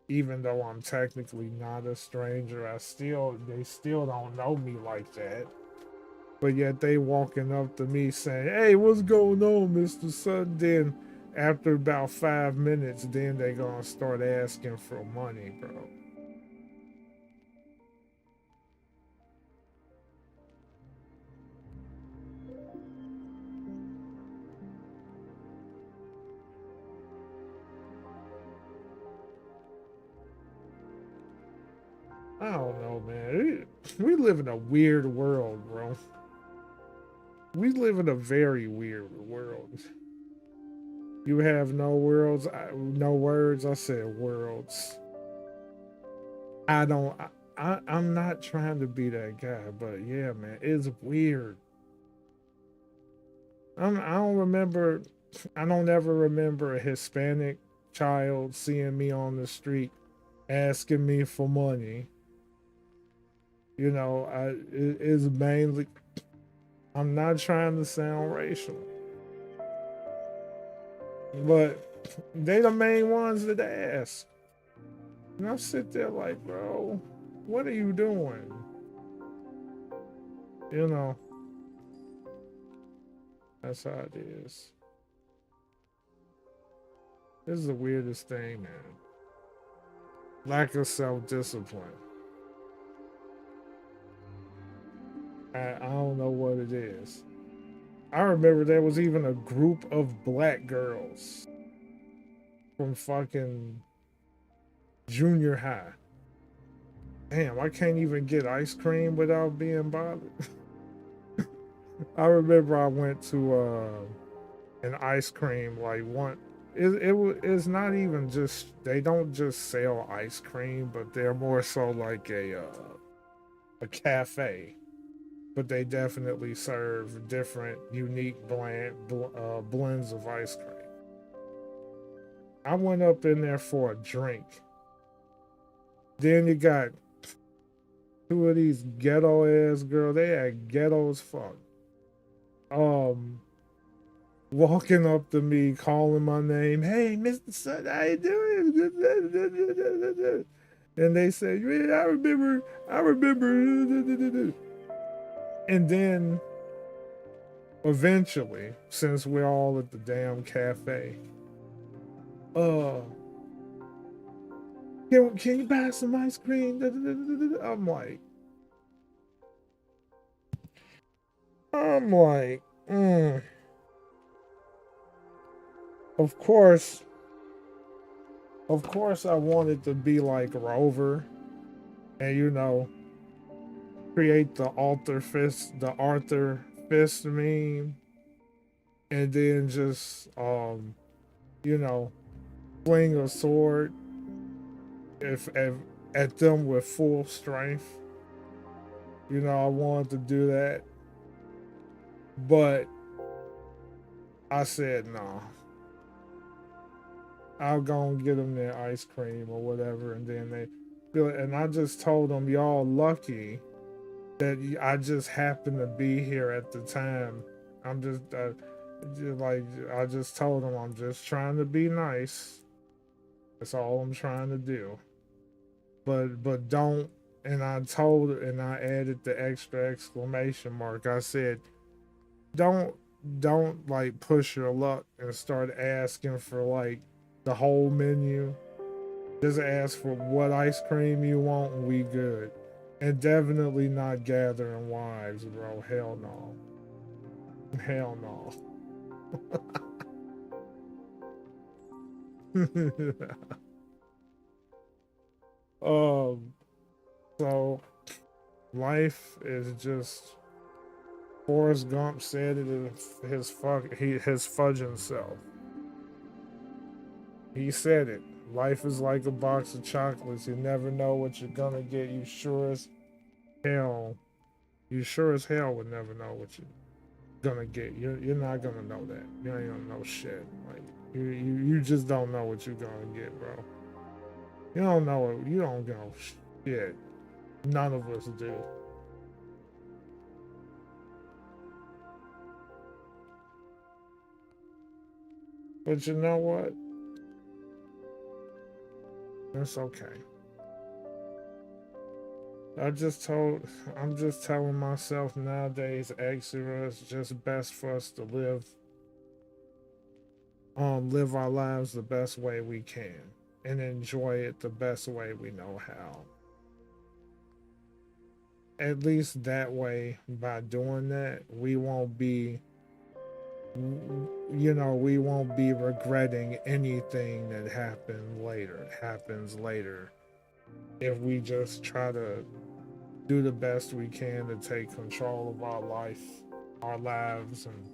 even though I'm technically not a stranger. They still don't know me like that. But yet they walking up to me saying, "Hey, what's going on, Mr. Sutton?" Then after about 5 minutes, then they gonna start asking for money, bro. I don't know, man. We live in a weird world, bro. We live in a very weird world. You have no worlds, no words. I said worlds. I don't. I'm not trying to be that guy, but yeah, man, it's weird. I don't remember. I don't ever remember a Hispanic child seeing me on the street asking me for money. You know, it's mainly. I'm not trying to sound racial, but they the main ones that ask. And I sit there like, bro, what are you doing? You know, that's how it is. This is the weirdest thing, man. Lack of self-discipline. I don't know what it is. I remember there was even a group of black girls from fucking junior high. Damn, I can't even get ice cream without being bothered. I remember I went to an ice cream like one. It's not even just, they don't just sell ice cream, but they're more so like a cafe. But they definitely serve different, unique blends of ice cream. I went up in there for a drink. Then you got two of these ghetto ass girls. They had ghetto as fuck. Walking up to me, calling my name. "Hey, Mr. Sutton, how you doing?" And they said, "Yeah, I remember. And then eventually, since we're all at the damn cafe, can you buy some ice cream? I'm like, Of course I wanted to be like Rover and, you know, create the Arthur Fist meme, and then just, you know, fling a sword if at them with full strength. You know, I wanted to do that, but I said no. I'll go and get them their ice cream or whatever, and then and I just told them, y'all lucky that I just happened to be here at the time. I'm just like, I just told them I'm just trying to be nice. That's all I'm trying to do. But don't. And I added the extra exclamation mark. I said, don't like push your luck and start asking for like the whole menu. Just ask for what ice cream you want and we good. And definitely not gathering wives, bro. Hell no. Hell no. So life is just, Forrest Gump said it in his fudging self. He said it. Life is like a box of chocolates. You never know what you're gonna get. You sure as hell would never know what you're gonna get. You're not gonna know that. You ain't gonna know shit. Like you just don't know what you're gonna get, bro. You don't know shit. None of us do. But you know what? It's okay. I'm just telling myself nowadays, actually, it's just best for us to live our lives the best way we can and enjoy it the best way we know how. At least that way, by doing that, we won't be regretting anything that happens later if we just try to do the best we can to take control of our lives, and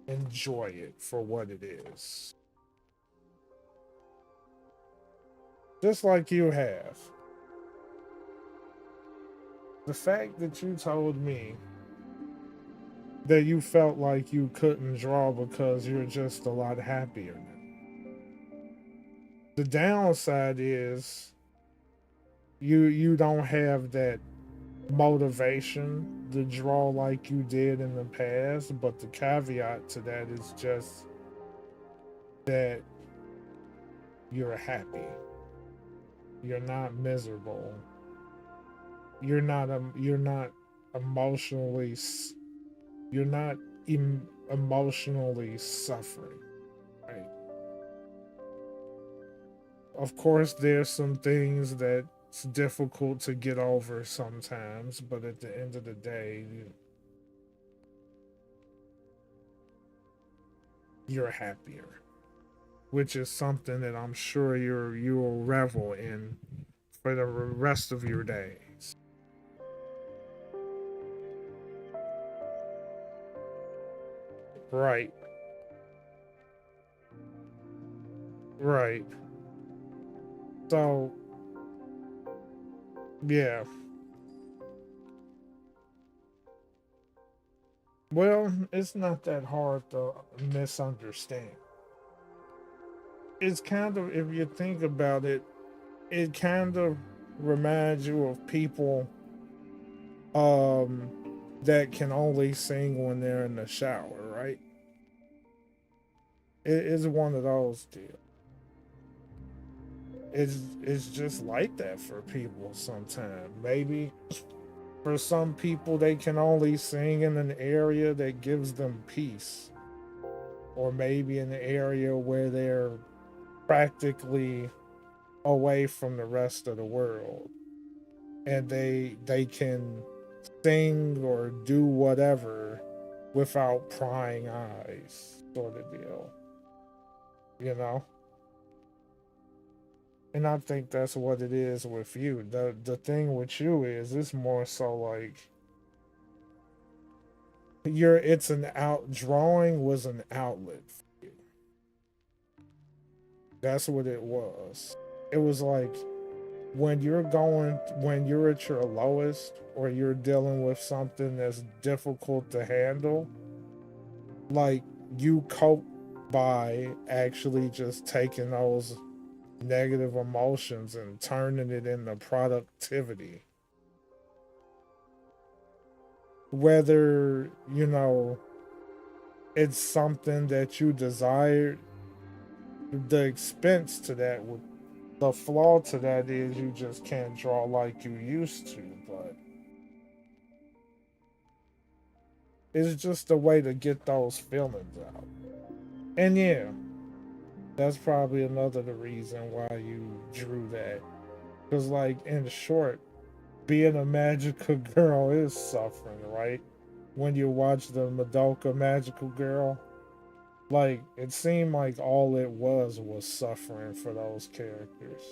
enjoy it for what it is. Just like you have. The fact that you told me that you felt like you couldn't draw because you're just a lot happier now. The downside is you don't have that motivation to draw like you did in the past, but the caveat to that is just that you're happy. You're not miserable. You're not emotionally you're not emotionally suffering, right? Of course, there's some things that's difficult to get over sometimes, but at the end of the day, you're happier, which is something that I'm sure you will revel in for the rest of your days. Right. Right. So, yeah. Well, it's not that hard to misunderstand. It's kind of, if you think about it, it kind of reminds you of people um that can only sing when they're in the shower, right? It is one of those deals. It's just like that for people sometimes. Maybe for some people they can only sing in an area that gives them peace. Or maybe an area where they're practically away from the rest of the world. And they can sing or do whatever without prying eyes, sort of deal. You know? And I think that's what it is with you. The thing with you is it's more so like drawing was an outlet for you. That's what it was. It was like when you're at your lowest, or you're dealing with something that's difficult to handle, like you cope by actually just taking those negative emotions and turning it into productivity. Whether, it's something that you desired, the expense to that would the flaw to that is you just can't draw like you used to, but it's just a way to get those feelings out. And yeah, that's probably another the reason why you drew that. Because, like, in short, being a magical girl is suffering, right? When you watch the Madoka Magical Girl, like, it seemed like all it was suffering for those characters.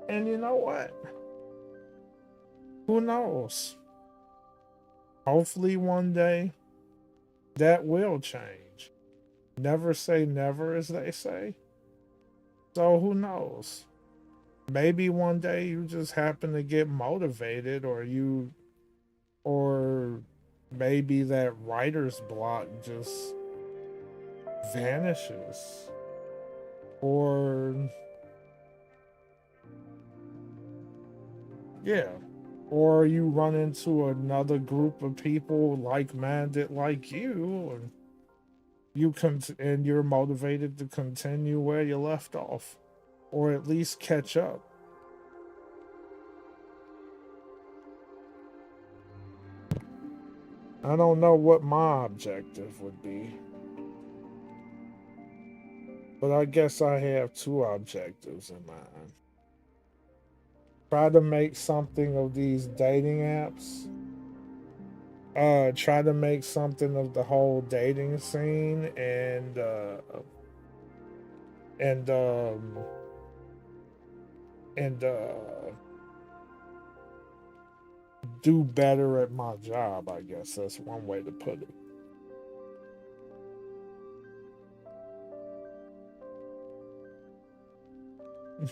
And you know what? Who knows? Hopefully one day that will change. Never say never, as they say. So who knows? Maybe one day you just happen to get motivated, or maybe that writer's block just vanishes. Or Yeah. Or you run into another group of people like-minded like you, and and you're motivated to continue where you left off, or at least catch up. I don't know what my objective would be, but I guess I have two objectives in mind. Try to make something of these dating apps. Try to make something of the whole dating scene, and um and do better at my job. I guess that's one way to put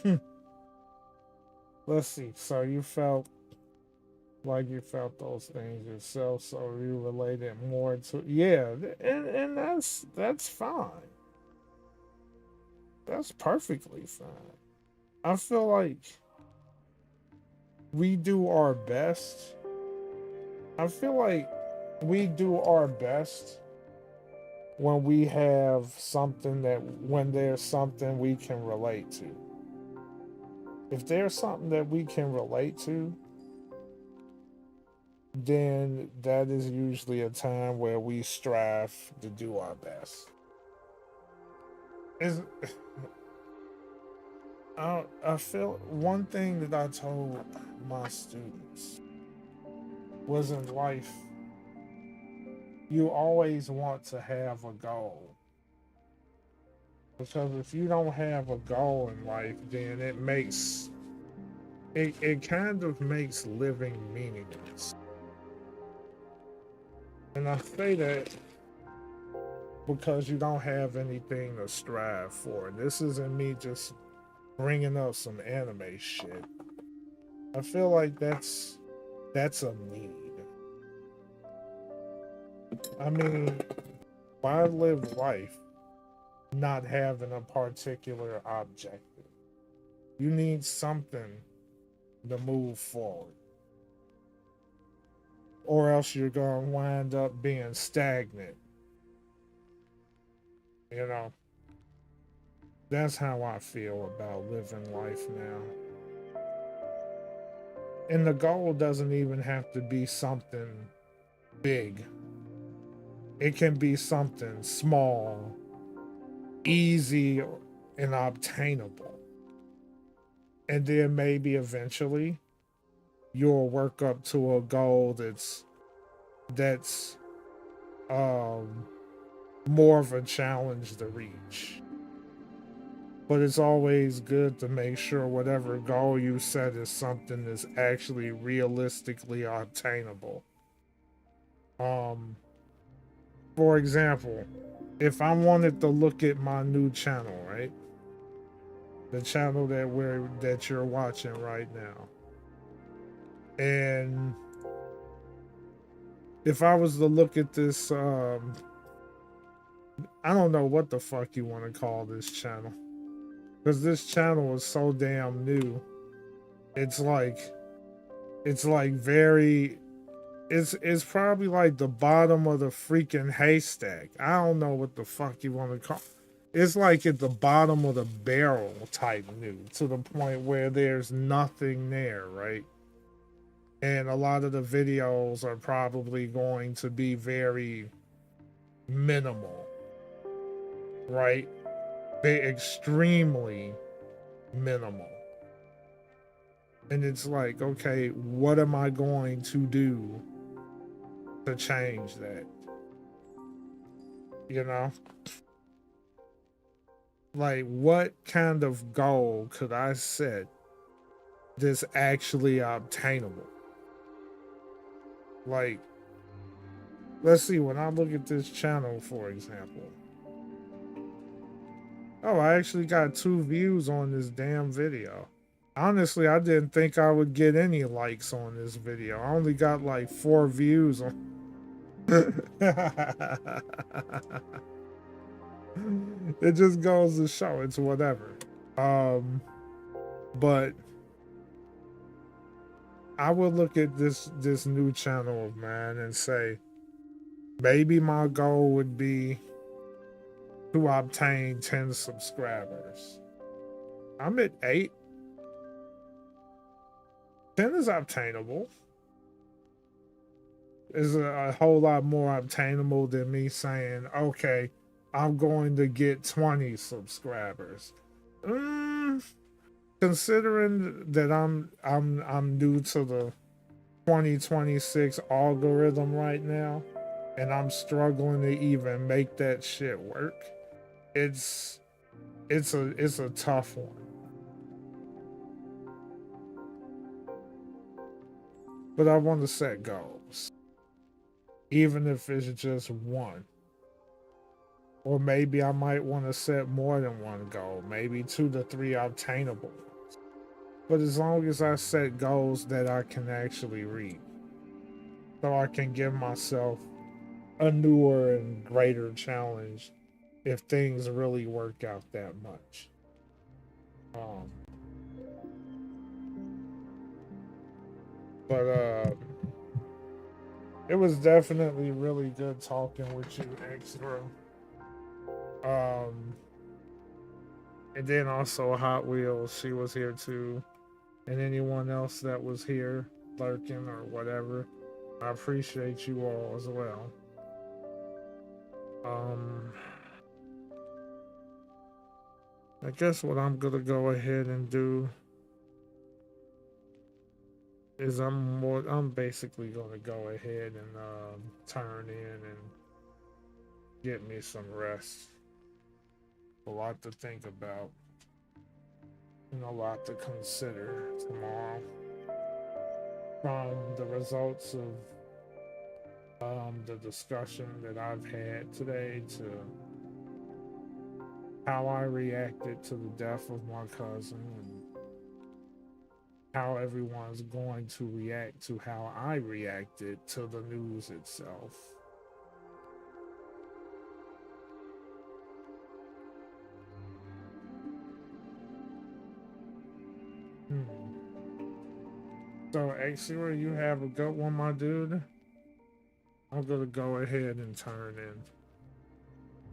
it. Let's see. So you felt like you felt those things yourself, so you related more to, yeah, and that's fine. That's perfectly fine. I feel like we do our best. I feel like we do our best when we have something when there's something we can relate to. If there's something that we can relate to, then that is usually a time where we strive to do our best. I feel one thing that I told my students was, in life, you always want to have a goal. Because if you don't have a goal in life, then it kind of makes living meaningless. And I say that because you don't have anything to strive for. This isn't me just bringing up some anime shit. I feel like that's a need. I mean, why live life not having a particular objective? You need something to move forward, or else you're going to wind up being stagnant. You know, that's how I feel about living life now. And the goal doesn't even have to be something big. It can be something small, easy, and obtainable. And then maybe eventually you'll work up to a goal that's more of a challenge to reach. But it's always good to make sure whatever goal you set is something that's actually realistically obtainable. For example, if I wanted to look at my new channel, right? The channel that you're watching right now. And if I was to look at this, I don't know what the fuck you want to call this channel. Because this channel is so damn new. It's probably like the bottom of the freaking haystack. I don't know what the fuck you want to call. It's like at the bottom of the barrel type new, to the point where there's nothing there, right? And a lot of the videos are probably going to be very minimal, right? They're extremely minimal. And it's like, okay, what am I going to do to change that? You know? Like, what kind of goal could I set that's actually obtainable? Like, let's see, when I look at this channel, for example. Oh, I actually got 2 views on this damn video. Honestly, I didn't think I would get any likes on this video. I only got like 4 views on. It just goes to show it's whatever. But I would look at this new channel of mine and say, maybe my goal would be to obtain 10 subscribers. I'm at 8. 10 is obtainable. Is a whole lot more obtainable than me saying, okay, I'm going to get 20 subscribers. Considering that I'm new to the 2026 algorithm right now, and I'm struggling to even make that shit work, it's a tough one. But I want to set goals, even if it's just one. Or maybe I might want to set more than one goal, maybe 2 to 3 obtainable ones. But as long as I set goals that I can actually reach, so I can give myself a newer and greater challenge if things really work out that much. But it was definitely really good talking with you, Extra. And then also Hot Wheels, she was here too. And anyone else that was here lurking or whatever. I appreciate you all as well. I guess what I'm gonna go ahead and do is I'm basically gonna go ahead and turn in and get me some rest. A lot to think about and a lot to consider tomorrow. From the results of the discussion that I've had today to how I reacted to the death of my cousin and how everyone's going to react to how I reacted to the news itself. So, Exura, you have a good one, my dude. I'm gonna go ahead and turn in.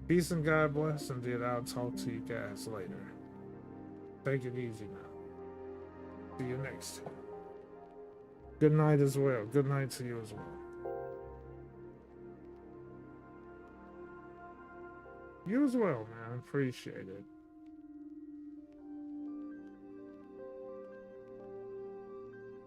Peace and God bless, and then I'll talk to you guys later. Take it easy now. See you next time. Good night as well. Good night to you as well. You as well, man. Appreciate it.